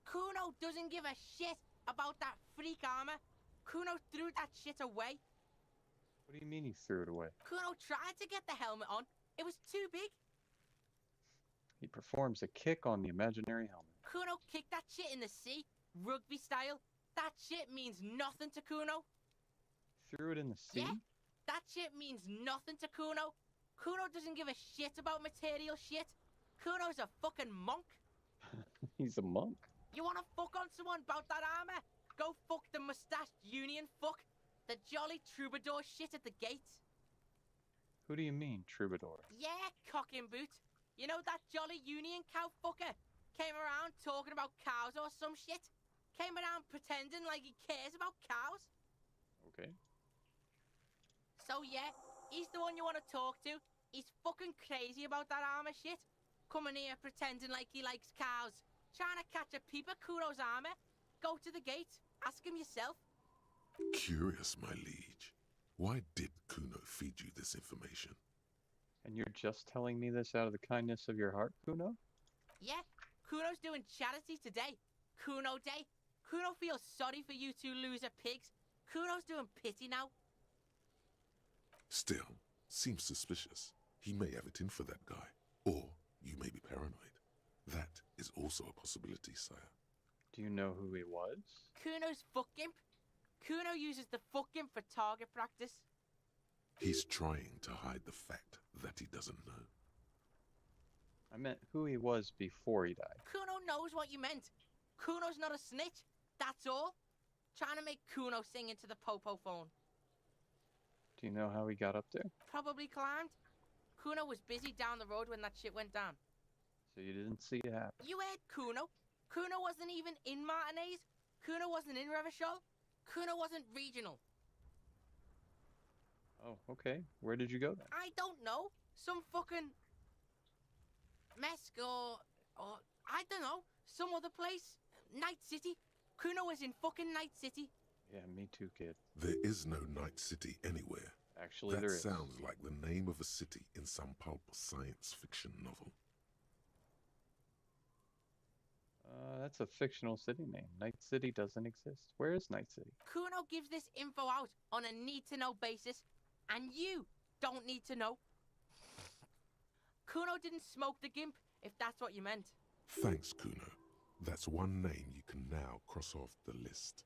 R: Kuno doesn't give a shit about that freak armor. Kuno threw that shit away.
A: What do you mean he threw it away?
R: Kuno tried to get the helmet on. It was too big.
A: He performs a kick on the imaginary helmet.
R: Kuno kicked that shit in the sea, rugby style. That shit means nothing to Kuno.
A: Threw it in the sea?
R: Yeah, that shit means nothing to Kuno. Kuno doesn't give a shit about material shit. Kuno's a fucking monk.
A: He's a monk.
R: You wanna fuck on someone about that armor? Go fuck the mustached union fuck. The jolly troubadour shit at the gate.
A: Who do you mean, troubadour?
R: Yeah, cock in boot. You know that jolly union cow fucker? Came around talking about cows or some shit? Came around pretending like he cares about cows?
A: Okay.
R: So yeah, he's the one you want to talk to. He's fucking crazy about that armor shit. Coming here pretending like he likes cows. Trying to catch a peep at Kuno's armor. Go to the gate. Ask him yourself.
D: Curious, my liege. Why did Kuno feed you this information?
A: And you're just telling me this out of the kindness of your heart, Kuno?
R: Yeah, Kuno's doing charity today. Kuno Day. Kuno feels sorry for you two loser pigs. Kuno's doing pity now.
D: Still, seems suspicious. He may have it in for that guy. Or you may be paranoid. That is also a possibility, sire.
A: Do you know who he was?
R: Kuno's fuck gimp. Kuno uses the fuck gimp for target practice.
D: He's trying to hide the fact that he doesn't know.
A: I meant who he was before he died.
R: Kuno knows what you meant. Kuno's not a snitch. That's all. Trying to make Kuno sing into the popo phone.
A: Do you know how he got up there?
R: Probably climbed. Kuno was busy down the road when that shit went down.
A: So you didn't see it happen?
R: You heard Kuno. Kuno wasn't even in Martinez. Kuno wasn't in Revachol. Kuno wasn't regional.
A: Oh, okay. Where did you go then?
R: I don't know. Some fucking... Mesk or I don't know. Some other place. Night City. Kuno was in fucking Night City.
A: Yeah, me too, kid.
D: There is no Night City anywhere.
A: Actually, there is.
D: That sounds like the name of a city in some pulp science fiction novel.
A: That's a fictional city name. Night City doesn't exist. Where is Night City?
R: Kuno gives this info out on a need-to-know basis, and you don't need to know. Kuno didn't smoke the gimp, if that's what you meant.
D: Thanks, Kuno. That's one name you can now cross off the list.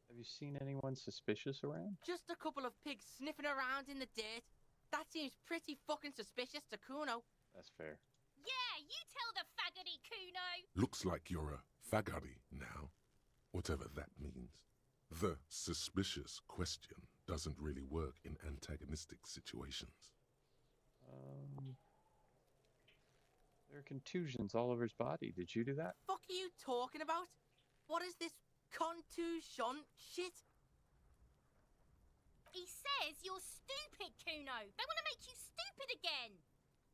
A: Have you seen anyone suspicious around?
R: Just a couple of pigs sniffing around in the dirt. That seems pretty fucking suspicious to Kuno.
A: That's fair.
K: Yeah, you tell the faggoty, Kuno!
D: Looks like you're a faggoty now, whatever that means. The suspicious question doesn't really work in antagonistic situations.
A: There are contusions all over his body. Did you do that?
R: Fuck are you talking about? What is this contusion shit?
K: Kuno. They want to make you stupid again.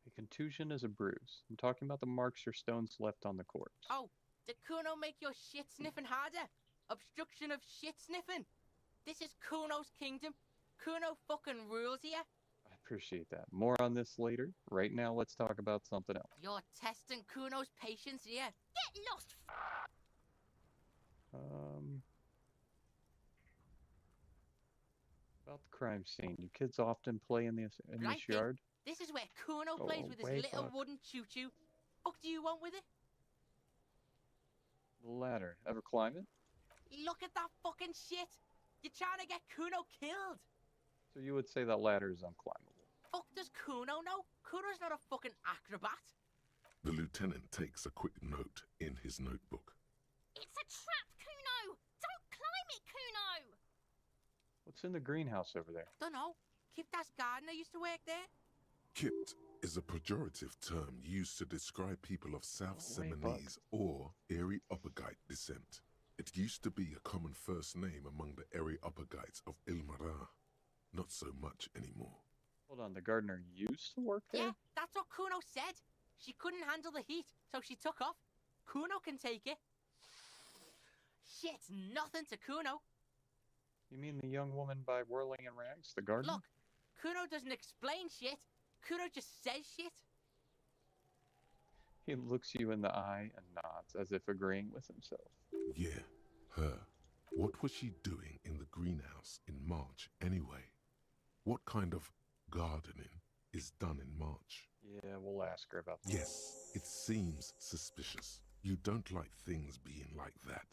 A: A contusion is a bruise. I'm talking about the marks or stones left on the corpse.
R: Oh, did Kuno make your shit sniffing harder? Obstruction of shit sniffing. This is Kuno's kingdom. Kuno fucking rules here.
A: I appreciate that. More on this later. Right now, let's talk about something else.
R: You're testing Kuno's patience here.
K: Get lost.
A: About the crime scene. You kids often play in this yard?
R: This is where Kuno plays with his
A: way
R: little
A: back.
R: wooden choo-choo. Fuck do you want with it?
A: The ladder. Ever climb it?
R: Look at that fucking shit. You're trying to get Kuno killed.
A: So you would say that ladder is unclimbable.
R: Fuck does Kuno know? Kuno's not a fucking acrobat.
D: The lieutenant takes a quick note in his notebook.
K: It's a trap, Kuno. Don't climb it, Kuno.
A: What's in the greenhouse over there?
R: Dunno. Kiptas gardener used to work there.
D: Kipt is a pejorative term used to describe people of South
A: Way
D: Seminese or Areopagite descent. It used to be a common first name among the Areopagites of Ilmara. Not so much anymore.
A: Hold on, the gardener used to work there?
R: Yeah, that's what Kuno said. She couldn't handle the heat, so she took off. Kuno can take it. Shit's nothing to Kuno.
A: You mean the young woman by whirling in rags, the gardener?
R: Look, Kuno doesn't explain shit. Kuno just says shit.
A: He looks you in the eye and nods, as if agreeing with himself.
D: Yeah, her. What was she doing in the greenhouse in March anyway? What kind of gardening is done in March?
A: Yeah, we'll ask her about that.
D: Yes, it seems suspicious. You don't like things being like that.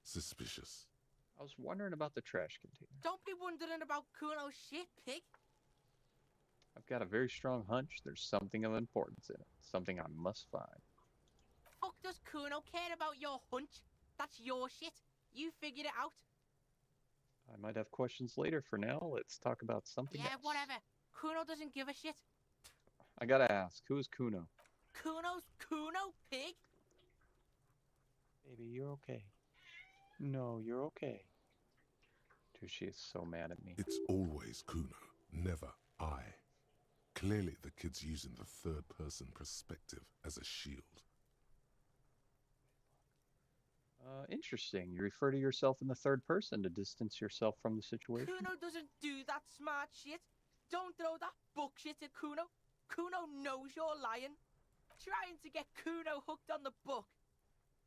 D: Suspicious.
A: I was wondering about the trash container.
R: Don't be wondering about Kuno's shit, pig.
A: I've got a very strong hunch there's something of importance in it. Something I must find.
R: Fuck does Kuno care about your hunch? That's your shit. You figured it out.
A: I might have questions later. For now, let's talk about something
R: Yeah,
A: else.
R: whatever. Kuno doesn't give a shit.
A: I gotta ask, who is Kuno?
R: Kuno's Kuno, pig?
A: Baby, you're okay. No, you're okay. Dude, she is so mad at me.
D: It's always Kuno, never I. Clearly the kid's using the third-person perspective as a shield.
A: Interesting. You refer to yourself in the third person to distance yourself from the situation?
R: Kuno doesn't do that smart shit. Don't throw that book shit at Kuno. Kuno knows you're lying. Trying to get Kuno hooked on the book.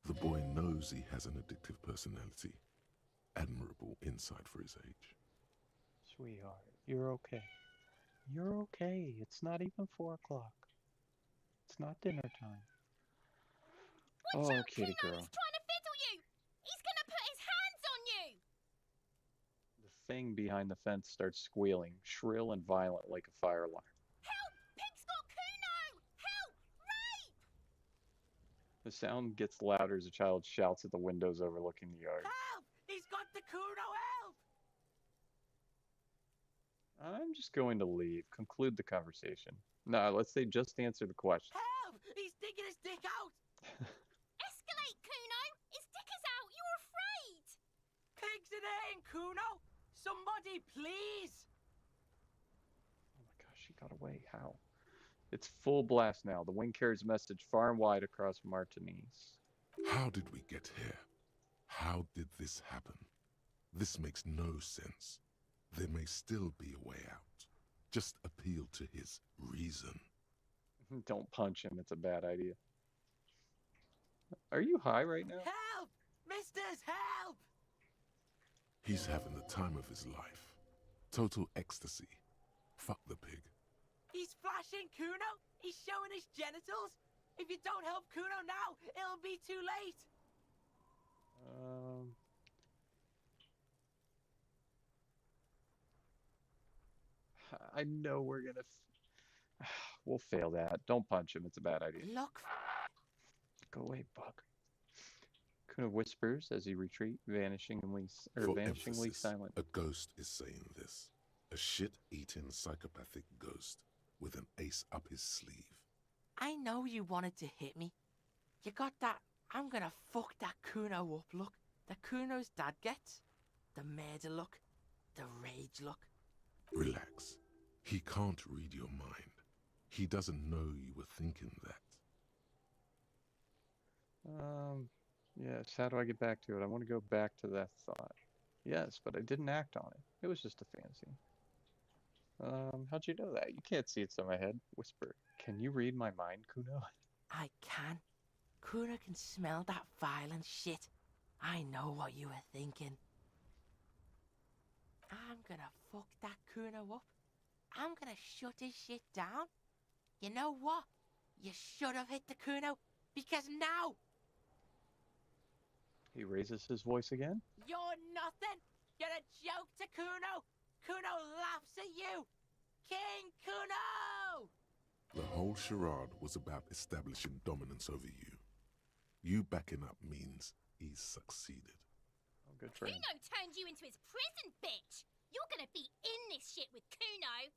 D: The boy knows he has an addictive personality. Admirable insight for his age.
A: Sweetheart, you're okay. You're okay. It's not even 4 o'clock. It's not dinner time.
K: Watch
A: Oh,
K: out,
A: kitty
K: Kuno.
A: girl.
K: He's trying to fiddle you. He's gonna put his hands on you.
A: The thing behind the fence starts squealing, shrill and violent like a fire alarm.
K: Help! Pig's got Kuno! Help! Rape!
A: The sound gets louder as a child shouts at the windows overlooking the yard.
R: Help! He's got the Kuno, help!
A: I'm just going to leave. Conclude the conversation. No, let's say just answer the question.
R: Help! He's digging his dick out!
K: Escalate, Kuno! His dick is out! You're afraid!
R: Pigs in here, Kuno! Somebody, please!
A: Oh my gosh, she got away. How? It's full blast now. The wind carries a message far and wide across Martinique.
D: How did we get here? How did this happen? This makes no sense. There may still be a way out. Just appeal to his reason.
A: Don't punch him. It's a bad idea. Are you high right now?
R: Help! Misters, help!
D: He's having the time of his life. Total ecstasy. Fuck the pig.
R: He's flashing Kuno! He's showing his genitals! If you don't help Kuno now, it'll be too late!
A: I know we're gonna... We'll fail that. Don't punch him. It's a bad idea.
R: Look.
A: Go away, bug. Kuno whispers as he retreats, vanishingly
D: emphasis,
A: silent.
D: A ghost is saying this. A shit-eating psychopathic ghost with an ace up his sleeve.
R: I know you wanted to hit me. You got that I'm gonna fuck that Kuno up look. The Kuno's dad gets. The murder look. The rage look.
D: Relax. He can't read your mind. He doesn't know you were thinking that.
A: Yes, how do I get back to it? I want to go back to that thought. Yes, but I didn't act on it. It was just a fancy. How'd you know that? You can't see it's in my head. Whisper. Can you read my mind, Kuno?
R: I can. Kuno can smell that violent shit. I know what you were thinking. I'm gonna fuck that Kuno up. I'm gonna shut his shit down. You know what? You should have hit the Kuno, because now
A: He raises his voice again.
R: you're nothing. You're a joke to Kuno. Kuno laughs at you. King Kuno!
D: The whole charade was about establishing dominance over you. You backing up means he's succeeded.
A: Oh, good for him.
K: Kuno turned you into his prison, bitch! You're gonna be in this shit with Kuno!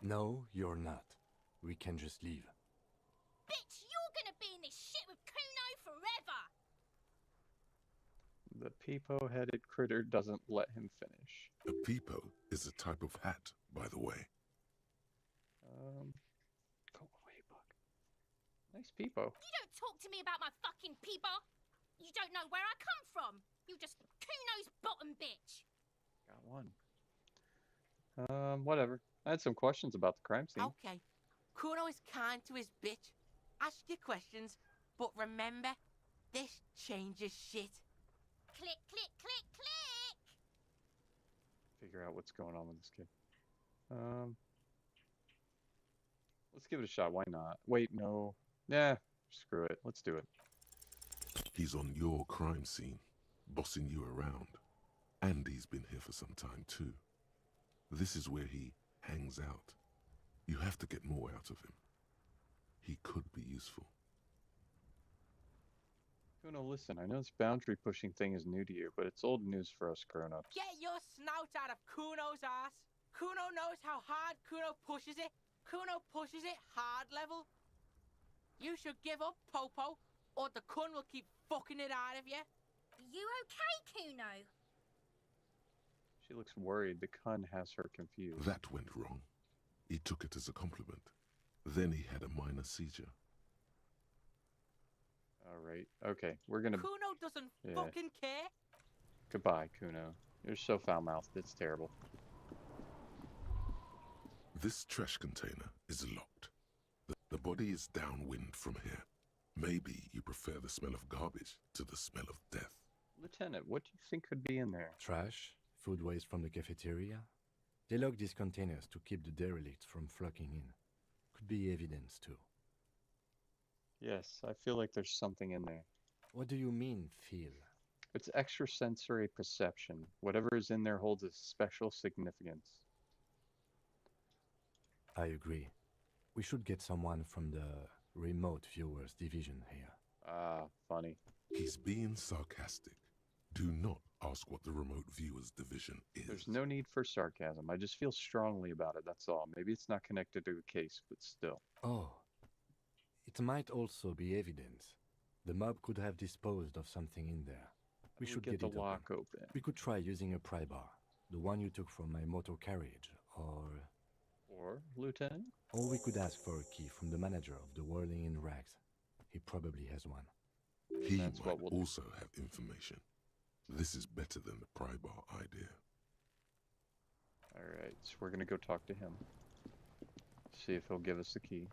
F: No, you're not. We can just leave.
K: Bitch, you're gonna be in this shit with Kuno forever!
A: The peepo-headed critter doesn't let him finish.
D: A peepo is a type of hat, by the way.
A: Go away, Buck. Nice peepo.
K: You don't talk to me about my fucking peeper! You don't know where I come from! You just Kuno's bottom bitch!
A: Got one. Whatever. I had some questions about the crime scene.
R: Okay. Kuno is kind to his bitch. Ask your questions, but remember, this changes shit.
K: Click, click, click, click!
A: Figure out what's going on with this kid. Let's give it a shot. Why not? Wait, no. Nah, screw it. Let's do it.
D: He's on your crime scene, bossing you around. And he's been here for some time too. This is where he hangs out. You have to get more out of him. He could be useful.
A: Kuno, listen, I know this boundary pushing thing is new to you, but it's old news for us grown-ups.
R: Get your snout out of Kuno's ass. Kuno knows how hard Kuno pushes it. Kuno pushes it hard level. You should give up, Popo, or the Kun will keep fucking it out of you.
K: You okay, Kuno?
A: She looks worried. The Kun has her confused.
D: That went wrong. He took it as a compliment. Then he had a minor seizure.
A: Alright, okay, we're gonna...
R: Kuno doesn't fucking care.
A: Goodbye, Kuno. You're so foul-mouthed, it's terrible.
D: This trash container is locked. The body is downwind from here. Maybe you prefer the smell of garbage to the smell of death.
A: Lieutenant, what do you think could be in there?
F: Trash? Food waste from the cafeteria? They lock these containers to keep the derelicts from flocking in. Could be evidence, too.
A: Yes, I feel like there's something in there.
F: What do you mean, feel?
A: It's extrasensory perception. Whatever is in there holds a special significance.
F: I agree. We should get someone from the remote viewers division here.
A: Ah, funny.
D: He's being sarcastic. Do not ask what the remote viewers division is.
A: There's no need for sarcasm. I just feel strongly about it, that's all. Maybe it's not connected to a case, but still.
F: Oh. It might also be evidence. The mob could have disposed of something in there. We should get
A: the
F: it
A: lock open.
F: We could try using a pry bar. The one you took from my motor carriage,
A: Or, Lieutenant?
F: Or we could ask for a key from the manager of the Whirling in Rags. He probably has one.
D: He might also have information. This is better than the pry bar idea.
A: Alright, so we're gonna go talk to him. See if he'll give us the key.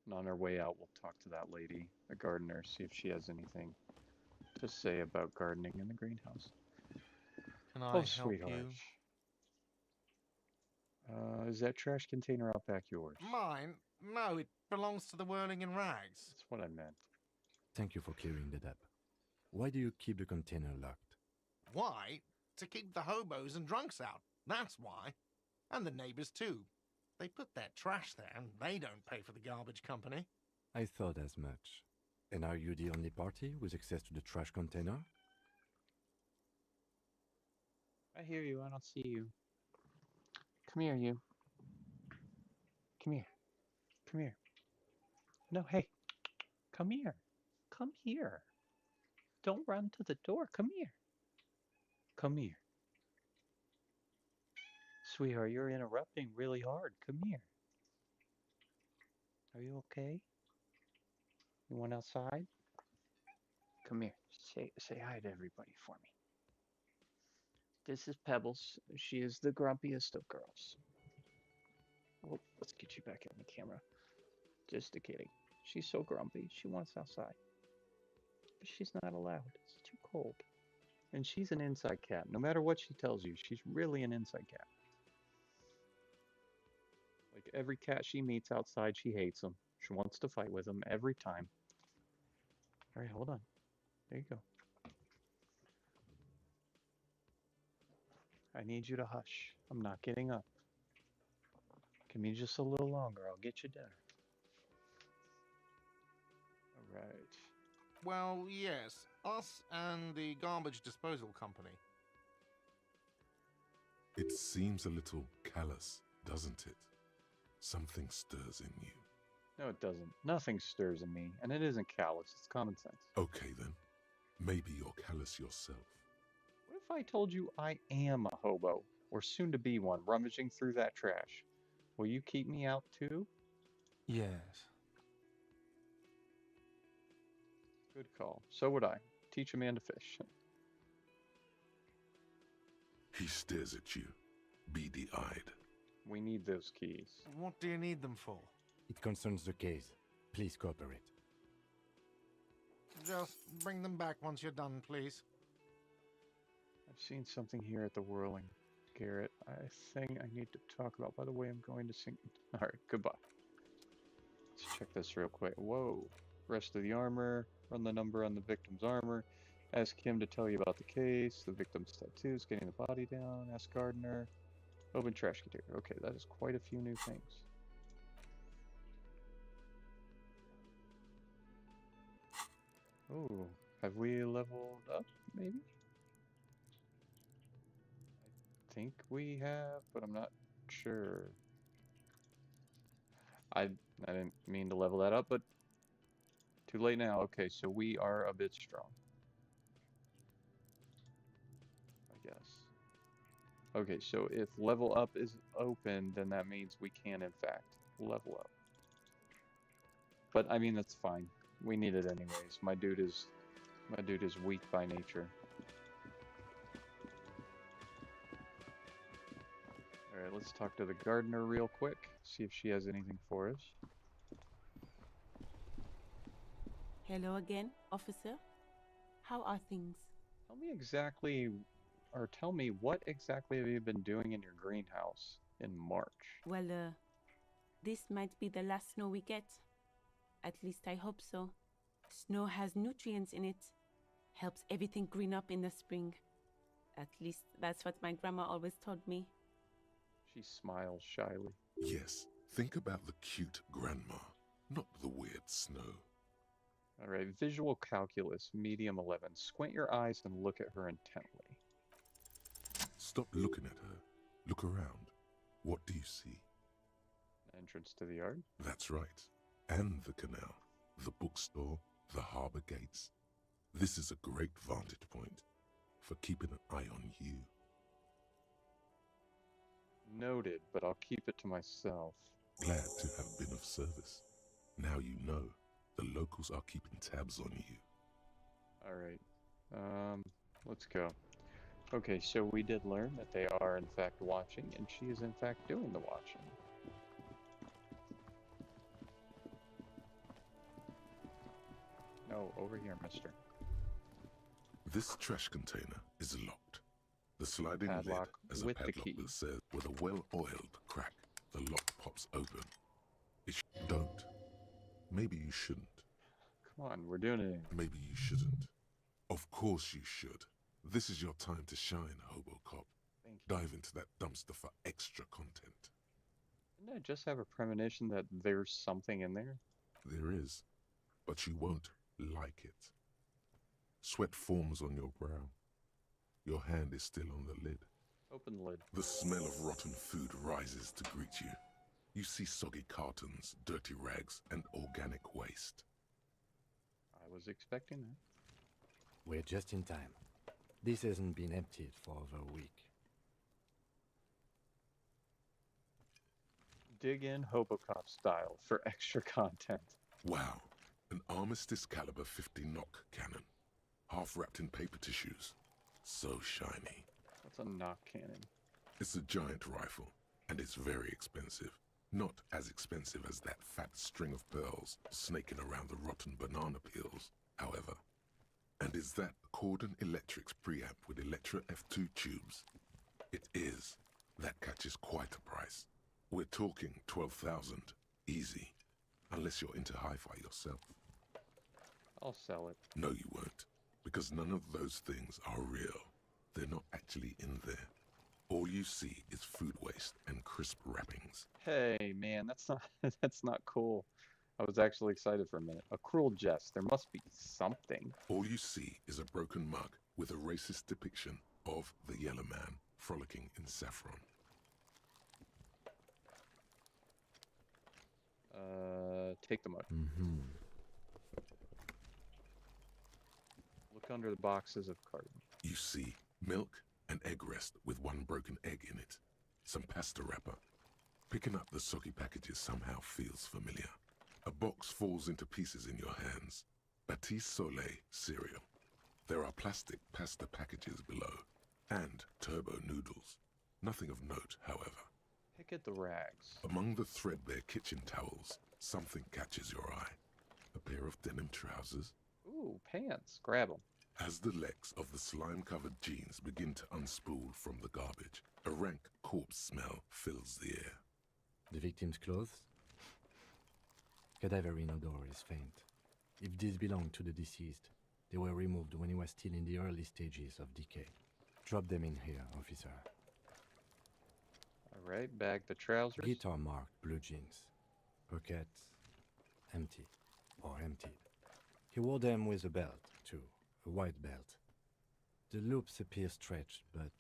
A: And on our way out, we'll talk to that lady, a gardener, see if she has anything to say about gardening in the greenhouse.
M: Can I
A: Oh,
M: help
A: sweetheart.
M: you?
A: Is that trash container out back yours?
M: Mine? No, it belongs to the Whirling in Rags.
A: That's what I meant.
F: Thank you for clearing that up. Why do you keep the container locked?
M: Why? To keep the hobos and drunks out. That's why. And the neighbors too. They put their trash there and they don't pay for the garbage company.
F: I thought as much. And are you the only party with access to the trash container?
A: I hear you, I don't see you. Come here, you. Come here. Come here. No, hey. Come here. Come here. Don't run to the door. Come here. Come here. Sweetheart, you're interrupting really hard. Come here. Are you okay? You went outside? Come here. Say hi to everybody for me. This is Pebbles. She is the grumpiest of girls. Oh, let's get you back in the camera. Just a kidding. She's so grumpy. She wants outside. But she's not allowed. It's too cold. And she's an inside cat. No matter what she tells you, she's really an inside cat. Like every cat she meets outside, she hates them. She wants to fight with them every time. All right, hold on. There you go. I need you to hush. I'm not getting up. Give me just a little longer. I'll get you dinner. All right.
M: Well, yes. Us and the garbage disposal company.
D: It seems a little callous, doesn't it? Something stirs in you.
A: No, it doesn't. Nothing stirs in me, and it isn't callous. It's common sense.
D: Okay, then. Maybe you're callous yourself.
A: What if I told you I am a hobo, or soon to be one, rummaging through that trash? Will you keep me out too?
M: Yes.
A: Good call. So would I. Teach a man to fish.
D: He stares at you, beady-eyed.
A: We need those keys.
M: What do you need them for?
F: It concerns the case. Please cooperate.
M: Just bring them back once you're done, please.
A: I've seen something here at the Whirling, Garrett. I think I need to talk about. By the way, I'm going to sing. All right, goodbye. Let's check this real quick. Whoa. Rest of the armor. Run the number on the victim's armor. Ask him to tell you about the case, the victim's tattoos, getting the body down. Ask gardener. Open trash container. Okay, that is quite a few new things. Oh, have we leveled up, maybe? I think we have, but I'm not sure. I didn't mean to level that up, but too late now. Okay, so we are a bit strong, I guess. Okay, so if level up is open, then that means we can, in fact, level up. But I mean, that's fine. We need it anyways. My dude is weak by nature. All right, let's talk to the gardener real quick. See if she has anything for us.
P: Hello again, officer. How are things?
A: Tell me exactly, or tell me what exactly have you been doing in your greenhouse in March?
P: Well, this might be the last snow we get. At least I hope so. Snow has nutrients in it. Helps everything green up in the spring. At least that's what my grandma always told me.
A: She smiles shyly.
D: Yes, think about the cute grandma, not the weird snow.
A: All right, visual calculus, medium 11. Squint your eyes and look at her intently.
D: Stop looking at her. Look around. What do you see?
A: Entrance to the yard?
D: That's right. And the canal, the bookstore, the harbor gates. This is a great vantage point for keeping an eye on you.
A: Noted, but I'll keep it to myself.
D: Glad to have been of service. Now you know the locals are keeping tabs on you.
A: All right, let's go. Okay, so we did learn that they are in fact watching, and she is in fact doing the watching. No, over here, mister.
D: This trash container is locked. The sliding
A: Padlock
D: lid has a
A: with the
D: padlock
A: key.
D: that says, with a well-oiled crack, the lock pops open. Don't. Maybe you shouldn't.
A: Come on, we're doing it.
D: Maybe you shouldn't. Of course you should. This is your time to shine, Hobo Cop.
A: Thank you.
D: Dive into that dumpster for extra content.
A: Didn't I just have a premonition that there's something in there?
D: There is, but you won't like it. Sweat forms on your brow. Your hand is still on the lid.
A: Open the lid.
D: The smell of rotten food rises to greet you. You see soggy cartons, dirty rags, and organic waste.
A: expecting that.
F: We're just in time. This hasn't been emptied for over a week.
A: Dig in Hobocop style for extra content.
D: Wow, an Armistice caliber 50 knock cannon, half wrapped in paper tissues. So shiny.
A: What's a knock cannon?
D: It's a giant rifle, and it's very expensive. Not as expensive as that fat string of pearls snaking around the rotten banana peels, however. And is that Cordon Electric's preamp with Electra F2 tubes? It is. That catches quite a price. We're talking 12,000, easy. Unless you're into hi-fi yourself.
A: I'll sell it.
D: No, you won't. Because none of those things are real. They're not actually in there. All you see is food waste and crisp wrappings.
A: Hey, man, that's not cool. I was actually excited for a minute. A cruel jest. There must be something.
D: All you see is a broken mug with a racist depiction of the yellow man frolicking in saffron.
A: Take the mug. Look under the boxes of carton.
D: You see milk and egg rest with one broken egg in it. Some pasta wrapper. Picking up the soggy packages somehow feels familiar. A box falls into pieces in your hands. Batiste Soleil cereal. There are plastic pasta packages below. And turbo noodles. Nothing of note, however.
A: Pick at the rags.
D: Among the threadbare kitchen towels, something catches your eye. A pair of denim trousers.
A: Ooh, pants. Grab them.
D: As the legs of the slime-covered jeans begin to unspool from the garbage, a rank corpse smell fills the air.
F: The victim's clothes? Cadaverine odor is faint. If these belong to the deceased, they were removed when he was still in the early stages of decay. Drop them in here, officer.
A: All right, bag the trousers.
F: Guitar-marked blue jeans. Pockets empty or emptied. He wore them with a belt, too. A white belt. The loops appear stretched, but...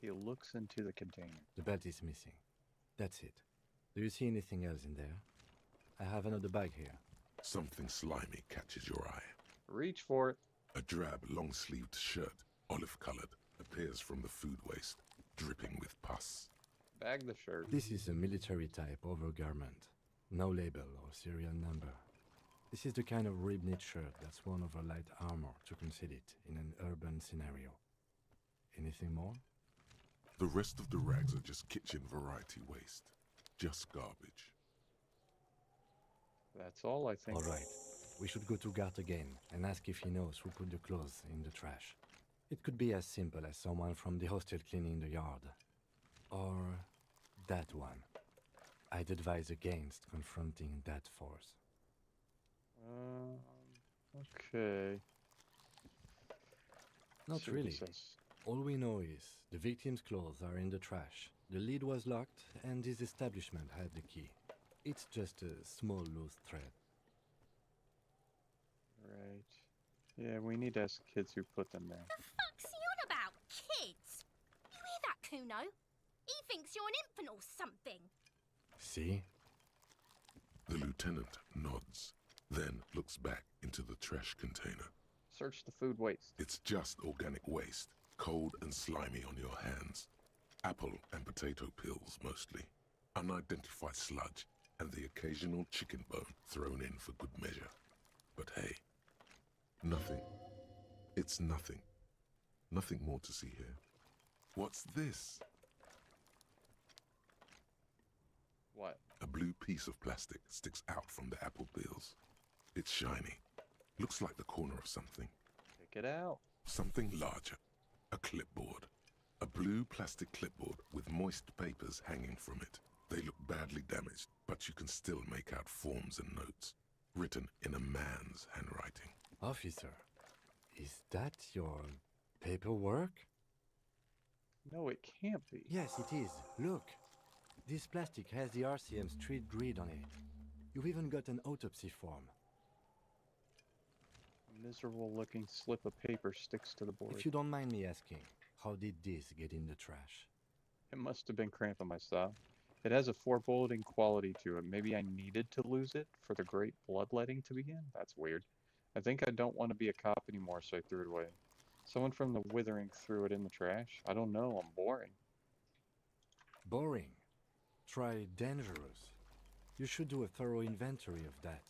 A: He looks into the container.
F: The belt is missing. That's it. Do you see anything else in there? I have another bag here.
D: Something slimy catches your eye.
A: Reach for it.
D: A drab, long-sleeved shirt, olive-colored, appears from the food waste, dripping with pus.
A: Bag the shirt.
F: This is a military-type overgarment. No label or serial number. This is the kind of rib-knit shirt that's worn over light armor to conceal it in an urban scenario. Anything more?
D: The rest of the rags are just kitchen variety waste. Just garbage.
A: That's all, I think.
F: All right. We should go to Gart again and ask if he knows who put the clothes in the trash. It could be as simple as someone from the hostel cleaning the yard. Or that one. I'd advise against confronting that force.
A: Okay.
F: Not really. All we know is the victim's clothes are in the trash. The lid was locked and his establishment had the key. It's just a small loose thread.
A: Right. Yeah, we need to ask kids who put them there.
K: The fuck's he on about, kids? You hear that, Kuno? He thinks you're an infant or something.
F: See?
D: The lieutenant nods, then looks back into the trash container.
A: Search the food waste.
D: It's just organic waste, cold and slimy on your hands. Apple and potato peels, mostly. Unidentified sludge, and the occasional chicken bone thrown in for good measure. But hey, nothing. It's nothing. Nothing more to see here. What's this?
A: What?
D: A blue piece of plastic sticks out from the apple peels. It's shiny. Looks like the corner of something.
A: Pick it out.
D: Something larger. A clipboard. A blue plastic clipboard with moist papers hanging from it. They look badly damaged, but you can still make out forms and notes, written in a man's handwriting.
F: Officer, is that your paperwork?
A: No, it can't be.
F: Yes, it is. Look. This plastic has the RCM street grid on it. You've even got an autopsy form.
A: A miserable-looking slip of paper sticks to the board.
F: If you don't mind me asking, how did this get in the trash?
A: It must have been cramping my style. It has a foreboding quality to it. Maybe I needed to lose it for the great bloodletting to begin? That's weird. I think I don't want to be a cop anymore, so I threw it away. Someone from the Withering threw it in the trash. I don't know, I'm boring.
F: Boring? Try dangerous. You should do a thorough inventory of that.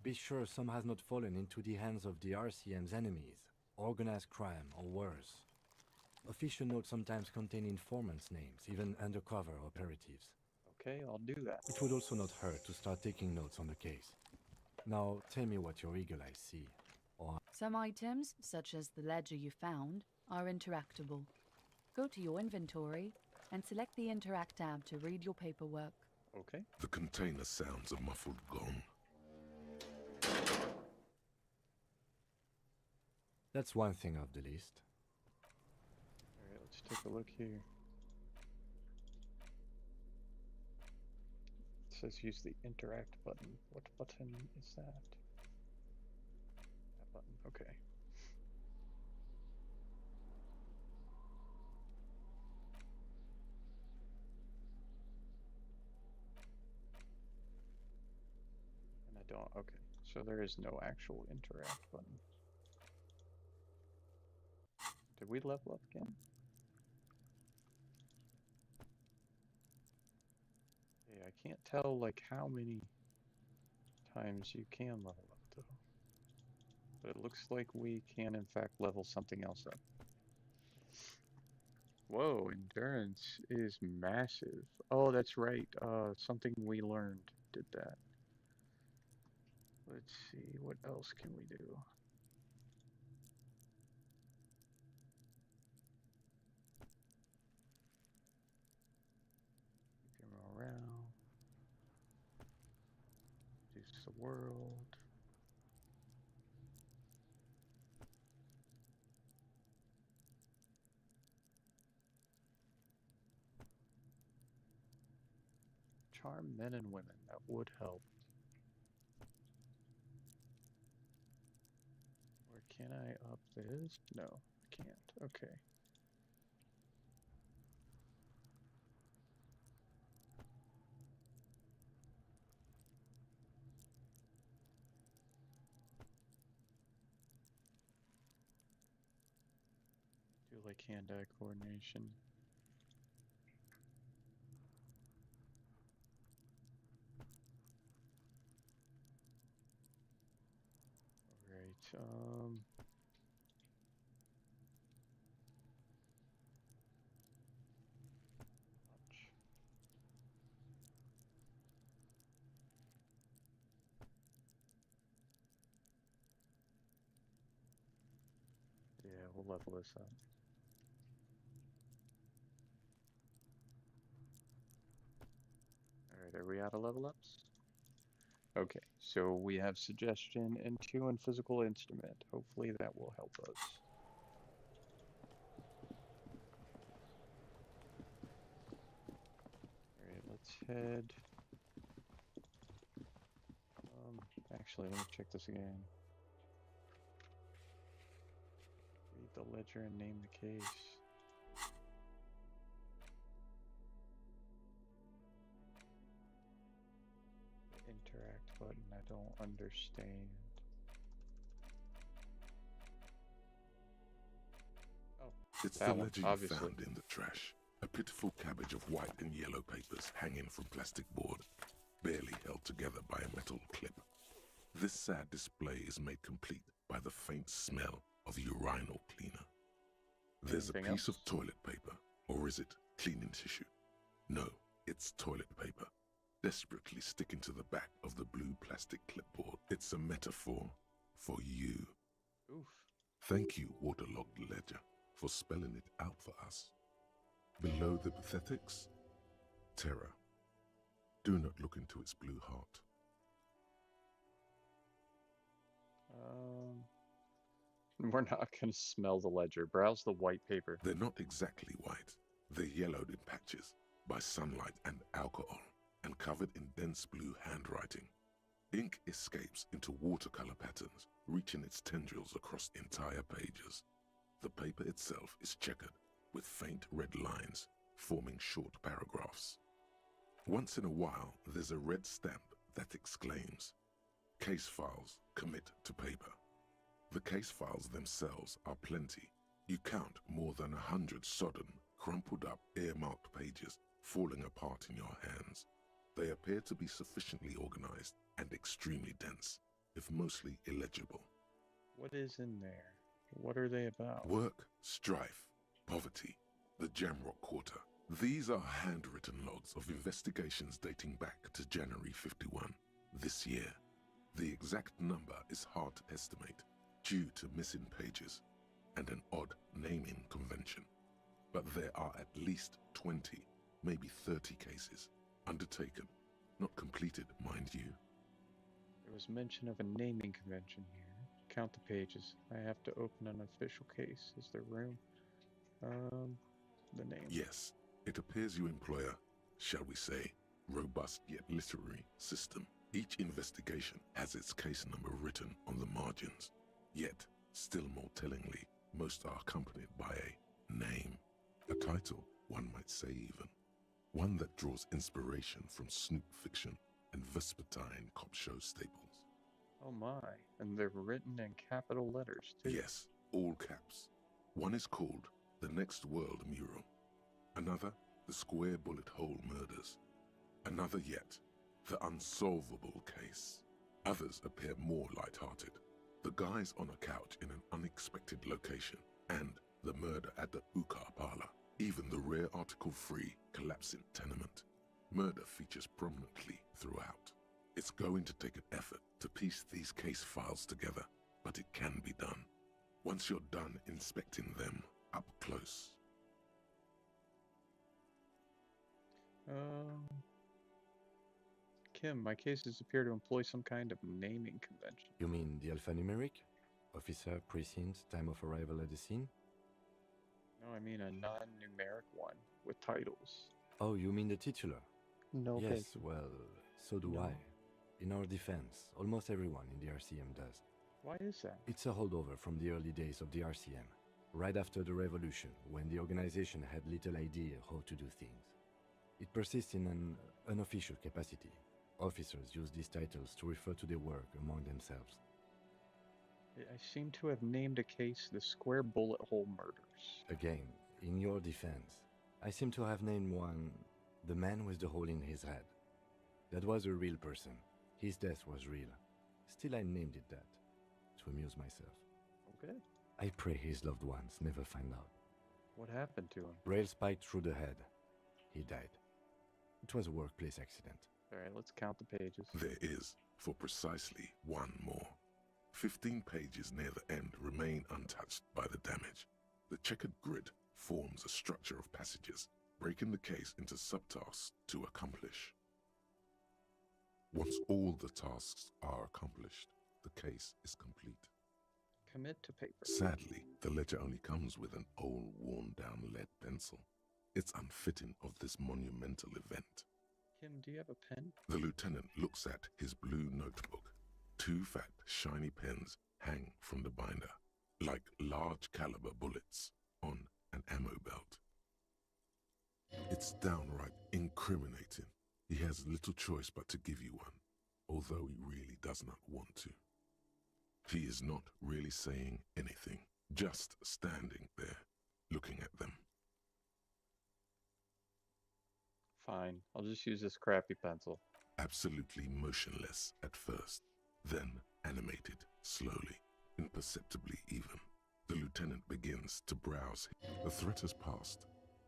F: Be sure some has not fallen into the hands of the RCM's enemies, organized crime or worse. Official notes sometimes contain informants' names, even undercover operatives.
A: Okay, I'll do that.
F: It would also not hurt to start taking notes on the case. Now, tell me what your eagle eyes see. Or
E: Some items, such as the ledger you found, are interactable. Go to your inventory and select the Interact tab to read your paperwork.
A: Okay.
D: The container sounds a muffled gong.
F: that's one thing off the list.
A: Alright, let's take a look here. It says use the interact button. What button is that? That button, okay. And I don't, okay. So there is no actual interact button. Did we level up again? Yeah, I can't tell like how many times you can level up though. But it looks like we can in fact level something else up. Whoa, endurance is massive. Oh, that's right. Something we learned did that. Let's see, what else can we do? Morale. Reduce the world. Charm men and women, that would help. Or can I up this? No, I can't. Okay. Do like hand-eye coordination. Alright, yeah, we'll level this up. Alright, are we out of level ups? Okay, so we have suggestion and 2 in physical instrument. Hopefully that will help us. Alright, let's head. Actually, let me check this again. Read the ledger and name the case. Interact button, I don't understand. Oh,
D: It's the ledger you found in the trash. A pitiful cabbage of white and yellow papers hanging from plastic board, barely held together by a metal clip. This sad display is made complete by the faint smell of urinal cleaner. There's a piece of toilet paper, or is it cleaning tissue? No, it's toilet paper, desperately sticking to the back of the blue plastic clipboard. It's a metaphor for you.
A: Oof.
D: Thank you, waterlogged ledger, for spelling it out for us. Below the pathetics, terror. Do not look into its blue heart.
A: We're not gonna smell the ledger. Browse the white paper.
D: They're not exactly white. They're yellowed in patches by sunlight and alcohol, and covered in dense blue handwriting. Ink escapes into watercolor patterns, reaching its tendrils across entire pages. The paper itself is checkered, with faint red lines forming short paragraphs. Once in a while, there's a red stamp that exclaims, "Case files, commit to paper." The case files themselves are plenty. You count more than 100 sodden, crumpled up, earmarked pages falling apart in your hands. They appear to be sufficiently organized and extremely dense, if mostly illegible.
A: What is in there? What are they about?
D: Work, strife, poverty, the Jamrock Quarter. These are handwritten logs of investigations dating back to January 51, this year. The exact number is hard to estimate due to missing pages and an odd naming convention. But there are at least 20, maybe 30 cases undertaken, not completed, mind you.
A: There was mention of a naming convention here. Count the pages. I have to open an official case. Is there room? The name.
D: Yes, it appears you employ a, shall we say, robust yet literary system. Each investigation has its case number written on the margins. Yet, still more tellingly, most are accompanied by a name. A title, one might say even. One that draws inspiration from snoop fiction and vespertine cop show staples.
A: Oh my, and they're written in capital letters too.
D: Yes, all caps. One is called The Next World Mural. Another, The Square Bullet Hole Murders. Another yet, The Unsolvable Case. Others appear more light-hearted. The guys on a couch in an unexpected location, and the murder at the hookah parlor. Even the rare article-free collapsing tenement. Murder features prominently throughout. It's going to take an effort to piece these case files together, but it can be done. Once you're done inspecting them up close.
A: Kim, my cases appear to employ some kind of naming convention.
F: You mean the alphanumeric? Officer, precinct, time of arrival at the scene?
A: No, I mean a non-numeric one with titles.
F: Oh, you mean the titular?
A: No.
F: Yes,
A: Okay.
F: well, so do
A: No.
F: I. In our defense, almost everyone in the RCM does.
A: Why is that?
F: It's a holdover from the early days of the RCM, right after the revolution, when the organization had little idea how to do things. It persists in an unofficial capacity. Officers use these titles to refer to their work among themselves.
A: I seem to have named a case the Square Bullet Hole Murders.
F: Again, in your defense, I seem to have named one the man with the hole in his head. That was a real person. His death was real. Still, I named it that, to amuse myself.
A: Okay.
F: I pray his loved ones never find out.
A: What happened to him?
F: Rail spiked through the head. He died. It was a workplace accident.
A: Alright, let's count the pages.
D: There is, for precisely one more. 15 pages near the end remain untouched by the damage. The checkered grid forms a structure of passages, breaking the case into subtasks to accomplish. Once all the tasks are accomplished, the case is complete.
A: Commit to paper.
D: Sadly, the ledger only comes with an old, worn-down lead pencil. It's unfitting of this monumental event.
A: Kim, do you have a pen?
D: The lieutenant looks at his blue notebook. 2 fat, shiny pens hang from the binder, like large caliber bullets on an ammo belt. It's downright incriminating. He has little choice but to give you one, although he really does not want to. He is not really saying anything, just standing there, looking at them.
A: Fine, I'll just use this crappy pencil.
D: Absolutely motionless at first, then animated slowly, imperceptibly even. The lieutenant begins to browse. The threat has passed.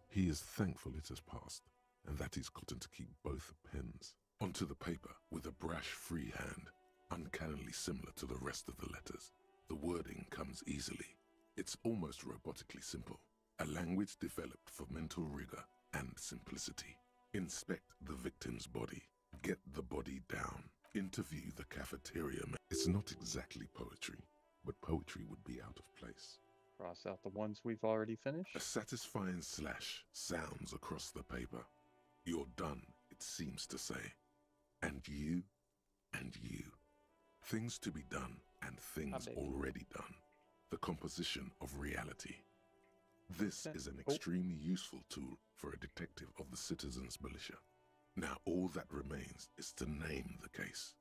D: He is thankful it has passed, and that he's gotten to keep both pens onto the paper with a brash free hand, uncannily similar to the rest of the letters. The wording comes easily. It's almost robotically simple, a language developed for mental rigor and simplicity. Inspect the victim's body. Get the body down. Interview the cafeteria man. It's not exactly poetry, but poetry would be out of place.
A: Cross out the ones we've already finished.
D: A satisfying slash sounds across the paper. You're done, it seems to say. And you, and you. Things to be done, and things already done. The composition of reality. This is an extremely useful tool for a detective of the citizens' militia. Now all that remains is to name the case.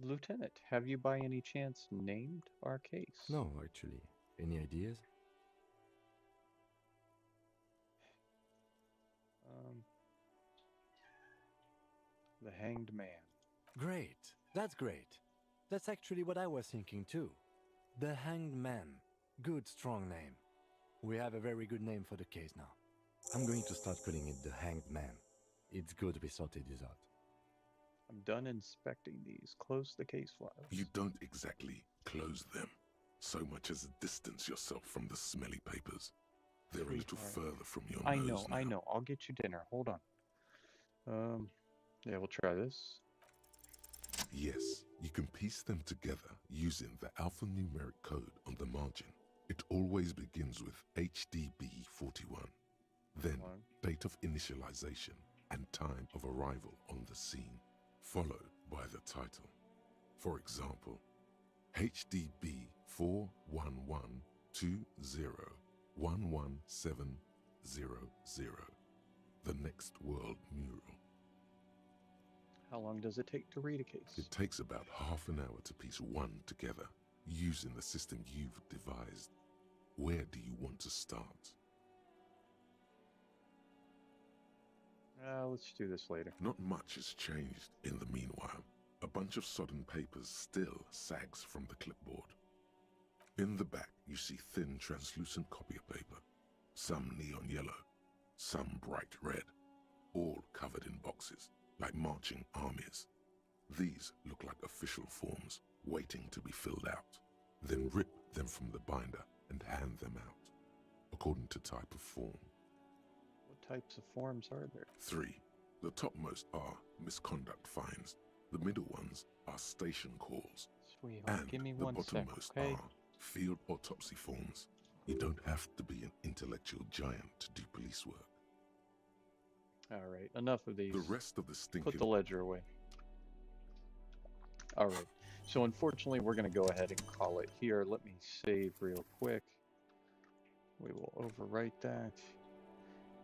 A: Lieutenant, have you by any chance named our case?
F: No, actually. Any ideas?
A: The Hanged Man.
F: Great. That's great. That's actually what I was thinking too. The Hanged Man. Good, strong name. We have a very good name for the case now. I'm going to start calling it the Hanged Man. It's good we sorted this out.
A: I'm done inspecting these. Close the case files.
D: You don't exactly close them, so much as distance yourself from the smelly papers. They're a little further from your nose now.
A: I know. I'll get you dinner. Hold on. Yeah, we'll try this.
D: Yes, you can piece them together using the alphanumeric code on the margin. It always begins with HDB41, then date of initialization and time of arrival on the scene, followed by the title. For example, HDB 41120111700, the next world mural.
A: How long does it take to read a case?
D: It takes about half an hour to piece one together, using the system you've devised. Where do you want to start?
A: Let's do this later.
D: Not much has changed in the meanwhile. A bunch of sodden papers still sags from the clipboard. In the back, you see thin, translucent copier paper. Some neon yellow, some bright red, all covered in boxes, like marching armies. These look like official forms, waiting to be filled out. Then rip them from the binder and hand them out, according to type of form.
A: What types of forms are there?
D: 3. The topmost are misconduct fines. The middle ones are station calls.
A: Sweetheart,
D: And
A: give me
D: the
A: one sec,
D: bottommost
A: okay?
D: are field autopsy forms. You don't have to be an intellectual giant to do police work.
A: Alright, enough of these.
D: The rest of the stinking...
A: Put the ledger away. Alright, so unfortunately we're going to go ahead and call it here. Let me save real quick. We will overwrite that.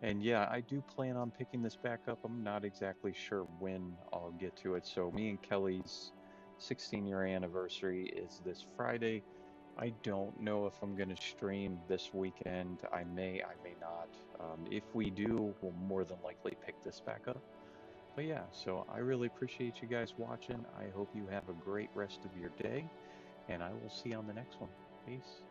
A: And yeah, I do plan on picking this back up. I'm not exactly sure when I'll get to it. So me and Kelly's 16-year anniversary is this Friday. I don't know if I'm going to stream this weekend. I may not. If we do, we'll more than likely pick this back up. But yeah, so I really appreciate you guys watching. I hope you have a great rest of your day, and I will see you on the next one. Peace.